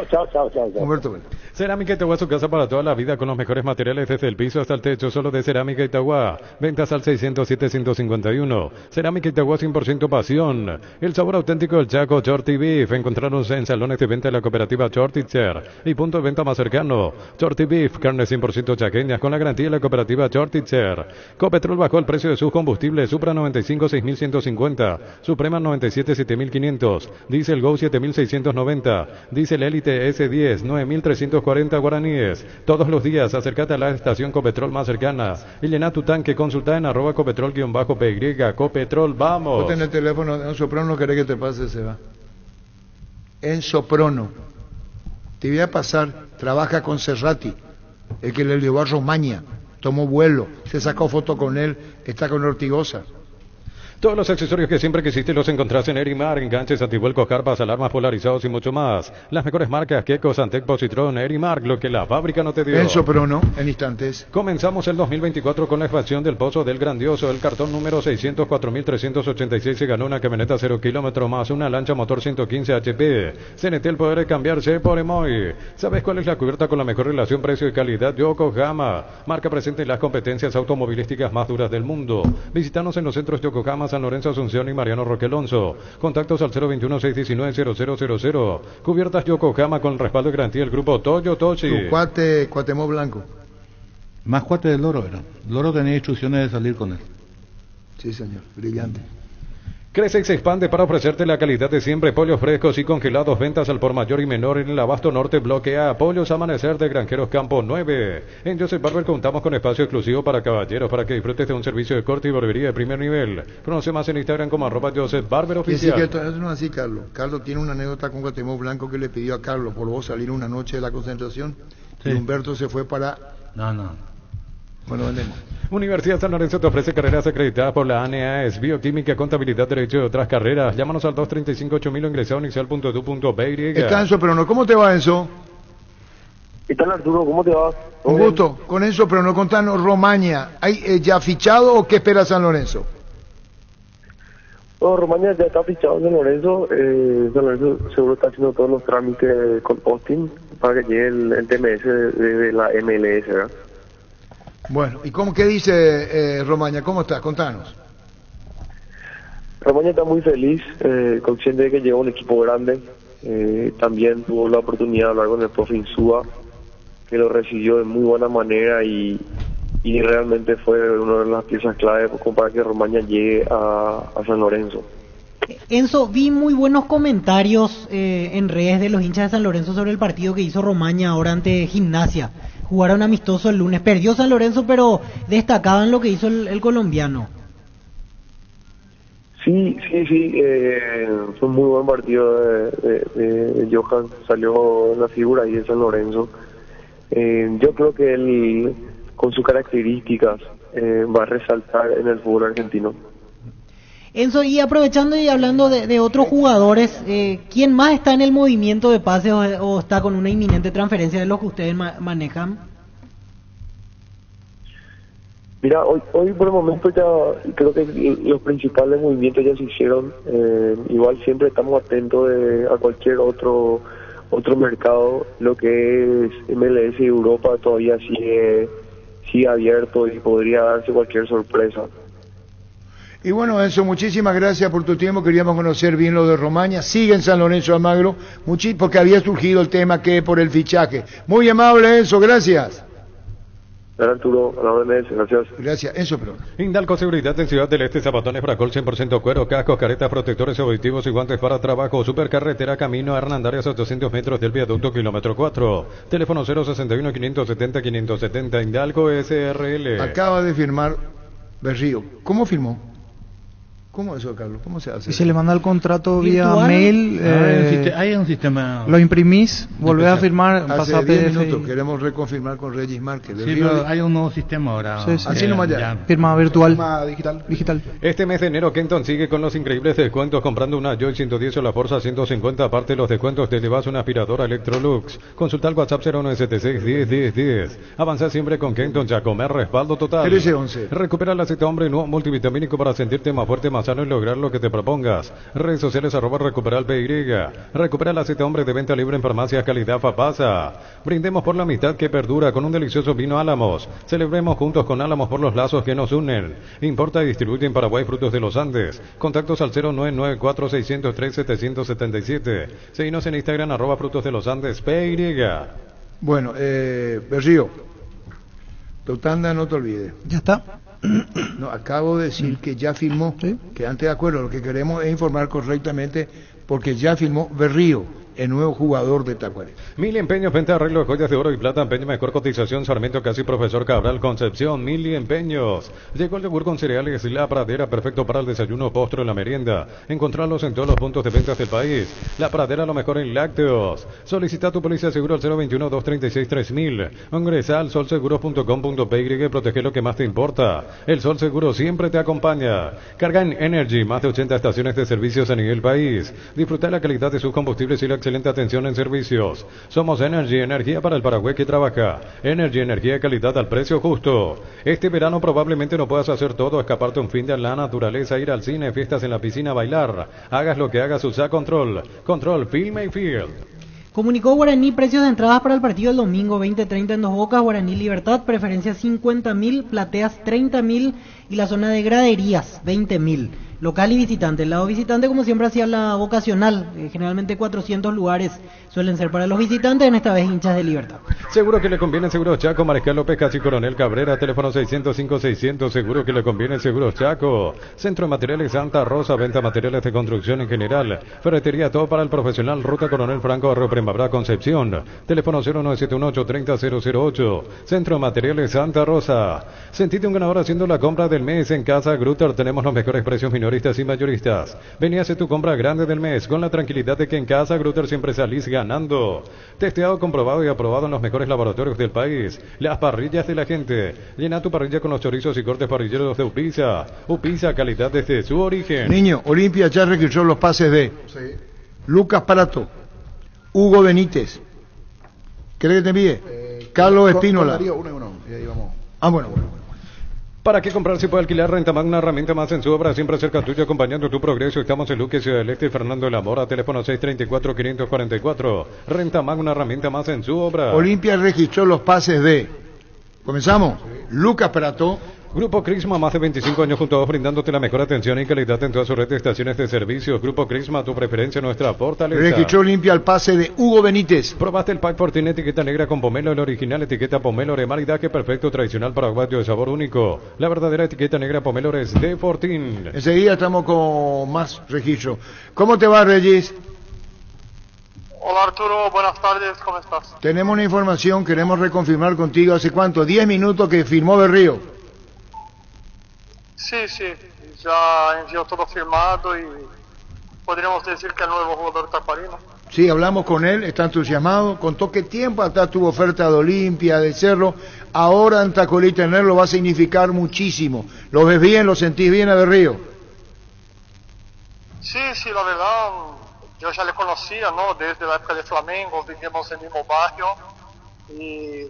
Chao. Humberto. Cerámica Itagua, su casa para toda la vida con los mejores materiales desde el piso hasta el techo, solo de Cerámica Itagua. Ventas al 607-151. Cerámica Itagua 100% pasión. El sabor auténtico del Chaco, Shorty Beef. Encontrarnos en salones de venta de la cooperativa Shortitzer y punto de venta más cercano. Shorty Beef, carne 100% chaqueñas con la garantía de la cooperativa Shortitzer. Copetrol bajó el precio de sus combustibles. Supra 95 6.150. Suprema 97 7.500. Diesel Go 7.690. Diesel Elite S10 9.340 guaraníes. Todos los días acércate a la estación Copetrol más cercana y llena tu tanque. Consulta en @copetrol_py. Copetrol, vamos. Vos tenés el teléfono en Soprono, no querés que te pase, se va. En Soprono. Te voy a pasar, trabaja con Cerrati, el que le llevó a Romaña, tomó vuelo, se sacó foto con él, está con Ortigosa. Todos los accesorios que siempre quisiste los encontrás en Erimar, enganches, antivuelcos, carpas, alarmas polarizados y mucho más. Las mejores marcas, Keko, Santec, Positron, Erimar, lo que la fábrica no te dio. En Soprono, en instantes. Comenzamos el 2024 con la expansión del Pozo del Grandioso. El cartón número 604.386 se ganó una camioneta 0 kilómetros más una lancha motor 115 HP. CNT, el poder de cambiarse por Emoy. ¿Sabes cuál es la cubierta con la mejor relación precio y calidad? Yokohama. Marca presente en las competencias automovilísticas más duras del mundo. Visítanos en los centros Yokohama San Lorenzo Asunción y Mariano Roque Alonso. Contactos al 021-619-0000. Cubiertas Yokohama con respaldo y garantía del grupo Toyo Tochi. Tu Cuauhtémoc Blanco. Más cuate del Loro era. Loro tenía instrucciones de salir con él. Sí, señor. Brillante. Crece y se expande para ofrecerte la calidad de siempre, pollos frescos y congelados, ventas al por mayor y menor en el Abasto Norte, bloque A, Pollos Amanecer de Granjeros Campo 9. En Joseph Barber contamos con espacio exclusivo para caballeros, para que disfrutes de un servicio de corte y barbería de primer nivel. Conoce más en Instagram como @Joseph Barber Oficial. Es que no es así, Carlos. Carlos tiene una anécdota con Cuauhtémoc Blanco que le pidió a Carlos por vos salir una noche de la concentración, sí. Y Humberto se fue para... No. Bueno, vendemos. Universidad San Lorenzo te ofrece carreras acreditadas por la ANEAES, bioquímica, contabilidad, derecho y otras carreras. Llámanos al 235-8000 ingresado inicial.edu.by. Está pero no, ¿cómo te va Enzo? ¿Qué tal Arturo? ¿Cómo te va? Un gusto, con Enzo, pero no contanos Romaña. ¿Hay ya fichado o qué espera San Lorenzo? No, Romaña ya está fichado en San Lorenzo. San Lorenzo seguro está haciendo todos los trámites con Austin para que llegue el TMS de la MLS, ¿verdad? Bueno, ¿y qué dice Romaña? ¿Cómo estás? Contanos. Romaña está muy feliz, consciente de que llegó un equipo grande. También tuvo la oportunidad de hablar con el profe Insúa, que lo recibió de muy buena manera y realmente fue una de las piezas clave para que Romaña llegue a San Lorenzo. Enzo, vi muy buenos comentarios en redes de los hinchas de San Lorenzo sobre el partido que hizo Romaña ahora ante Gimnasia. Jugaron amistoso el lunes, perdió San Lorenzo, pero destacaban lo que hizo el colombiano. Sí, fue un muy buen partido de Johan, salió la figura ahí de San Lorenzo. Yo creo que él, con sus características, va a resaltar en el fútbol argentino. Enzo, y aprovechando y hablando de otros jugadores, ¿quién más está en el movimiento de pases o está con una inminente transferencia de los que ustedes manejan? Mira, hoy por el momento ya creo que los principales movimientos ya se hicieron. Igual siempre estamos atentos a cualquier otro mercado. Lo que es MLS y Europa todavía sigue abierto y podría darse cualquier sorpresa. Y bueno, Enzo, muchísimas gracias por tu tiempo. Queríamos conocer bien lo de Romaña. Sigue en San Lorenzo Almagro, porque había surgido el tema que por el fichaje. Muy amable, Enzo, gracias. Arturo, a la orden, gracias. Gracias, Enzo, perdón. Indalco Seguridad en Ciudad del Este, zapatones Fracol 100% cuero, cascos, caretas, protectores auditivos y guantes para trabajo. Supercarretera Camino Hernandarias a 200 metros del viaducto kilómetro 4. Teléfono 061-570-570. Indalco SRL. Acaba de firmar Berrío. ¿Cómo firmó? ¿Cómo eso, Carlos? ¿Cómo se hace? Y se le manda el contrato ¿virtual? Vía mail. Hay un sistema. Lo imprimís, volvés a firmar, pasás PDF. Minutos, queremos reconfirmar con Regis Márquez. Sí, pero hay un nuevo sistema ahora. Sí. Así nomás ya. Firma virtual. Firma digital. Este mes de enero, Kenton sigue con los increíbles descuentos. Comprando una Joy 110 o la Forza 150, aparte de los descuentos, te llevas una aspiradora Electrolux. Consulta el WhatsApp 0976-101010. Avanza siempre con Kenton, ya comer respaldo total. 1311. Recupera el aceite hombre nuevo multivitamínico para sentirte más fuerte, más sano y lograr lo que te propongas. Redes sociales @recuperalpy. Recupera el aceite hombre de venta libre en farmacias calidad Fapasa. Brindemos por la amistad que perdura con un delicioso vino Álamos. Celebremos juntos con Álamos por los lazos que nos unen. Importa y distribuye en Paraguay Frutos de los Andes. Contactos al 0994-603-777. Seguinos en Instagram @Frutos de los Andes PY. Bueno, Berrío, Totanda, no te olvides. Ya está. No, acabo de decir que ya firmó, ¿sí? Que antes de acuerdo, lo que queremos es informar correctamente, porque ya firmó Berrío, el nuevo jugador de Tacuarembó. Mil Empeños, venta de arreglo de joyas de oro y plata, empeño mejor cotización, Sarmiento Casi, Profesor Cabral, Concepción. Mil Empeños. Llegó el yogur con cereales La Pradera, perfecto para el desayuno, postre o la merienda. Encontrarlos en todos los puntos de ventas del país. La Pradera, lo mejor en lácteos. Solicita tu póliza de seguro al 021-236-3000. Ingresa al solseguros.com.py, protege lo que más te importa. El Sol Seguro siempre te acompaña. Carga en Energy, más de 80 estaciones de servicios a nivel país. Disfruta la calidad de sus combustibles y la excelente atención en servicios. Somos Energy, energía para el Paraguay que trabaja. Energy, energía de calidad al precio justo. Este verano probablemente no puedas hacer todo, escaparte un fin de la naturaleza, ir al cine, fiestas en la piscina, bailar. Hagas lo que hagas, usa Control. Control, Film y Field. Comunicó Guaraní precios de entradas para el partido del domingo 20:30 en Dos Bocas. Guaraní Libertad, preferencia 50.000, plateas 30.000 y la zona de graderías 20.000. local y visitante. El lado visitante, como siempre, hacía la vocacional. Generalmente 400 lugares suelen ser para los visitantes, en esta vez hinchas de Libertad. Seguro que le conviene Seguros Chaco, Mariscal López, Casi Coronel Cabrera, teléfono 605-600, seguro que le conviene Seguros Chaco. Centro de Materiales Santa Rosa, venta de materiales de construcción en general. Ferretería todo para el profesional, Ruta Coronel Franco, Barrio Primavera, Concepción. Teléfono 0971-830-008. Centro de Materiales Santa Rosa. Sentite un ganador haciendo la compra del mes en Casa Grutter. Tenemos los mejores precios minoristas y mayoristas. Vení a hacer tu compra grande del mes con la tranquilidad de que en Casa Grutter siempre salís ganando. Testeado, comprobado y aprobado en los mejores laboratorios del país. Las parrillas de la gente. Llena tu parrilla con los chorizos y cortes parrilleros de Upisa. Upisa, calidad desde su origen. Niño, Olimpia ya registró los pases de Lucas Prato, Hugo Benítez. ¿Querés que te envíe? Carlos Espínola. Bueno. ¿Para qué comprar si puede alquilar? Rentamag, una herramienta más en su obra, siempre cerca tuyo, acompañando tu progreso. Estamos en Luque, Ciudad del Este, Fernando de la Mora, teléfono 634-544. Rentamag, una herramienta más en su obra. Olimpia registró los pases de... ¿Comenzamos? Lucas Prato. Grupo Crisma, más de 25 años junto a vos, brindándote la mejor atención y calidad en toda su red de estaciones de servicios. Grupo Crisma, tu preferencia, nuestra fortaleza. Registró Olimpia el pase de Hugo Benítez. Probaste el pack Fortín, etiqueta negra con pomelo, el original, etiqueta pomelo, maridaje perfecto, tradicional, paraguayo de sabor único. La verdadera etiqueta negra pomelo es de Fortín. Enseguida estamos con más registro. ¿Cómo te va, Regis? Hola Arturo, buenas tardes, ¿cómo estás? Tenemos una información, queremos reconfirmar contigo. ¿Hace cuánto? 10 minutos que firmó Berrío. Sí, ya envió todo firmado y podríamos decir que el nuevo jugador tacuarino. Sí, hablamos con él, está entusiasmado, contó qué tiempo atrás tuvo oferta de Olimpia, de Cerro, ahora en Tacuarí tenerlo va a significar muchísimo. ¿Lo ves bien, lo sentís bien a Berrío? Sí, la verdad, yo ya le conocía, ¿no? Desde la época de Flamengo, vivíamos en el mismo barrio y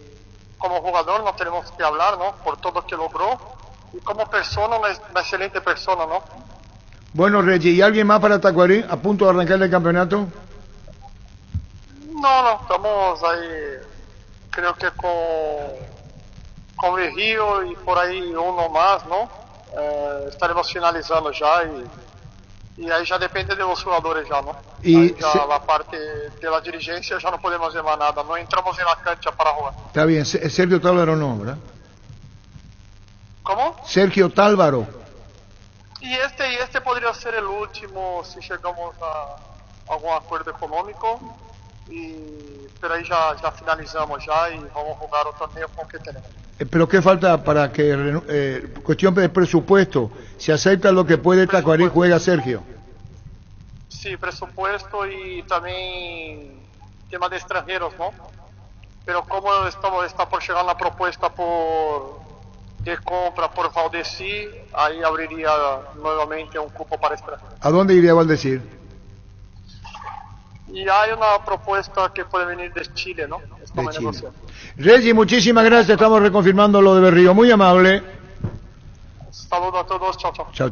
como jugador no tenemos que hablar, ¿no? Por todo lo que logró. Y como persona, una excelente persona, ¿no? Bueno, Reggie, ¿y alguien más para Tacuarí a punto de arrancar el campeonato? No, estamos ahí, creo que con Berrío y por ahí uno más, ¿no? Estaremos finalizando ya y ahí ya depende de los jugadores ya, ¿no? Y ya la parte de la dirigencia ya no podemos hacer más nada, no entramos en la cancha para jugar. Está bien, Sergio Tálvaro no, ¿verdad? ¿Cómo? Sergio Tálvaro. Y este podría ser el último si llegamos a algún acuerdo económico, pero ahí ya finalizamos ya y vamos a jugar el torneo con que tenemos. ¿Pero qué falta para que, cuestión de presupuesto, si acepta lo que puede Tacuarí, juega Sergio? Sí, presupuesto y también tema de extranjeros, ¿no? Pero como está por llegar la propuesta de compra por Valdecir, ahí abriría nuevamente un cupo para extranjeros. ¿A dónde iría Valdecir? Y hay una propuesta que puede venir de Chile, ¿no? Estamos negociando. Reggie, muchísimas gracias, estamos reconfirmando lo de Berrío, muy amable. Saludos a todos, chao. Chao.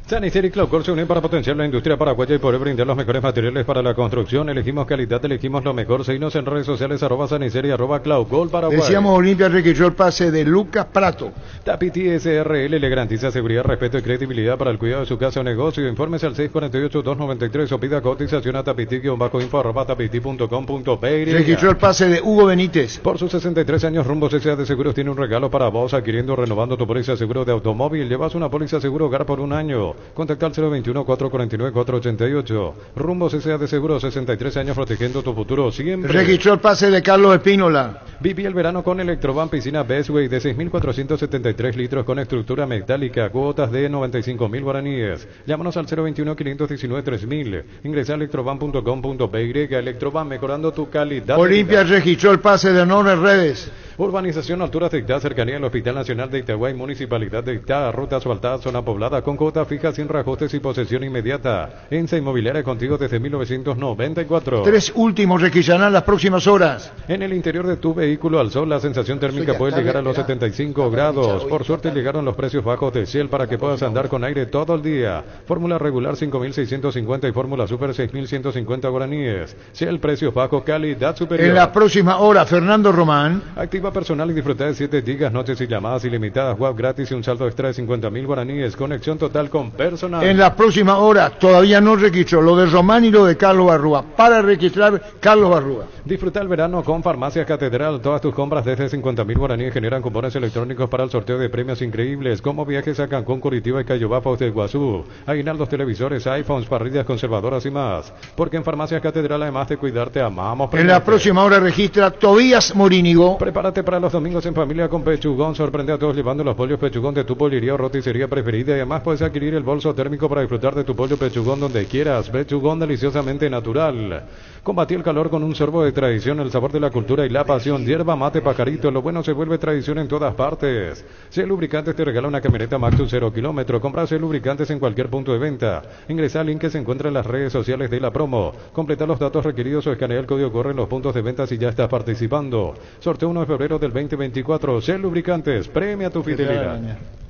Sanicer y Claucor se unen para potenciar la industria paraguaya y poder brindar los mejores materiales para la construcción. Elegimos calidad, elegimos lo mejor. Seguimos en redes sociales, @Sanicer y @Claucor Paraguay. Decíamos Olimpia registró el pase de Lucas Prato. Tapiti SRL le garantiza seguridad, respeto y credibilidad para el cuidado de su casa o negocio. Informes al 648-293 o pida cotización a tapiti-info@tapiti.com.pe. Registró el pase de Hugo Benítez. Por sus 63 años, Rumbo CCA de Seguros tiene un regalo para vos. Adquiriendo, renovando tu póliza de seguro de automóvil, llevas una póliza seguro hogar por un año. Contacta al 021-449-488. Rumbo CCA de Seguros, 63 años protegiendo tu futuro siempre. Registró el pase de Carlos Espínola. Viví el verano con Electrovan Piscina Bestway de 6.473 litros con estructura metálica, cuotas de 95.000 guaraníes. Llámanos al 021-519-3000. Ingresa a electrovan.com.pe. Electrovan, mejorando tu calidad. Olimpia registró el pase de honor en redes. Urbanización Alturas de Itá, cercanía al Hospital Nacional de Itaguay, Municipalidad de Itá, ruta asfaltada, zona poblada, con cuota fija, sin reajustes y posesión inmediata. ENSA Inmobiliaria, contigo desde 1994. 3 últimos requisarán las próximas horas. En el interior de tu vehículo al sol, la sensación térmica puede llegar a los 75 grados. Por suerte llegaron los precios bajos de Shell para que puedas andar con aire todo el día. Fórmula regular 5.650 y fórmula super 6.150 guaraníes. Shell, precios bajos, calidad superior. En la próxima hora, Fernando Román. Actividad Activa personal y disfruta de 7 gigas, noches y llamadas ilimitadas, WhatsApp gratis y un saldo extra de 50.000 guaraníes. Conexión total con personal. En la próxima hora todavía no registró lo de Román y lo de Carlos Barrúa. Para registrar Carlos Barrúa. Disfruta el verano con Farmacias Catedral. Todas tus compras desde 50.000 guaraníes generan cupones electrónicos para el sorteo de premios increíbles, como viajes a Cancún, Curitiba y Cayobá, de Iguazú, aguinaldos, televisores, iPhones, parrillas conservadoras y más. Porque en Farmacias Catedral, además de cuidarte, amamos. En la próxima hora registra Tobías Morínigo. Prepárate para los domingos en familia con Pechugón. Sorprende a todos llevando los pollos Pechugón de tu pollería o roticería preferida. Y además puedes adquirir el bolso térmico para disfrutar de tu pollo Pechugón donde quieras. Pechugón deliciosamente natural. Combatí el calor con un sorbo de tradición, el sabor de la cultura y la pasión. Hierba mate pajarito, lo bueno se vuelve tradición en todas partes. Shell Lubricantes te regala una camioneta Maxus 0 kilómetro. Compra Shell Lubricantes en cualquier punto de venta. Ingresa al link que se encuentra en las redes sociales de la promo. Completa los datos requeridos o escanea el código corre en los puntos de venta si ya estás participando. Sorteo 1 de febrero del 2024. Shell Lubricantes, premia tu fidelidad.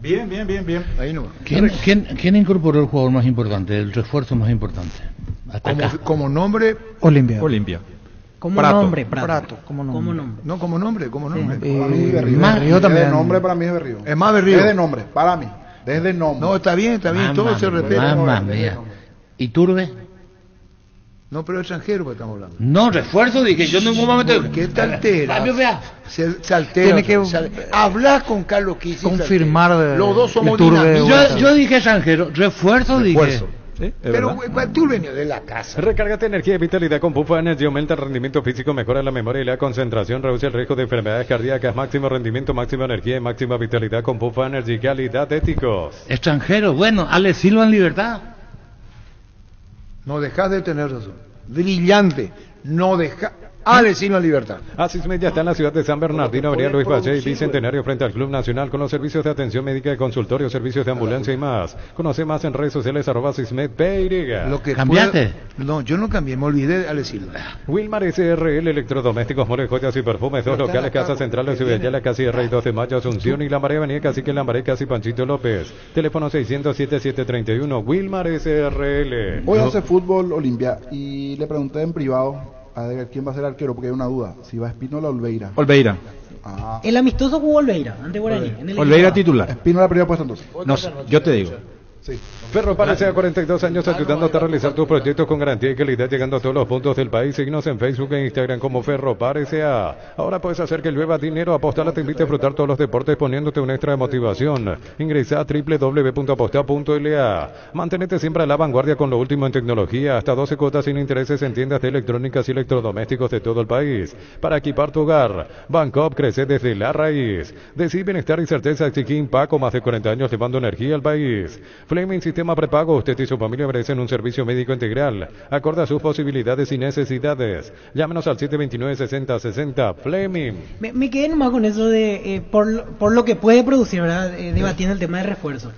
Bien. Ahí no. ¿Quién incorporó el jugador más importante, el refuerzo más importante? Como nombre, Olimpia. Como Prato. nombre, Prato, como nombre. No, como nombre. Para mí Berrío. Berrío también. De nombre para mí es Berrío. Es más Berrío. Desde nombre, para mí. Desde nombre. No, está bien, todo se respeta. Mamma mía. ¿Y Turbe? No, pero extranjero que estamos hablando. No, refuerzo, dije, yo en ningún momento... ¿Por qué te alteras? Fabio, vea. Se altera. Tiene que hablar con Carlos Kisi. confirmar Los dos somos Turbe. Yo dije extranjero, refuerzo. Dije. ¿Sí? Pero tú venís de la casa. Recárgate energía y vitalidad con Pufa Energy. Aumenta el rendimiento físico, mejora la memoria y la concentración, reduce el riesgo de enfermedades cardíacas. Máximo rendimiento, máxima energía y máxima vitalidad con Pufa Energy. Calidad éticos. Extranjero, bueno, Ale Silva en libertad. No dejas de tener razón. Brillante. No dejas. Silva Libertad. Asismed ya está en la ciudad de San Bernardino, Avenida Luis Valle y Bicentenario frente al Club Nacional con los servicios de atención médica y consultorio, servicios de ambulancia y más. Conoce más en redes sociales @Asismed PY. ¿Cambiaste? No, yo no cambié, me olvidé de Ale Silva. Wilmar SRL, electrodomésticos, mole, joyas y perfumes, 2 locales, Casa Central de Ciudad Yala, Casi R y 2 de Mayo, Asunción y La Marea, Avenida Cacique Lambaré, Casi Panchito López. Teléfono 600-7731, Wilmar SRL. Hoy hace fútbol Olimpia y le pregunté en privado a ver quién va a ser arquero, porque hay una duda, si va Espínola o Olveira. El amistoso jugó Olveira, ante Guaraní. Olveira titular. Espínola primera puesta entonces. No, yo te digo. Sí. Ferropar S.A. 42 años ayudándote a realizar tus proyectos con garantía y calidad, llegando a todos los puntos del país. Síguenos en Facebook e Instagram como Ferropar S.A. Ahora puedes hacer que llueva dinero. Apostala te invita a disfrutar todos los deportes poniéndote un extra de motivación. Ingresa a www.apostar.la. Mantenete siempre a la vanguardia con lo último en tecnología. Hasta 12 cuotas sin intereses en tiendas de electrónicas y electrodomésticos de todo el país. Para equipar tu hogar, Bancoop crece desde la raíz. Decide bienestar y certeza Chiquín Paco, más de 40 años llevando energía al país. Fleming Sistema Prepago, usted y su familia merecen un servicio médico integral, acorde a sus posibilidades y necesidades. Llámenos al 729-6060, Fleming. Me quedé nomás con eso de, por lo que puede producir, ¿verdad? Debatiendo el tema de refuerzo.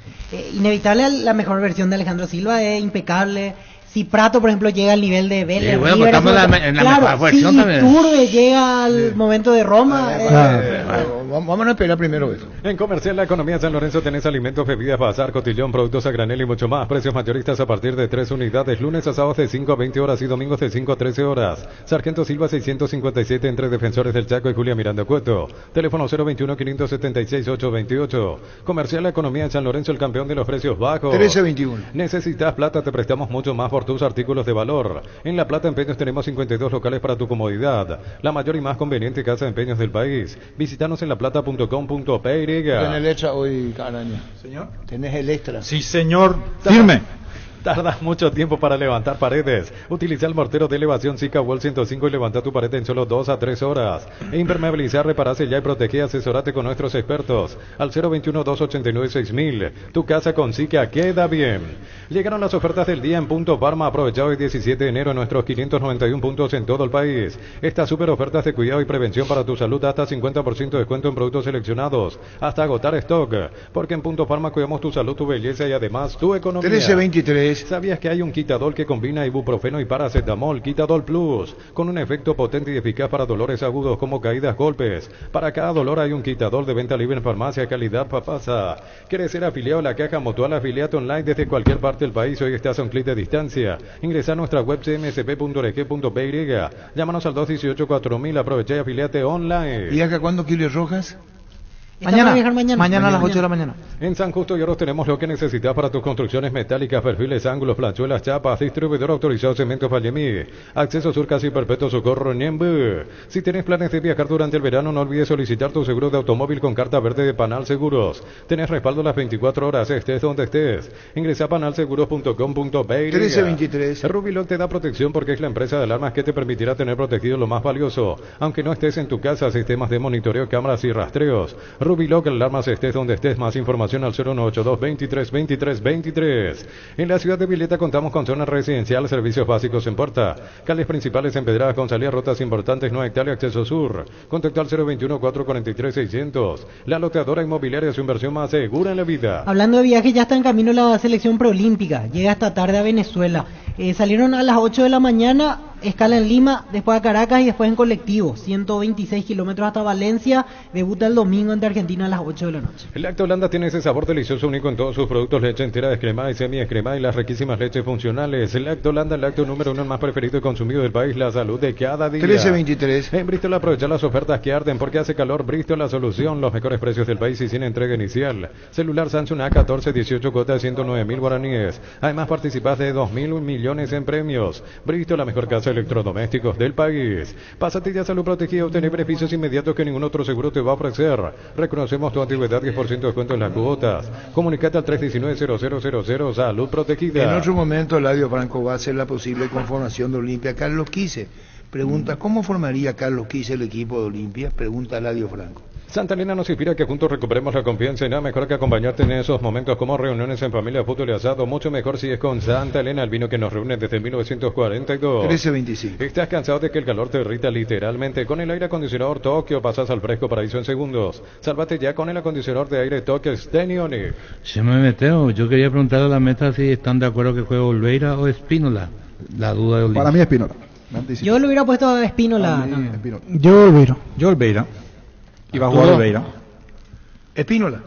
Inevitable la mejor versión de Alejandro Silva, es impecable. Si Prato, por ejemplo, llega al nivel de Vélez, sí, bueno, estamos en la mejor versión si también. Turbe llega al momento de Roma. Vamos a esperar primero eso. En Comercial La Economía San Lorenzo tenés alimentos, bebidas, bazar, cotillón, productos a granel y mucho más. Precios mayoristas a partir de 3 unidades. Lunes a sábados de 5 a 20 horas y domingos de 5 a 13 horas. Sargento Silva 657 entre Defensores del Chaco y Julia Miranda Cueto. Teléfono 021-576-828. Comercial La Economía en San Lorenzo, el campeón de los precios bajos. 1321. Necesitas plata, te prestamos mucho más por tus artículos de valor. En La Plata Empeños tenemos 52 locales para tu comodidad. La mayor y más conveniente casa de empeños del país. Visítanos en laplata.com.py. ¿Tenés el extra hoy, Caraña? ¿Señor? ¿Tenés el extra? Sí, señor. Firme. Tardas mucho tiempo para levantar paredes. Utiliza el mortero de elevación Zika Wall 105 y levanta tu pared en solo 2 a 3 horas. E impermeabilizar, reparar, sellar y proteger. Asesorate con nuestros expertos. Al 021-289-6000. Tu casa con Zika queda bien. Llegaron las ofertas del día en Punto Parma. Aprovechado el 17 de enero en nuestros 591 puntos en todo el país. Estas super ofertas de cuidado y prevención para tu salud. Hasta 50% de descuento en productos seleccionados. Hasta agotar stock. Porque en Punto Parma cuidamos tu salud, tu belleza y además tu economía. 1323. 23. ¿Sabías que hay un Quitadol que combina ibuprofeno y paracetamol? Quitadol Plus, con un efecto potente y eficaz para dolores agudos como caídas, golpes. Para cada dolor hay un Quitadol de venta libre en farmacia calidad Papasa. ¿Quieres ser afiliado a la Caja Mutual Afiliate Online desde cualquier parte del país? Hoy estás a un clic de distancia. Ingresa a nuestra web cmsp.org.py. Llámanos al 218-4000. Aprovecha y afiliate online. ¿Y acá cuándo, Quilio Rojas? Mañana a las 8 de la mañana. En San Justo y Oros tenemos lo que necesitas para tus construcciones metálicas, perfiles, ángulos, planchuelas, chapas, distribuidor autorizado Cemento Fallemi, acceso sur casi perpetuo Socorro Ñembe. Si tienes planes de viajar durante el verano, no olvides solicitar tu seguro de automóvil con carta verde de Panal Seguros. Tenés respaldo las 24 horas, estés donde estés. Ingresa a panalseguros.com.pe. 1323. Rubiloc te da protección porque es la empresa de alarmas que te permitirá tener protegido lo más valioso, aunque no estés en tu casa. Sistemas de monitoreo, cámaras y rastreos. Rubiloc, alarmas estés donde estés. Más información al 0182 23 23 23. En la ciudad de Vileta contamos con zona residencial, servicios básicos en puerta, calles principales empedradas con salida, rutas importantes, no hectárea, acceso sur. Contacto al 021 443 600. La loteadora inmobiliaria, su inversión más segura en la vida. Hablando de viaje, ya está en camino la selección preolímpica. Llega esta tarde a Venezuela. Salieron a las 8 de la mañana, escala en Lima, después a Caracas y después en colectivo. 126 kilómetros hasta Valencia. Debuta el domingo ante Argentina a las 8 de la noche. El Lacto Holanda tiene ese sabor delicioso único en todos sus productos: leche entera, descremada y semi-descremada y las riquísimas leches funcionales. El Lacto Holanda, el lacto número 1, el más preferido y consumido del país, la salud de cada día. 1323. En Bristol aprovecha las ofertas que arden porque hace calor. Bristol, la solución, los mejores precios del país y sin entrega inicial. Celular Samsung A14, 18 cuotas, 109.000 guaraníes. Además participas de 2.000 millones en premios. Bristol, la mejor casa de electrodomésticos del país. Pásate ya a Salud Protegida, obtener beneficios inmediatos que ningún otro seguro te va a ofrecer. Reconocemos tu antigüedad, 10% de descuento en las cuotas. Comunicate al 319-0000, Salud Protegida. En otro momento, Eladio Franco va a hacer la posible conformación de Olimpia. Carlos Quise pregunta, ¿cómo formaría Carlos Quise el equipo de Olimpia? Pregunta Eladio Franco. Santa Elena nos inspira a que juntos recuperemos la confianza y nada mejor que acompañarte en esos momentos como reuniones en familia, fútbol y asado. Mucho mejor si es con Santa Elena, el vino que nos reúne desde 1942. 1325. ¿Estás cansado de que el calor te irrita literalmente? Con el aire acondicionador Tokio pasas al fresco paraíso en segundos. Sálvate ya con el acondicionador de aire Tokio Stenioni. Se me meteo. Yo quería preguntar a la meta si están de acuerdo que juegue Olveira o Espínola. La duda de Olimpia. Para mí Espínola. Yo lo hubiera puesto a Espínola. Yo Olveira. Iba a jugar Olveira. Espínola.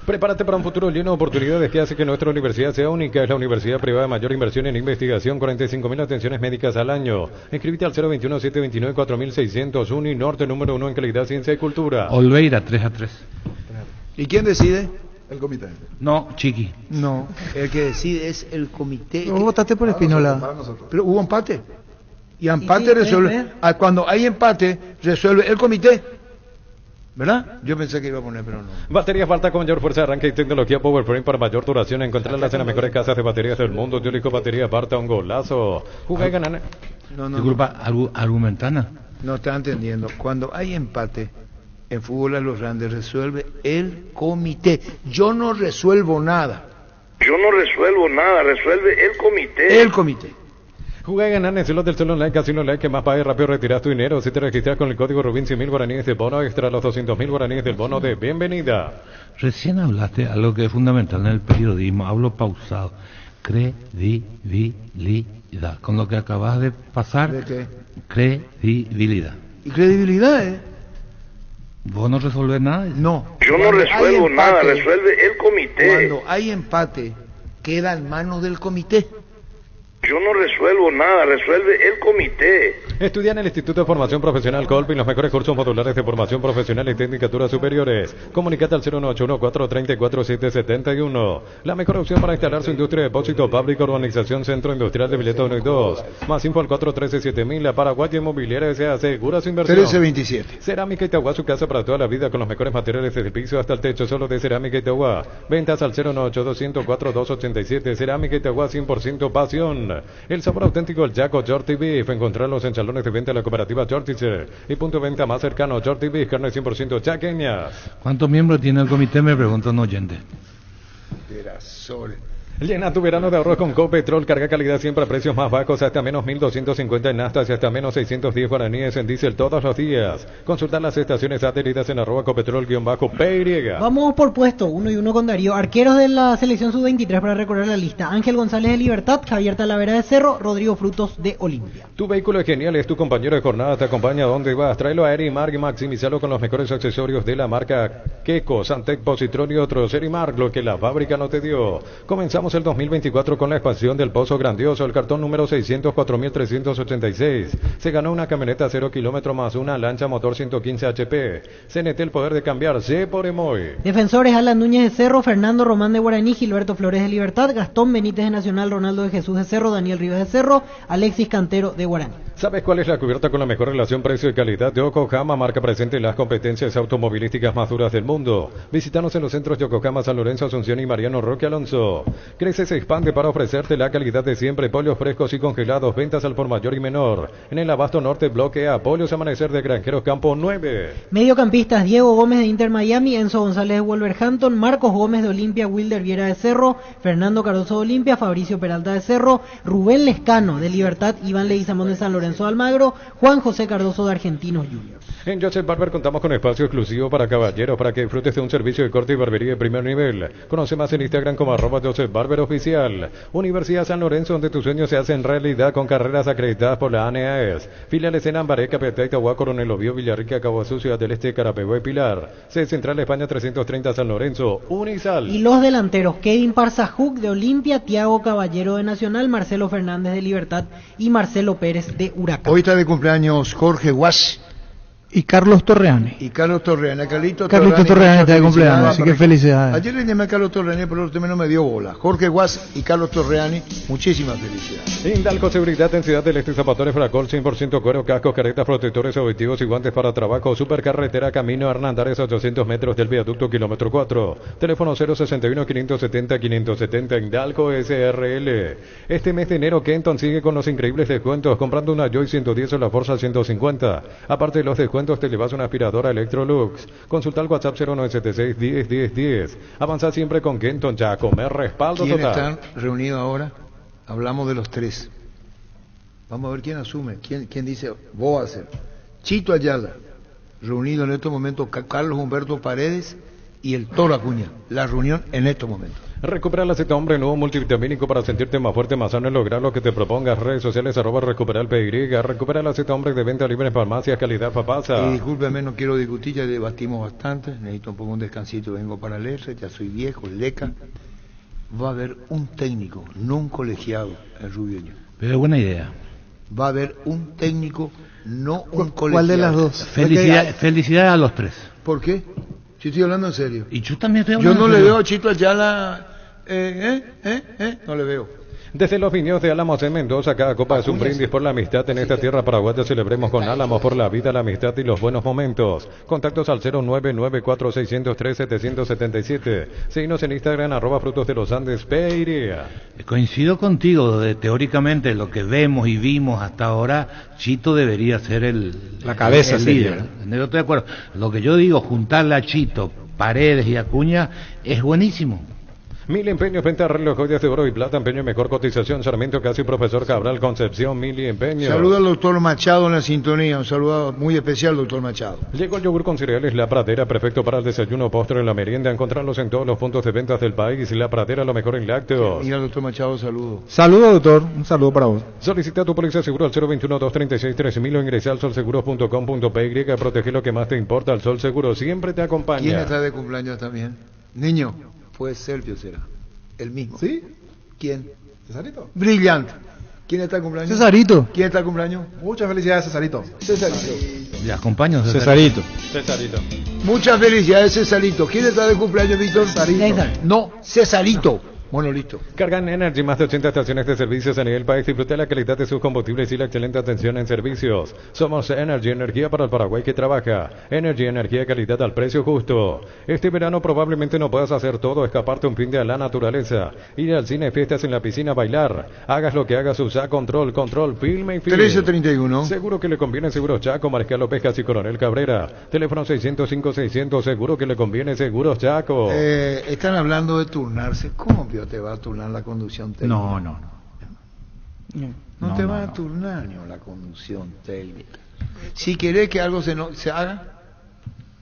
Prepárate para un futuro lleno de oportunidades que hace que nuestra universidad sea única. Es la universidad privada de mayor inversión en investigación, 45.000 atenciones médicas al año. Inscríbete al 021-729-4600, Uninorte, número 1 en calidad, ciencia y cultura. Olveira, 3-3. ¿Y quién decide? El comité. No, Chiqui. No, el que decide es el comité. Vos votaste por Espínola. Pero hubo empate. Y empate resuelve. Cuando hay empate, resuelve el comité. ¿Verdad? Yo pensé que iba a poner, pero no. Baterías Balta con mayor fuerza de arranque y tecnología PowerFrame para mayor duración. Encontrarlas en las mejores casas de baterías del mundo. Yo elijo batería Balta, un golazo. Jugué y gané. No. Disculpa, argumentana. No está entendiendo. Cuando hay empate en fútbol a los grandes, resuelve el comité. Yo no resuelvo nada. Resuelve el comité. El comité. Juega y ganar en Celos del Celo Online, Casino Online, que más pague rápido retiras tu dinero. Si te registras con el código Rubín, 100.000 guaraníes de bono extra, los 200.000 guaraníes del bono de bienvenida. Recién hablaste algo que es fundamental en el periodismo, hablo pausado. Credibilidad. Con lo que acabas de pasar. ¿De qué? Credibilidad. ¿Y credibilidad, ¿Vos no resolvés nada? No. Yo no resuelvo nada, resuelve el comité. Cuando hay empate, queda en manos del comité. Yo no resuelvo nada, resuelve el comité. Estudia en el Instituto de Formación Profesional Colpin los mejores cursos modulares de formación profesional y tecnicaturas superiores. Comunicate al 01814344771. La mejor opción para instalar su industria de depósito público, urbanización Centro Industrial de Vileta 1 y 2. Más info al 413-7000. La Paraguay Inmobiliaria se asegura su inversión. 1327. Cerámica Itagua, su casa para toda la vida con los mejores materiales desde el piso hasta el techo, solo de Cerámica Itagua. Ventas al 098-204-287. Cerámica Itagua, 100% pasión. El sabor auténtico del Yaco Jorty Beef. Encontrarlos en salones de venta de la cooperativa Jorticer y punto de venta más cercano. Jorty Beef, carne 100% chaqueña. ¿Cuántos miembros tiene el comité? Me pregunta un oyente. Llena tu verano de ahorros con Copetrol, carga calidad siempre a precios más bajos, hasta menos 1.250 en naftas y hasta menos 610 guaraníes en diésel todos los días. Consultar las estaciones adheridas en @Copetrol_PY. Vamos por puesto 1 y 1 con Darío. Arqueros de la selección sub-23 para recorrer la lista: Ángel González de Libertad, Javier Talavera de Cerro, Rodrigo Frutos de Olimpia. Tu vehículo es genial, es tu compañero de jornada, te acompaña a donde vas. Tráelo a Erimark y maximizalo con los mejores accesorios de la marca Keco, Santec, Positron y otros. Erimark, lo que la fábrica no te dio. Comenzamos el 2024 con la expansión del Pozo Grandioso, el cartón número 604.386. Se ganó una camioneta 0 kilómetros más una lancha motor 115 HP. CNT, el poder de cambiar. C por Emoy. Defensores: Alan Núñez de Cerro, Fernando Román de Guaraní, Gilberto Flores de Libertad, Gastón Benítez de Nacional, Ronaldo de Jesús de Cerro, Daniel Rivas de Cerro, Alexis Cantero de Guaraní. ¿Sabes cuál es la cubierta con la mejor relación precio y calidad? Yokohama, marca presente en las competencias automovilísticas más duras del mundo. Visítanos en los centros Yokohama, San Lorenzo, Asunción y Mariano Roque Alonso. Crece, se expande para ofrecerte la calidad de siempre. Pollos frescos y congelados, ventas al por mayor y menor. En el Abasto Norte, bloque A, Pollos Amanecer de Granjeros Campo 9. Mediocampistas: Diego Gómez de Inter Miami, Enzo González de Wolverhampton, Marcos Gómez de Olimpia, Wilder Viera de Cerro, Fernando Cardoso de Olimpia, Fabricio Peralta de Cerro, Rubén Lescano de Libertad, Iván Leguizamón de San Lorenzo de Almagro, Juan José Cardoso de Argentinos Juniors. En Joseph Barber contamos con espacio exclusivo para caballeros para que disfrutes de un servicio de corte y barbería de primer nivel. Conoce más en Instagram como @Joseph Barber Oficial. Universidad San Lorenzo, donde tus sueños se hacen realidad con carreras acreditadas por la ANEAES. Filiales en Ambaré, Capiatá, Itagua, Coronel Oviedo, Villarrica, Cabo Azul, Ciudad del Este, Carapeguá y Pilar. Sede Central España 330 San Lorenzo, Unisal. Y los delanteros: Kevin Parzajuk de Olimpia, Tiago Caballero de Nacional, Marcelo Fernández de Libertad y Marcelo Pérez de Huracán. Hoy está de cumpleaños Jorge Guas. Y Carlos Torreani. Carlitos Torreani está de cumpleaños, así que felicidades. Ayer le llamé a Carlos Torreani, pero usted no me dio bola. Jorge Guas y Carlos Torreani, muchísimas felicidades. Indalco Seguridad en Ciudad del Este, Zapatones, Fracol, 100% cuero, cascos, caretas, protectores, objetivos y guantes para trabajo. Supercarretera, camino Hernandares, 800 metros del viaducto, kilómetro 4. Teléfono 061-570-570, Indalco SRL. Este mes de enero, Kenton sigue con los increíbles descuentos, comprando una Joy 110 o la Forza 150. Aparte de los descuentos, te llevas una aspiradora Electrolux. Consulta el WhatsApp 0976 10 10 10. Avanza siempre con Kenton, ya a comer respaldo ¿Quién total. están reunidos ahora? Hablamos de los tres. Vamos a ver quién asume. ¿Quién dice? Vos a hacer. Chito Ayala, reunido en estos momentos Carlos Humberto Paredes y el Toro Acuña. La reunión en estos momentos. Recupera la Z Hombre nuevo multivitamínico para sentirte más fuerte, más sano y lograr lo que te propongas. Redes sociales @Recuperar PY. Recupera la Z Hombre de venta libre en farmacias, calidad Papasa. Y discúlpeme, no quiero discutir, ya debatimos bastante. Necesito un poco un descansito, vengo para leerse, ya soy viejo, leca. Va a haber un técnico, no un colegiado, en Rubioño. Pero buena idea. Va a haber un técnico, no un colegiado. ¿Cuál de las dos? Felicidades a los tres. ¿Por qué? Yo estoy hablando en serio. Y yo también estoy hablando en serio. Yo no le veo a Chito Ayala. No le veo. Desde los viñedos de Álamos en Mendoza, cada copa es un brindis por la amistad en esta tierra paraguaya. Celebremos con Álamos por la vida, la amistad y los buenos momentos. Contactos al 0994603-777. Síguenos en Instagram @Frutos de los Andes Peiria. Coincido contigo, teóricamente lo que vemos y vimos hasta ahora, Chito debería ser la cabeza, el líder. Yo estoy de acuerdo. Lo que yo digo, juntarle a Chito, Paredes y Acuña es buenísimo. Mil Empeños, venta de reloj, joyas de oro y plata, empeño y mejor cotización. Sarmiento Casi, Profesor Cabral, Concepción, Mil Empeños. Saluda al doctor Machado en la sintonía, un saludo muy especial, doctor Machado. Llegó el yogur con cereales La Pradera, perfecto para el desayuno, postre y la merienda. Encontrarlos en todos los puntos de ventas del país. La Pradera, lo mejor en lácteos. Mira, doctor Machado, saludo. Saludo, doctor, un saludo para vos. Solicita tu póliza de seguro al 021-236-3000 o ingresa al solseguros.com.py. Protege lo que más te importa, el Sol Seguro siempre te acompaña. ¿Quién está de cumpleaños también? Niño, pues Sergio será. El mismo. ¿Sí? ¿Quién? ¿Cesarito? Brillante. ¿Quién está de cumpleaños? Cesarito. ¿Quién está de cumpleaños? Muchas felicidades, Cesarito. Cesarito. Le acompaño, Cesarito. Cesarito. Muchas felicidades, Cesarito. ¿Quién está de cumpleaños, Víctor? Cesarito. No, Cesarito. Bueno, listo. Cargan Energy, más de 80 estaciones de servicios a nivel país. Disfruta la calidad de sus combustibles y la excelente atención en servicios. Somos Energy, energía para el Paraguay que trabaja. Energy, energía, calidad al precio justo. Este verano probablemente no puedas hacer todo, escaparte un fin de a la naturaleza, ir al cine, fiestas en la piscina, bailar. Hagas lo que hagas, usa Control, filme y filme. 1331. Seguro que le conviene Seguros Chaco, Mariscal López y Coronel Cabrera. Teléfono 605-600, seguro que le conviene Seguros Chaco. Están hablando de turnarse. ¿Cómo, Pio? ya te va a turnar la conducción técnica. No. No te va a turnar ni la conducción técnica. Si querés que algo se haga,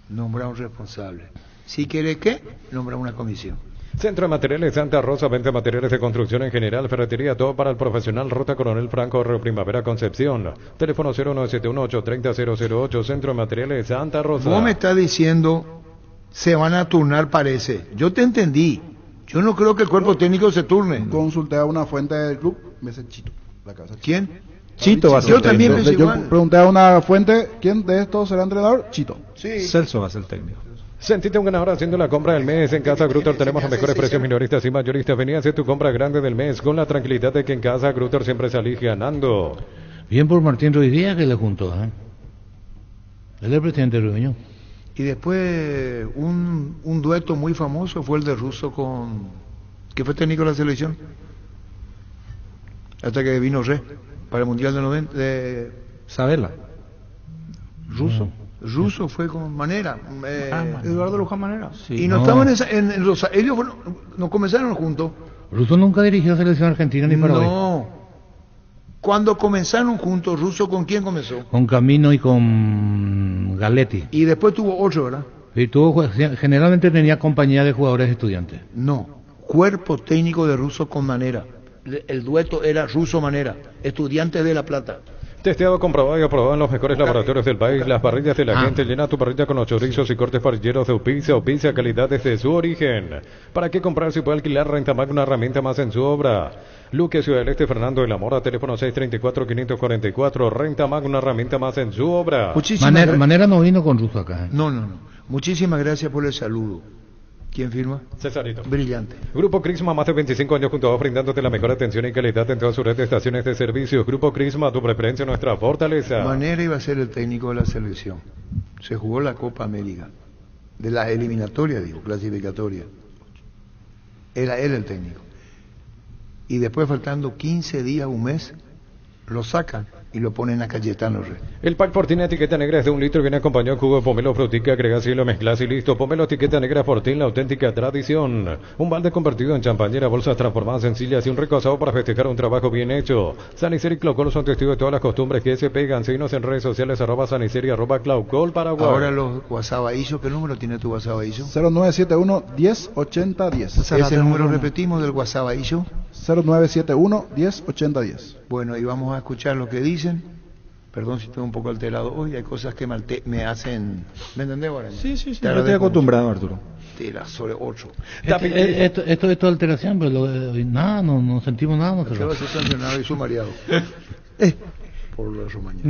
nombra un responsable. Si querés que, nombra una comisión. Centro de Materiales Santa Rosa, vende materiales de construcción en general, ferretería, todo para el profesional, Ruta Coronel Franco, Río Primavera, Concepción. Teléfono 0971-830-008, Centro de Materiales Santa Rosa. Vos me estás diciendo, se van a turnar, parece. Yo te entendí. Yo no creo que el cuerpo técnico se turne. Consulté a una fuente del club, me dice Chito. La casa. ¿Quién? Chito va a ser Yo también pensé Yo igual. pregunté a una fuente, ¿quién de estos será entrenador? Chito. Sí. Celso va a ser el técnico. Sentite un ganador haciendo la compra del mes. En Casa Grutter tenemos los mejores precios minoristas y mayoristas. Vení a hacer tu compra grande del mes con la tranquilidad de que en Casa Grutter siempre salís ganando. Bien por Martín Ruiz Díaz que le juntó, ¿eh? Él es el presidente de Rubeño. Y después un dueto muy famoso fue el de Russo con... ¿Qué fue técnico de la selección? Hasta que vino Re para el Mundial del 90 de... Sabela. Russo fue con Manera. Eduardo Luján Manera. Sí, y no estaban en Rosa. Ellos no comenzaron juntos. Russo nunca dirigió a selección argentina ni Paraguay. No. Cuando comenzaron juntos, Russo, ¿con quién comenzó? Con Camino y con Galetti. Y después tuvo otro, ¿verdad? Y generalmente tenía compañía de jugadores estudiantes. No. Cuerpo técnico de Russo con Manera. El dueto era Russo Manera, Estudiantes de La Plata. Testeado, comprobado y aprobado en los mejores laboratorios del país. Las parrillas de la gente. Llena tu parrilla con los chorizos y cortes parrilleros de Upicia, calidad desde su origen. ¿Para qué comprar si puede alquilar Rentamac, una herramienta más en su obra? Luque, Ciudad del Este, Fernando de la Mora, teléfono 634-544. Rentamac, una herramienta más en su obra. Manera no vino con Russo acá. No. Muchísimas gracias por el saludo. ¿Quién firma? Cesarito. Brillante. Grupo Crisma, más de 25 años junto a vos, brindándote la mejor atención y calidad en toda su red de estaciones de servicios. Grupo Crisma, tu preferencia, nuestra fortaleza. Manera iba a ser el técnico de la selección. Se jugó la Copa América. De la eliminatoria, clasificatoria. Era él el técnico. Y después, faltando 15 días, un mes, lo sacan y lo ponen a Cayetano Re. El pack Fortín etiqueta negra es de 1 litro, viene acompañado de jugo de pomelo frutica, agregas y lo mezclas y listo. Pomelo etiqueta negra Fortín, la auténtica tradición. Un balde convertido en champañera, bolsas transformadas sencillas y un rico asado para festejar un trabajo bien hecho. Saniceri y Claucol son testigos de todas las costumbres que se pegan. Síguenos en redes sociales, @Saniceri, @Claucol Paraguay. Ahora los WhatsApp, ¿qué número tiene tu WhatsApp? 0971-108010. Ese número repetimos del WhatsApp. 0971-108010. Bueno, y vamos a escuchar lo que dicen. Perdón si estoy un poco alterado hoy, hay cosas que me hacen... ¿Me entendés, Guaraní? Sí, yo estoy acostumbrado, Arturo. Tira sobre 8. Esto es alteración, pero nada, no sentimos nada. ¿Qué va a ser sancionado y sumariado? Por la Romaña.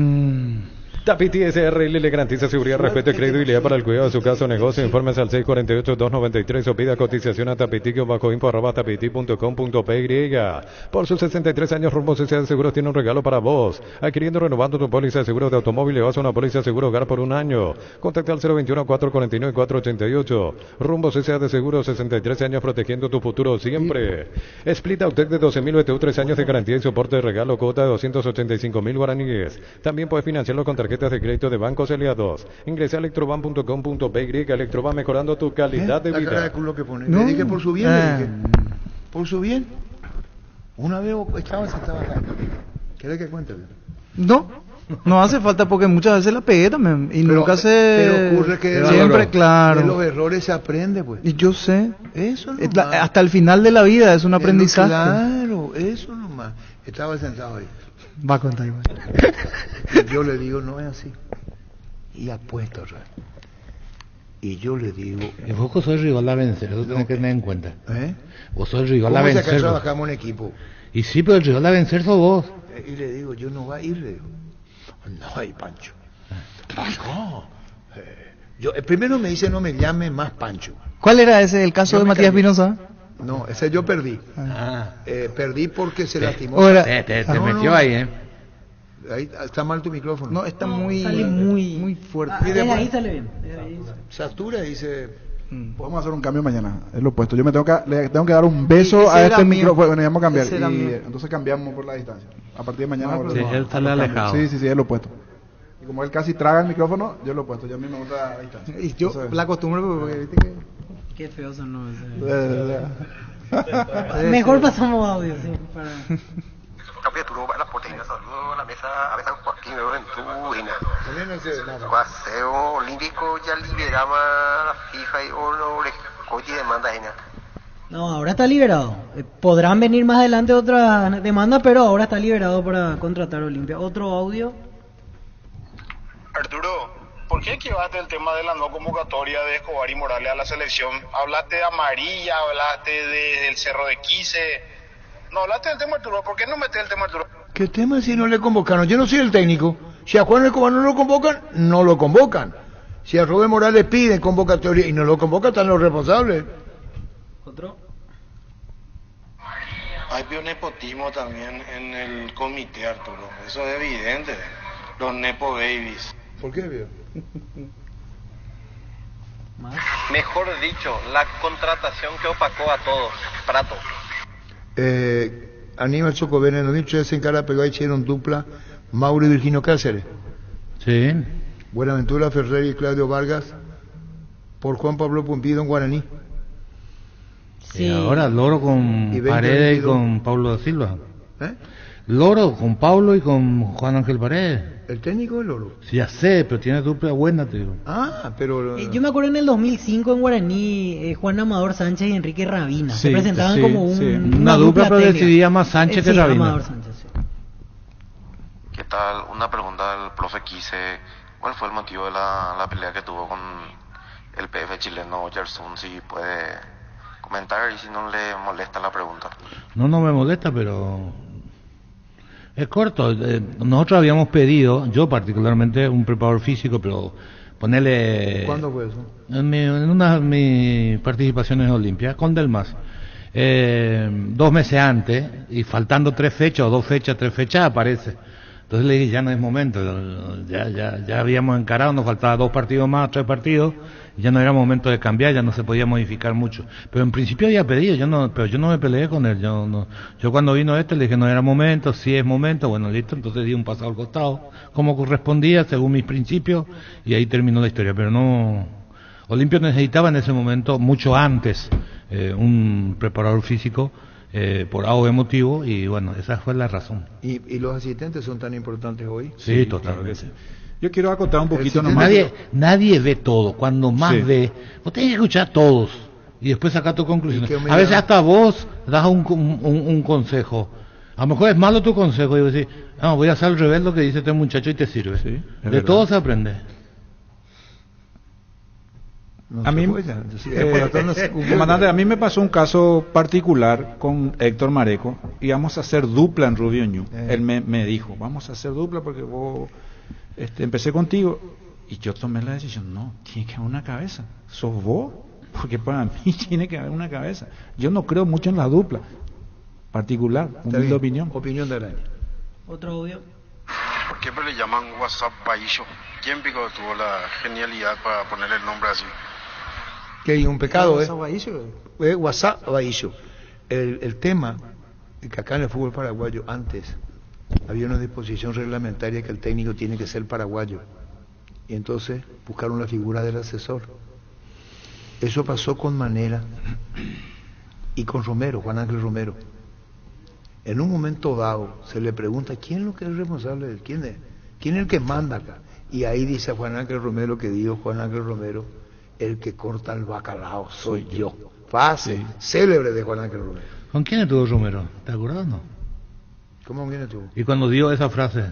Tapiti SRL le garantiza seguridad, respeto y credibilidad para el cuidado de su casa o negocio. Informes al 648-293 o pida cotización a tapiti-info@tapiti.com.py. Por sus 63 años, Rumbo Social de Seguros tiene un regalo para vos. Adquiriendo, renovando tu póliza de seguro de automóvil, le vas a una póliza de seguro hogar por un año. Contacta al 021-449-488. Rumbo Social de Seguros, 63 años protegiendo tu futuro siempre. Split Autec de 12.000 BTU, 3 años de garantía y soporte de regalo, cuota de 285.000 guaraníes. También puedes financiarlo con tarjetas de crédito de bancos aliados. Ingresa a electroban.com.py. Electroban, mejorando tu calidad de vida. La cara de culo que pone. Le dije por su bien, le dije. Por su bien. Una vez estaba acá. ¿Querés que cuente? No hace falta porque muchas veces la pegué también y nunca se... Pero ocurre que siempre, claro. De los errores se aprende, pues. Y yo sé. Eso hasta el final de la vida es un aprendizaje. Claro, eso nomás. Estaba sentado ahí. Va a contar igual. Yo le digo, no es así. Y apuesto, Ray. Y yo le digo... Y vos sos el rival a vencer, eso tenés que tener en cuenta. Vos sos el rival a vencer. ¿Cómo se trabajamos en equipo? Y sí, pero el rival a vencer sos vos. Y le digo, yo no va a ir, le digo. No, hay Pancho. No. Primero me dice, no me llame más Pancho. ¿Cuál era ese, el caso de Matías Espinosa? No, ese yo perdí. Perdí porque se lastimó. Te metió ahí, Ahí está mal tu micrófono. No, está sale muy fuerte. Ahí sale bien. Satura y dice... Podemos hacer un cambio mañana, es lo opuesto. Yo le tengo que dar un beso a este micrófono. Bueno, vamos a cambiar. Entonces cambiamos por la distancia. A partir de mañana. Él sale alejado. Sí, es lo opuesto. Y como él casi traga el micrófono, yo lo opuesto. Yo a mí me gusta a distancia. Y yo la costumbre porque viste que... Qué feos son los... Mejor pasamos audio, sí. Para... Capítulo para las proteínas, saludos a la mesa, a veces Joaquín Venturina. Paseo olímpico ya liberaba la FIFA y o le coche demanda genial. No, ahora está liberado. Podrán venir más adelante otras demandas, pero ahora está liberado para contratar a Olimpia. Otro audio. Arturo, ¿por qué esquivaste el tema de la no convocatoria de Escobar y Morales a la selección? Hablaste de Amarilla, hablaste del Cerro de Quise. No hablaste del tema Arturo. ¿Por qué no metes el tema Arturo? ¿Qué tema si no le convocaron? Yo no soy el técnico. Si a Juan Escobar no lo convocan, no lo convocan. Si a Rubén Morales piden convocatoria y no lo convocan, están los responsables. ¿Otro? Hay nepotismo también en el comité, Arturo. Eso es evidente. Los nepo babies. ¿Por qué, viejo? Mejor dicho, la contratación que opacó a todos. Prato. Aníbal Chocobene, no dicho es en cara, pero ahí hicieron dupla Mauro y Virginio Cáceres. Sí. Buenaventura Ferrer y Claudio Vargas por Juan Pablo Pumpido en Guaraní. Sí. Y ahora Loro con Paredes y con Pablo da Silva. Loro con Pablo y con Juan Ángel Paredes. ¿El técnico es Loro? Sí, ya sé, pero tiene dupla buena, te digo. Ah, pero... yo me acuerdo en el 2005 en Guaraní, Juan Amador Sánchez y Enrique Rabina. Se presentaban como una dupla, pero decidía más Sánchez que Rabina. Amador Sánchez, sí. ¿Qué tal? Una pregunta al profe Quise. ¿Cuál fue el motivo de la pelea que tuvo con el PF chileno Gerson? Si puede comentar y si no le molesta la pregunta. No me molesta, pero es corto. Nosotros habíamos pedido, yo particularmente, un preparador físico, pero ponerle... ¿Cuándo fue eso? En una de mis participaciones en Olimpia, con Delmas. 2 meses antes, y faltando 3 fechas, o 2 fechas, 3 fechas, aparece. Entonces le dije, ya no es momento, ya habíamos encarado, nos faltaban 2 partidos más, 3 partidos, y ya no era momento de cambiar, ya no se podía modificar mucho. Pero en principio había pedido, pero yo no me peleé con él, yo cuando vino le dije, no era momento, sí es momento, bueno, listo, entonces di un paso al costado, como correspondía, según mis principios, y ahí terminó la historia, pero no... Olimpia necesitaba en ese momento, mucho antes, un preparador físico, por algo emotivo, y bueno, esa fue la razón. ¿Y los asistentes son tan importantes hoy? Sí, totalmente. Claro, yo quiero acotar un poquito nomás. Nadie ve todo, cuando más ve, vos tenés que escuchar a todos y después sacar tu conclusión. A veces hasta vos das un consejo, a lo mejor es malo tu consejo y vos decís, no, voy a hacer al revés lo que dice este muchacho y te sirve. Sí, de todo se aprende. No a mí, comandante, a mí me pasó un caso particular con Héctor Mareco, y vamos a hacer dupla en Rubio Ñu. Él me dijo, vamos a hacer dupla porque vos, empecé contigo, y yo tomé la decisión, no, tiene que haber una cabeza, sos vos, porque para mí tiene que haber una cabeza. Yo no creo mucho en la dupla, particular, humilde opinión. Opinión de Araña. Otro audio. ¿Por qué le llaman WhatsApp Baillo? ¿Quién pico tuvo la genialidad para poner el nombre así? Que hay un pecado, WhatsApp Baillo. El tema es que acá en el fútbol paraguayo antes había una disposición reglamentaria que el técnico tiene que ser paraguayo, y entonces buscaron la figura del asesor. Eso pasó con Manera y con Romero, Juan Ángel Romero. En un momento dado se le pregunta quién es lo que es responsable, quién es el que manda acá, y ahí dice Juan Ángel Romero, que dijo Juan Ángel Romero, el que corta el bacalao soy yo. Fácil, célebre de Juan Ángel Romero. ¿Con quién estuvo Romero? ¿Te acuerdas, no? ¿Cómo quién estuvo? Y cuando dio esa frase,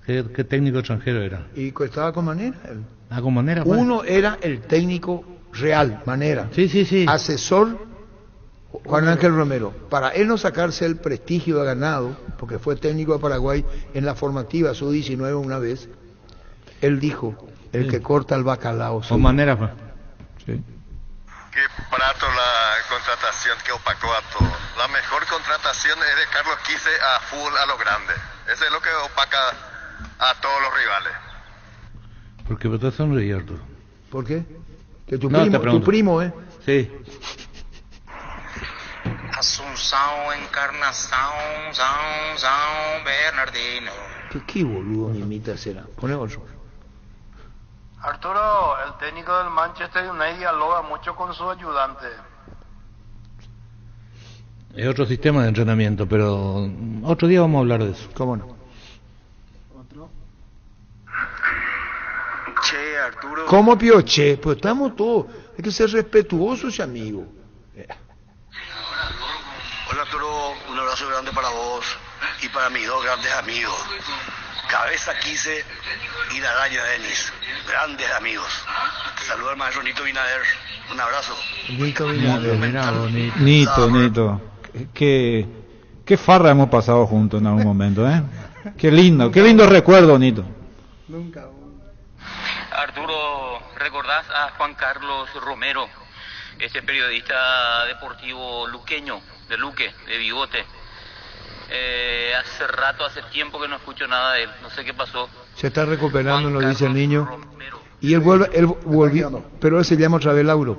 ¿qué técnico extranjero era? Y estaba con Manera. Con Manera. Pues. Uno era el técnico real, Manera. Sí. Asesor, Juan Ángel Romero. Para él no sacarse el prestigio ganado, porque fue técnico de Paraguay en la formativa sub-19 una vez, él dijo, el que corta el bacalao soy con Manera, pues. Sí. Qué Prato la contratación que opacó a todos. La mejor contratación es de Carlos Quise a fútbol a lo grande. Eso es lo que opaca a todos los rivales. ¿Por qué te sonreí, Arturo? ¿Por qué? Que tu primo, Sí. Asunción, Encarnación, Bernardino. ¿Qué boludo imita será? Pone otro. Arturo, el técnico del Manchester United dialoga mucho con su ayudante. Es otro sistema de entrenamiento, pero otro día vamos a hablar de eso. ¿Cómo no? Che, Arturo. ¿Cómo, Pío? Che, pues estamos todos. Hay que ser respetuosos, amigo. Hola, Arturo. Un abrazo grande para vos y para mis dos grandes amigos. Cabeza Quise y la araña Denis. Grandes amigos. Te saluda el maestro Nito Binader. Un abrazo. Nito Binader, mira, Nito. Qué farra hemos pasado juntos en algún momento, ¿eh? Qué lindo recuerdo, Nito. Nunca. Arturo, ¿recordás a Juan Carlos Romero, ese periodista deportivo luqueño, de Luque, de bigote? Hace tiempo que no escucho nada de él, no sé qué pasó. Se está recuperando, nos dice el niño. Y él volvió, pero él se llama otra vez Lauro.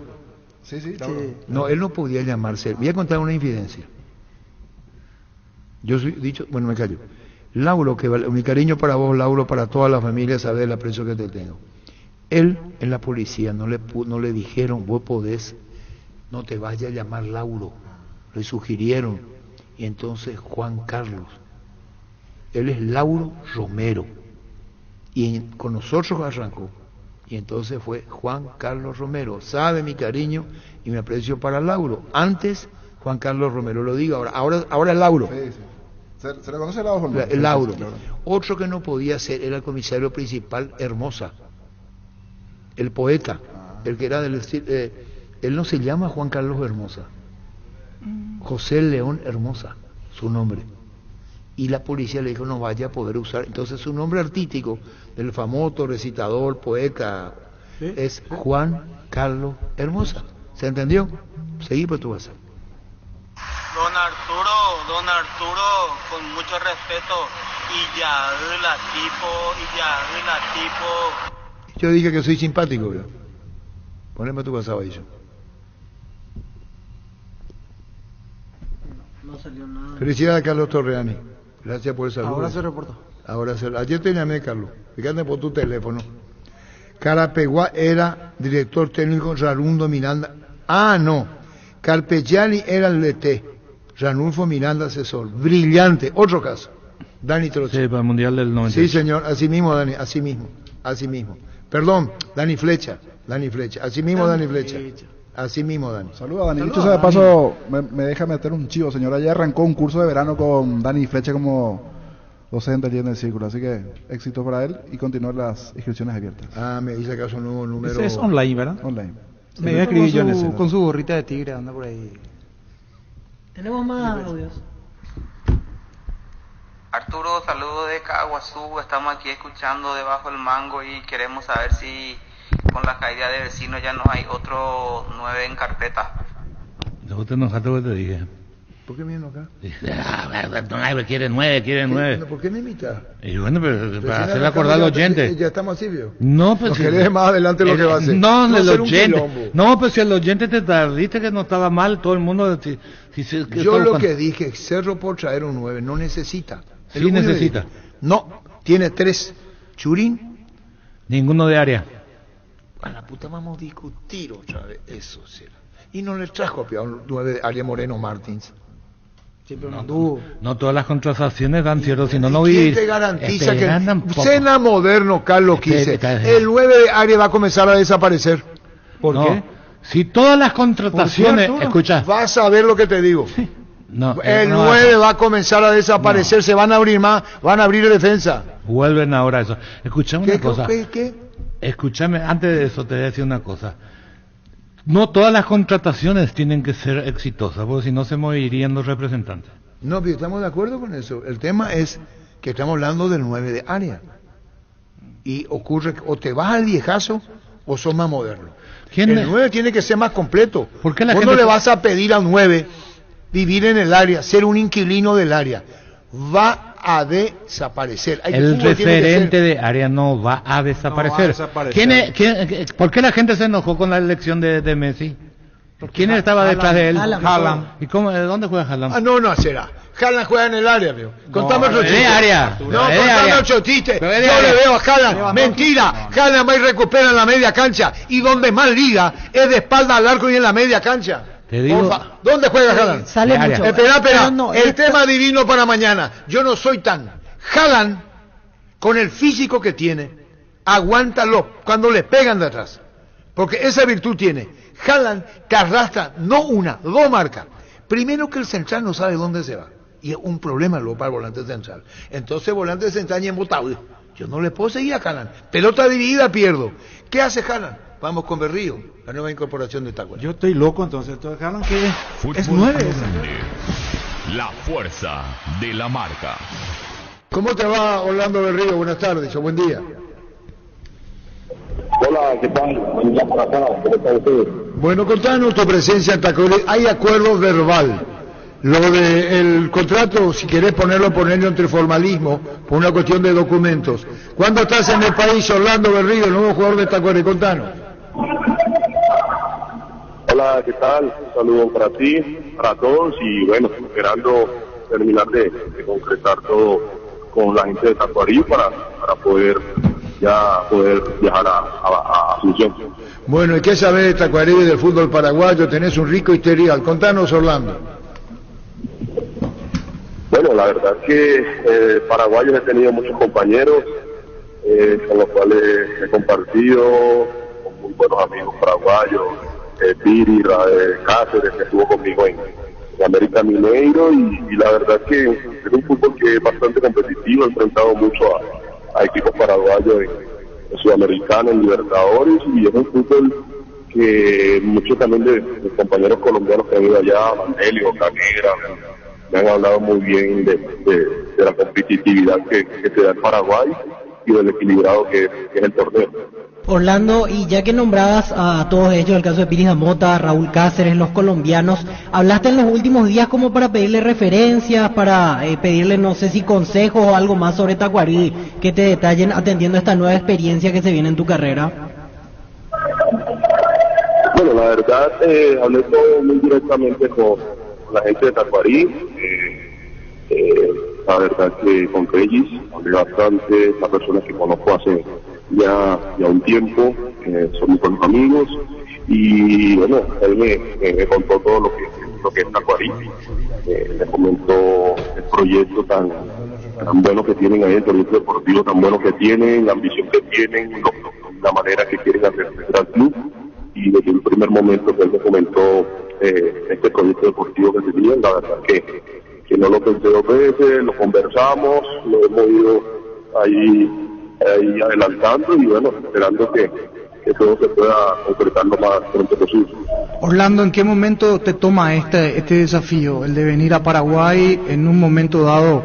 Sí, Lauro. No, él no podía llamarse. Voy a contar una infidencia. Yo soy dicho, bueno, me callo. Lauro, mi cariño para vos, Lauro, para toda la familia, sabes el aprecio que te tengo. Él, en la policía, no le dijeron, vos podés, no te vayas a llamar Lauro. Le sugirieron. Y entonces Juan Carlos. Él es Lauro Romero. Y con nosotros arrancó. Y entonces fue Juan Carlos Romero. Sabe mi cariño y mi aprecio para Lauro. Antes, Juan Carlos Romero, lo digo ahora es Lauro. Sí. ¿Se le conoce Lauro? Lauro. Otro que no podía ser era el comisario principal Hermosa. El poeta. El que era del estilo. Él no se llama Juan Carlos Hermosa. José León Hermosa, su nombre. Y la policía le dijo no vaya a poder usar. Entonces su nombre artístico del famoso recitador, poeta, es Juan Carlos Hermosa. ¿Se entendió? Seguí por tu casa. Don Arturo, con mucho respeto, y ya la tipo. Yo dije que soy simpático, ¿verdad? Poneme tu WhatsApp ahí. No salió nada. Felicidades a Carlos Torreani. Gracias por el saludo. Ahora se reportó. Ayer te llamé, Carlos. Fíjate por tu teléfono. Carapeguá era director técnico, Rarundo Miranda. No. Carpegiani era el DT. Ranulfo Miranda asesor. Brillante. Otro caso. Dani Troche. Sí, para el Mundial del 90. Sí, señor. Así mismo, Dani. Así mismo. Perdón, Dani Flecha. Así mismo, Dani Flecha. Así mismo, Dani. Saluda, Dani. Dicho sea de paso, me deja meter un chivo, señora. Ya arrancó un curso de verano con Dani Flecha como docente allí en el círculo. Así que éxito para él y continuar las inscripciones abiertas. Me dice acaso un nuevo número. Ese es online, ¿verdad? Online. Me voy a escribir yo en ese. Con su gorrita de tigre, anda por ahí. Tenemos más audios. Arturo, saludos de Caguazú, estamos aquí escuchando Debajo del Mango y queremos saber si con la caída de vecinos ya no hay otro 9 en carpeta. Yo te enojaste porque te dije. ¿Por qué me enoja? Quiere 9. ¿Por qué me imitas? Y bueno, pero para hacerle acordar al oyente. Ya estamos así, ¿vio? No, pues. No querés más adelante lo que va a hacer. No, el oyente. No, pues si el oyente te tardiste que no estaba mal, todo el mundo. Yo lo que dije, Cerro por traer un 9, no necesita. Sí necesita. No, tiene 3. Churín. Ninguno de área. A la puta vamos a discutir otra vez, eso será. Y no le trajo a un 9 de área Moreno Martins. No todas las contrataciones dan cierto, si no vivís. ¿Quién te garantiza que Sena Moderno, Carlos Quise, el 9 de área va a comenzar a desaparecer? ¿Por qué? Si todas las contrataciones, escucha. Vas a ver lo que te digo. El 9 va a comenzar a desaparecer, se van a abrir más, van a abrir defensa. Vuelven ahora a eso. Escuchame una cosa. ¿Qué? Escúchame, antes de eso te voy a decir una cosa. No todas las contrataciones tienen que ser exitosas, porque si no se morirían los representantes. No, pero estamos de acuerdo con eso. El tema es que estamos hablando del 9 de área. Y ocurre que o te vas al viejazo o sos más moderno. El 9 tiene que ser más completo. ¿Por qué la gente le vas a pedir al 9 vivir en el área, ser un inquilino del área? Va a desaparecer. El referente de área no va a desaparecer. ¿Por qué la gente se enojó con la elección de Messi? ¿Quién estaba detrás de él? Haaland. ¿Y cómo, dónde juega Haaland? No será. Haaland juega en el área, amigo. Contame otro chiste. Contame otro chiste. Yo le veo a Haaland. Mentira. Haaland va y recupera en la media cancha. Y donde más liga es de espalda al arco y en la media cancha. Te digo, ¿dónde juega Haaland? Sale mucho. Espera. No, el tema divino para mañana. Yo no soy tan. Haaland, con el físico que tiene, aguántalo cuando le pegan de atrás. Porque esa virtud tiene. Haaland te arrastra, no una, dos marcas. Primero que el central no sabe dónde se va. Y es un problema luego para el volante central. Entonces el volante central y embotado. Yo no le puedo seguir a Haaland. Pelota dividida pierdo. ¿Qué hace Haaland? Vamos con Berrío, la nueva incorporación de Tacuara. Yo estoy loco entonces. Haaland que es 9. La fuerza de la marca. ¿Cómo te va, Orlando Berrío? Buenas tardes o buen día. Hola, ¿qué tal? ¿Cómo está usted? Bueno, contanos tu presencia en Tacuara. Hay acuerdo verbal. Lo del contrato, si querés ponerlo entre formalismo, por una cuestión de documentos. ¿Cuándo estás en el país, Orlando Berrío, el nuevo jugador de Tacuara? Contanos. Hola, ¿qué tal? Un saludo para ti, para todos, y bueno, esperando terminar de concretar todo con la gente de Tacuarí para poder viajar a Asunción. Bueno, ¿y qué sabés de Tacuarí y del fútbol paraguayo? Tenés un rico historial. Contanos, Orlando. Bueno, la verdad es que paraguayos he tenido muchos compañeros con los cuales he compartido, con muy buenos amigos paraguayos, Piri, Cáceres, que estuvo conmigo en América Mineiro, y la verdad es que es un fútbol que es bastante competitivo. He enfrentado mucho a equipos paraguayos en Sudamericana, en Libertadores, y es un fútbol que muchos también de compañeros colombianos que han ido allá, Mandelio, Canegra, me han hablado muy bien de la competitividad que se da en Paraguay y del equilibrado que es el torneo. Orlando, y ya que nombrabas a todos ellos, el caso de Piris Amota, Raúl Cáceres, los colombianos, ¿hablaste en los últimos días como para pedirle referencias, para pedirle, no sé si consejos o algo más sobre Tacuarí, que te detallen atendiendo a esta nueva experiencia que se viene en tu carrera? Bueno, la verdad, hablé todo muy directamente con la gente de Tacuarí. La verdad que con Regis hablé bastante, las personas que conozco hace ya un tiempo, son mis buenos amigos, y bueno, él me contó todo lo que es Tacuarí, me comentó el proyecto tan bueno que tienen ahí, el proyecto deportivo tan bueno que tienen, la ambición que tienen, la manera que quieren hacer al club, y desde el primer momento que él me comentó este proyecto deportivo que tenían, la verdad que no lo pensé dos veces, lo conversamos, lo hemos ido ahí adelantando, y bueno, esperando que todo se pueda concretar lo más pronto posible. Orlando, ¿en qué momento te toma este desafío, el de venir a Paraguay? En un momento dado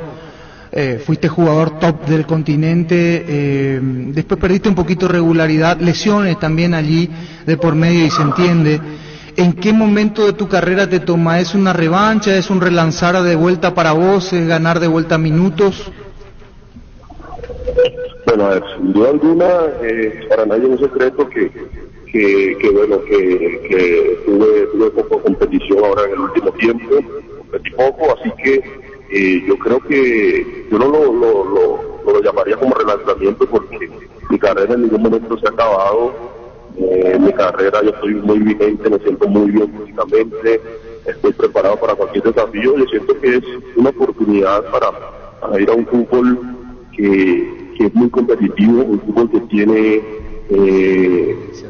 fuiste jugador top del continente, después perdiste un poquito de regularidad, lesiones también allí de por medio, y se entiende. ¿En qué momento de tu carrera te toma? ¿Es una revancha? ¿Es un relanzar de vuelta para vos? ¿Es ganar de vuelta minutos? Bueno, sin duda alguna, para nadie es un secreto que tuve poco competición ahora en el último tiempo, competí poco, así que yo creo que yo no lo llamaría como relanzamiento, porque mi carrera en ningún momento se ha acabado. Mi carrera, yo estoy muy vigente, me siento muy bien físicamente, estoy preparado para cualquier desafío. Yo siento que es una oportunidad para ir a un fútbol que es muy competitivo, un fútbol que tiene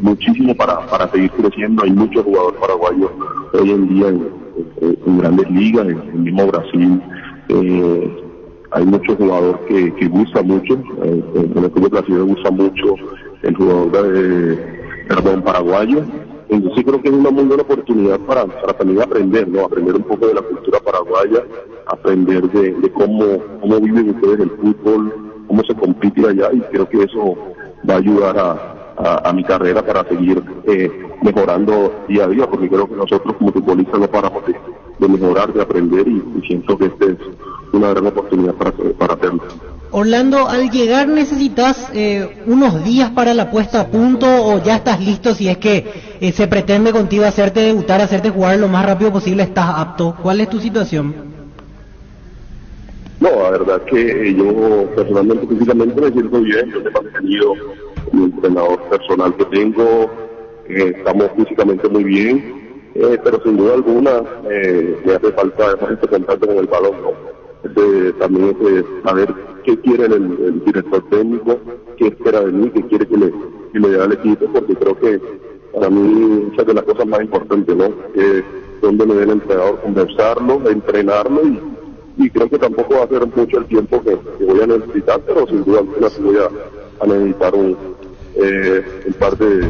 muchísimo para seguir creciendo. Hay muchos jugadores paraguayos hoy en día en grandes ligas, en el mismo Brasil. Hay muchos jugadores que gusta mucho, en el fútbol brasileño gusta mucho el jugador paraguayo. Entonces creo que es una muy buena oportunidad para también aprender, ¿no? Aprender un poco de la cultura paraguaya, aprender de cómo viven ustedes el fútbol, cómo se compite allá, y creo que eso va a ayudar a mi carrera para seguir mejorando día a día, porque creo que nosotros como futbolistas no paramos de mejorar, de aprender, y siento que esta es una gran oportunidad para hacerlo. Orlando, al llegar necesitas unos días para la puesta a punto, o ya estás listo si es que se pretende contigo hacerte debutar, hacerte jugar lo más rápido posible, estás apto? ¿Cuál es tu situación? No, la verdad que yo personalmente, físicamente me siento bien. Yo me he mantenido con mi entrenador personal que tengo, estamos físicamente muy bien, pero sin duda alguna me hace falta este contacto con el balón, ¿no? También saber qué quiere el director técnico, qué espera de mí, qué quiere que le dé al equipo, porque creo que para mí esa es de las cosas más importantes, ¿no? Donde me dé el entrenador, conversarlo, entrenarlo, y creo que tampoco va a ser mucho el tiempo que voy a necesitar, pero sin duda alguna sí voy a necesitar un par de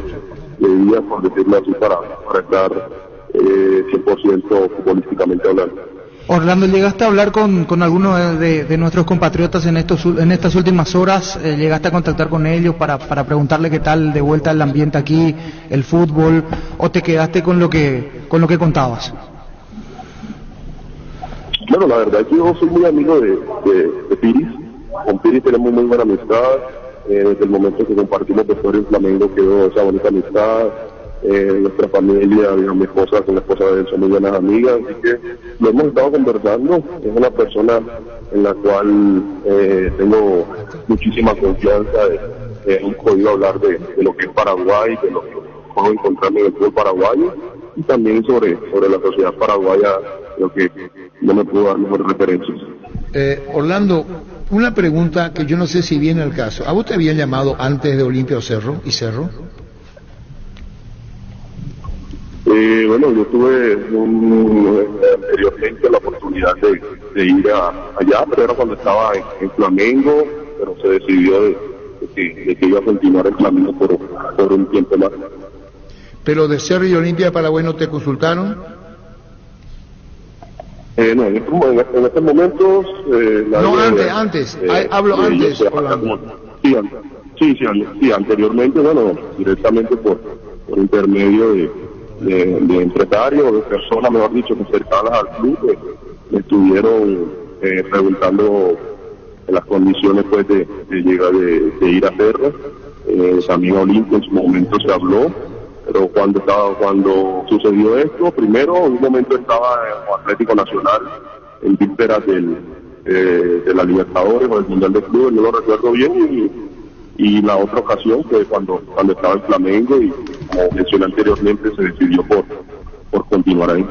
días, por decirlo así, para estar 100% futbolísticamente hablando. Orlando, ¿llegaste a hablar con algunos de nuestros compatriotas en estas últimas horas? ¿Llegaste a contactar con ellos para preguntarle qué tal de vuelta el ambiente aquí, el fútbol, o te quedaste con lo que contabas? Bueno, la verdad es que yo soy muy amigo de Piris. Con Piris tenemos muy buena amistad. Desde el momento que compartimos vestuario en Flamengo quedó esa bonita amistad. Nuestra familia, mi esposa con la esposa de él son muy buenas amigas, así que lo hemos estado conversando. Es una persona en la cual tengo muchísima confianza. Hemos podido hablar de lo que es Paraguay, de lo que puedo encontrarme en el fútbol paraguayo, y también sobre la sociedad paraguaya. Creo que no me puedo dar mejores referencias. Orlando, una pregunta que yo no sé si viene al caso. ¿A vos te habían llamado antes de Olimpia o Cerro y Cerro? Bueno, yo tuve anteriormente la oportunidad de ir allá, pero era cuando estaba en Flamengo, pero se decidió de que iba a continuar en Flamengo por un tiempo más. ¿Pero de Cerro y Olimpia de Paraguay no te consultaron? No, en estos momentos... no, antes, hablo antes, Orlando. Sí, anteriormente, bueno, directamente por intermedio de empresarios, de personas, mejor dicho, que cercanas al club, me estuvieron preguntando las condiciones pues de llegar, de ir a Cerro. También a Olimpia en su momento se habló, pero cuando sucedió esto, primero en un momento estaba en Atlético Nacional en vísperas de la Libertadores o del Mundial de Clubes, no lo recuerdo bien, y la otra ocasión fue cuando estaba en Flamengo, y como mencioné anteriormente se decidió por continuar ahí.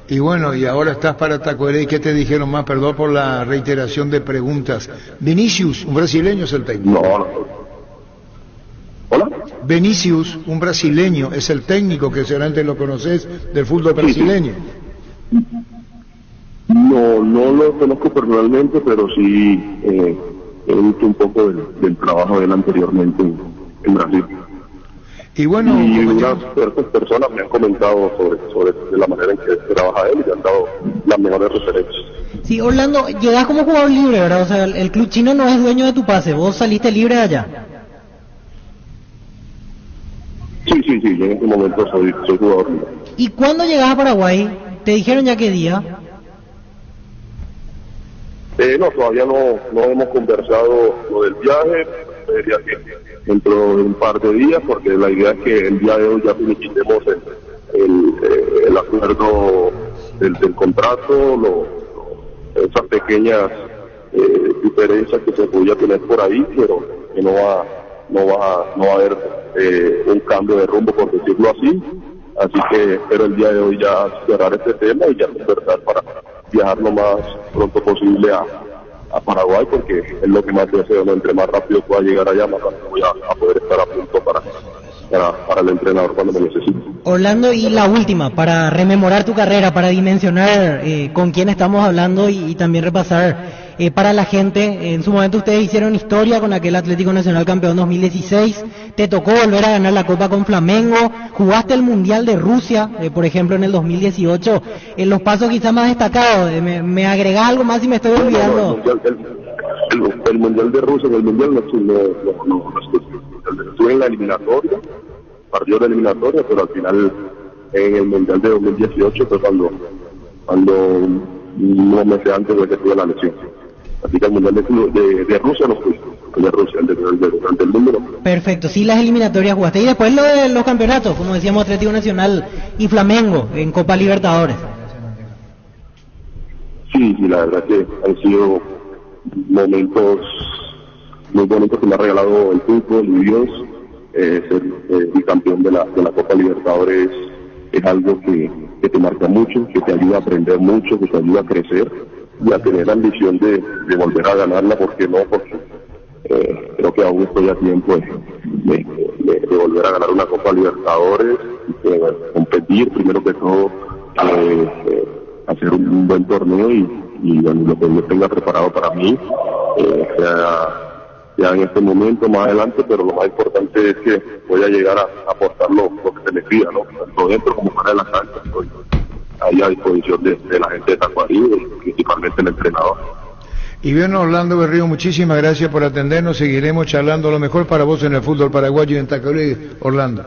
Y bueno, y ahora estás para Tacuaré. ¿Y qué te dijeron más? Perdón por la reiteración de preguntas. Vinicius, un brasileño, es el técnico. No. ¿Hola? Vinicius, un brasileño, es el técnico, que seguramente lo conoces, del fútbol brasileño. No lo conozco personalmente, pero sí he visto un poco del trabajo de él anteriormente en Brasil. Y bueno, unas personas me han comentado sobre la manera en que trabaja él, y me han dado las mejores referencias. Sí, Orlando, llegás como jugador libre, ¿verdad? O sea, el club chino no es dueño de tu pase, vos saliste libre de allá. Sí, yo en este momento soy jugador libre. ¿Y cuándo llegás a Paraguay? ¿Te dijeron ya qué día? No, todavía no hemos conversado lo del viaje. Diría que dentro de un par de días, porque la idea es que el día de hoy ya finiquitemos el acuerdo del contrato, esas pequeñas diferencias que se podía tener por ahí, pero que no va a haber un cambio de rumbo, por decirlo así. Así que espero el día de hoy ya cerrar este tema y ya conversar para viajar lo más pronto posible a Paraguay, porque es lo que más deseo, ¿no? Entre más rápido pueda llegar allá, más rápido voy a poder estar a punto para el entrenador cuando me necesite. Orlando, y la última, para rememorar tu carrera, para dimensionar con quién estamos hablando y también repasar para la gente. En su momento ustedes hicieron historia con aquel Atlético Nacional campeón 2016, te tocó volver a ganar la Copa con Flamengo, jugaste el Mundial de Rusia, por ejemplo, en el 2018, en los pasos quizás más destacados. ¿Me agregás algo más si me estoy olvidando? El Mundial de Rusia, en el Mundial no estuve en la eliminatoria, partido de eliminatoria, pero al final en el Mundial de 2018 fue cuando unos meses antes de que tuve la lesión. Así que el Mundial de Rusia no fui, el de Rusia, durante el número. Perfecto, sí, las eliminatorias jugaste. Y después lo de los campeonatos, como decíamos, Atlético Nacional y Flamengo en Copa Libertadores. Sí, la verdad que han sido momentos muy bonitos que me ha regalado el fútbol y Dios. Ser bicampeón de la Copa Libertadores es algo que te marca mucho, que te ayuda a aprender mucho, que te ayuda a crecer y a tener la ambición de volver a ganarla, porque no, porque creo que aún estoy a tiempo de volver a ganar una Copa Libertadores, competir primero que todo, hacer un buen torneo y bueno, lo que yo tenga preparado para mí, sea en este momento, más adelante, pero lo más importante es que voy a llegar a aportar lo que se me pida, ¿no? Tanto dentro como fuera de la cancha, estoy ahí a disposición de la gente de Tacuarí y principalmente el entrenador. Y bien, Orlando Berrío, muchísimas gracias por atendernos. Seguiremos charlando lo mejor para vos en el fútbol paraguayo y en Tacuarí, Orlando.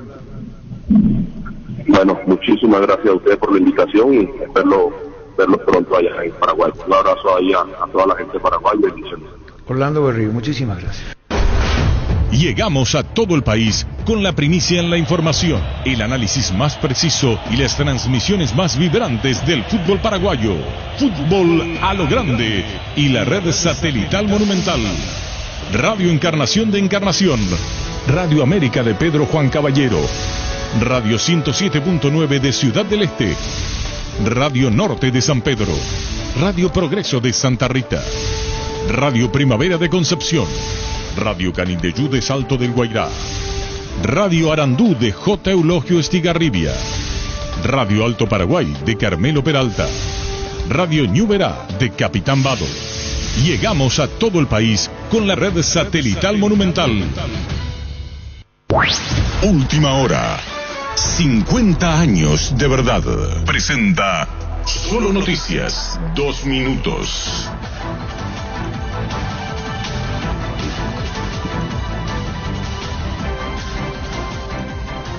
Bueno, muchísimas gracias a ustedes por la invitación y verlos pronto allá en Paraguay. Un abrazo ahí a toda la gente de Paraguay. Bendiciones. Orlando Berrío, muchísimas gracias. Llegamos a todo el país con la primicia en la información, el análisis más preciso y las transmisiones más vibrantes del fútbol paraguayo. Fútbol a lo grande y la red satelital Monumental. Radio Encarnación de Encarnación, Radio América de Pedro Juan Caballero, Radio 107.9 de Ciudad del Este, Radio Norte de San Pedro, Radio Progreso de Santa Rita, Radio Primavera de Concepción, Radio Canindeyú de Salto del Guairá, Radio Arandú de J. Eulogio Estigarribia, Radio Alto Paraguay de Carmelo Peralta, Radio Ñuberá de Capitán Vado. Llegamos a todo el país con la red satelital Monumental. Última hora. 50 años de verdad. Presenta Solo Noticias. 2 minutos.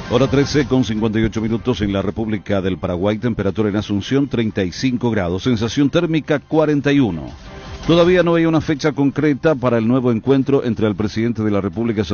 Hora 13 con 58 minutos en la República del Paraguay. Temperatura en Asunción 35 grados. Sensación térmica 41. Todavía no hay una fecha concreta para el nuevo encuentro entre el presidente de la República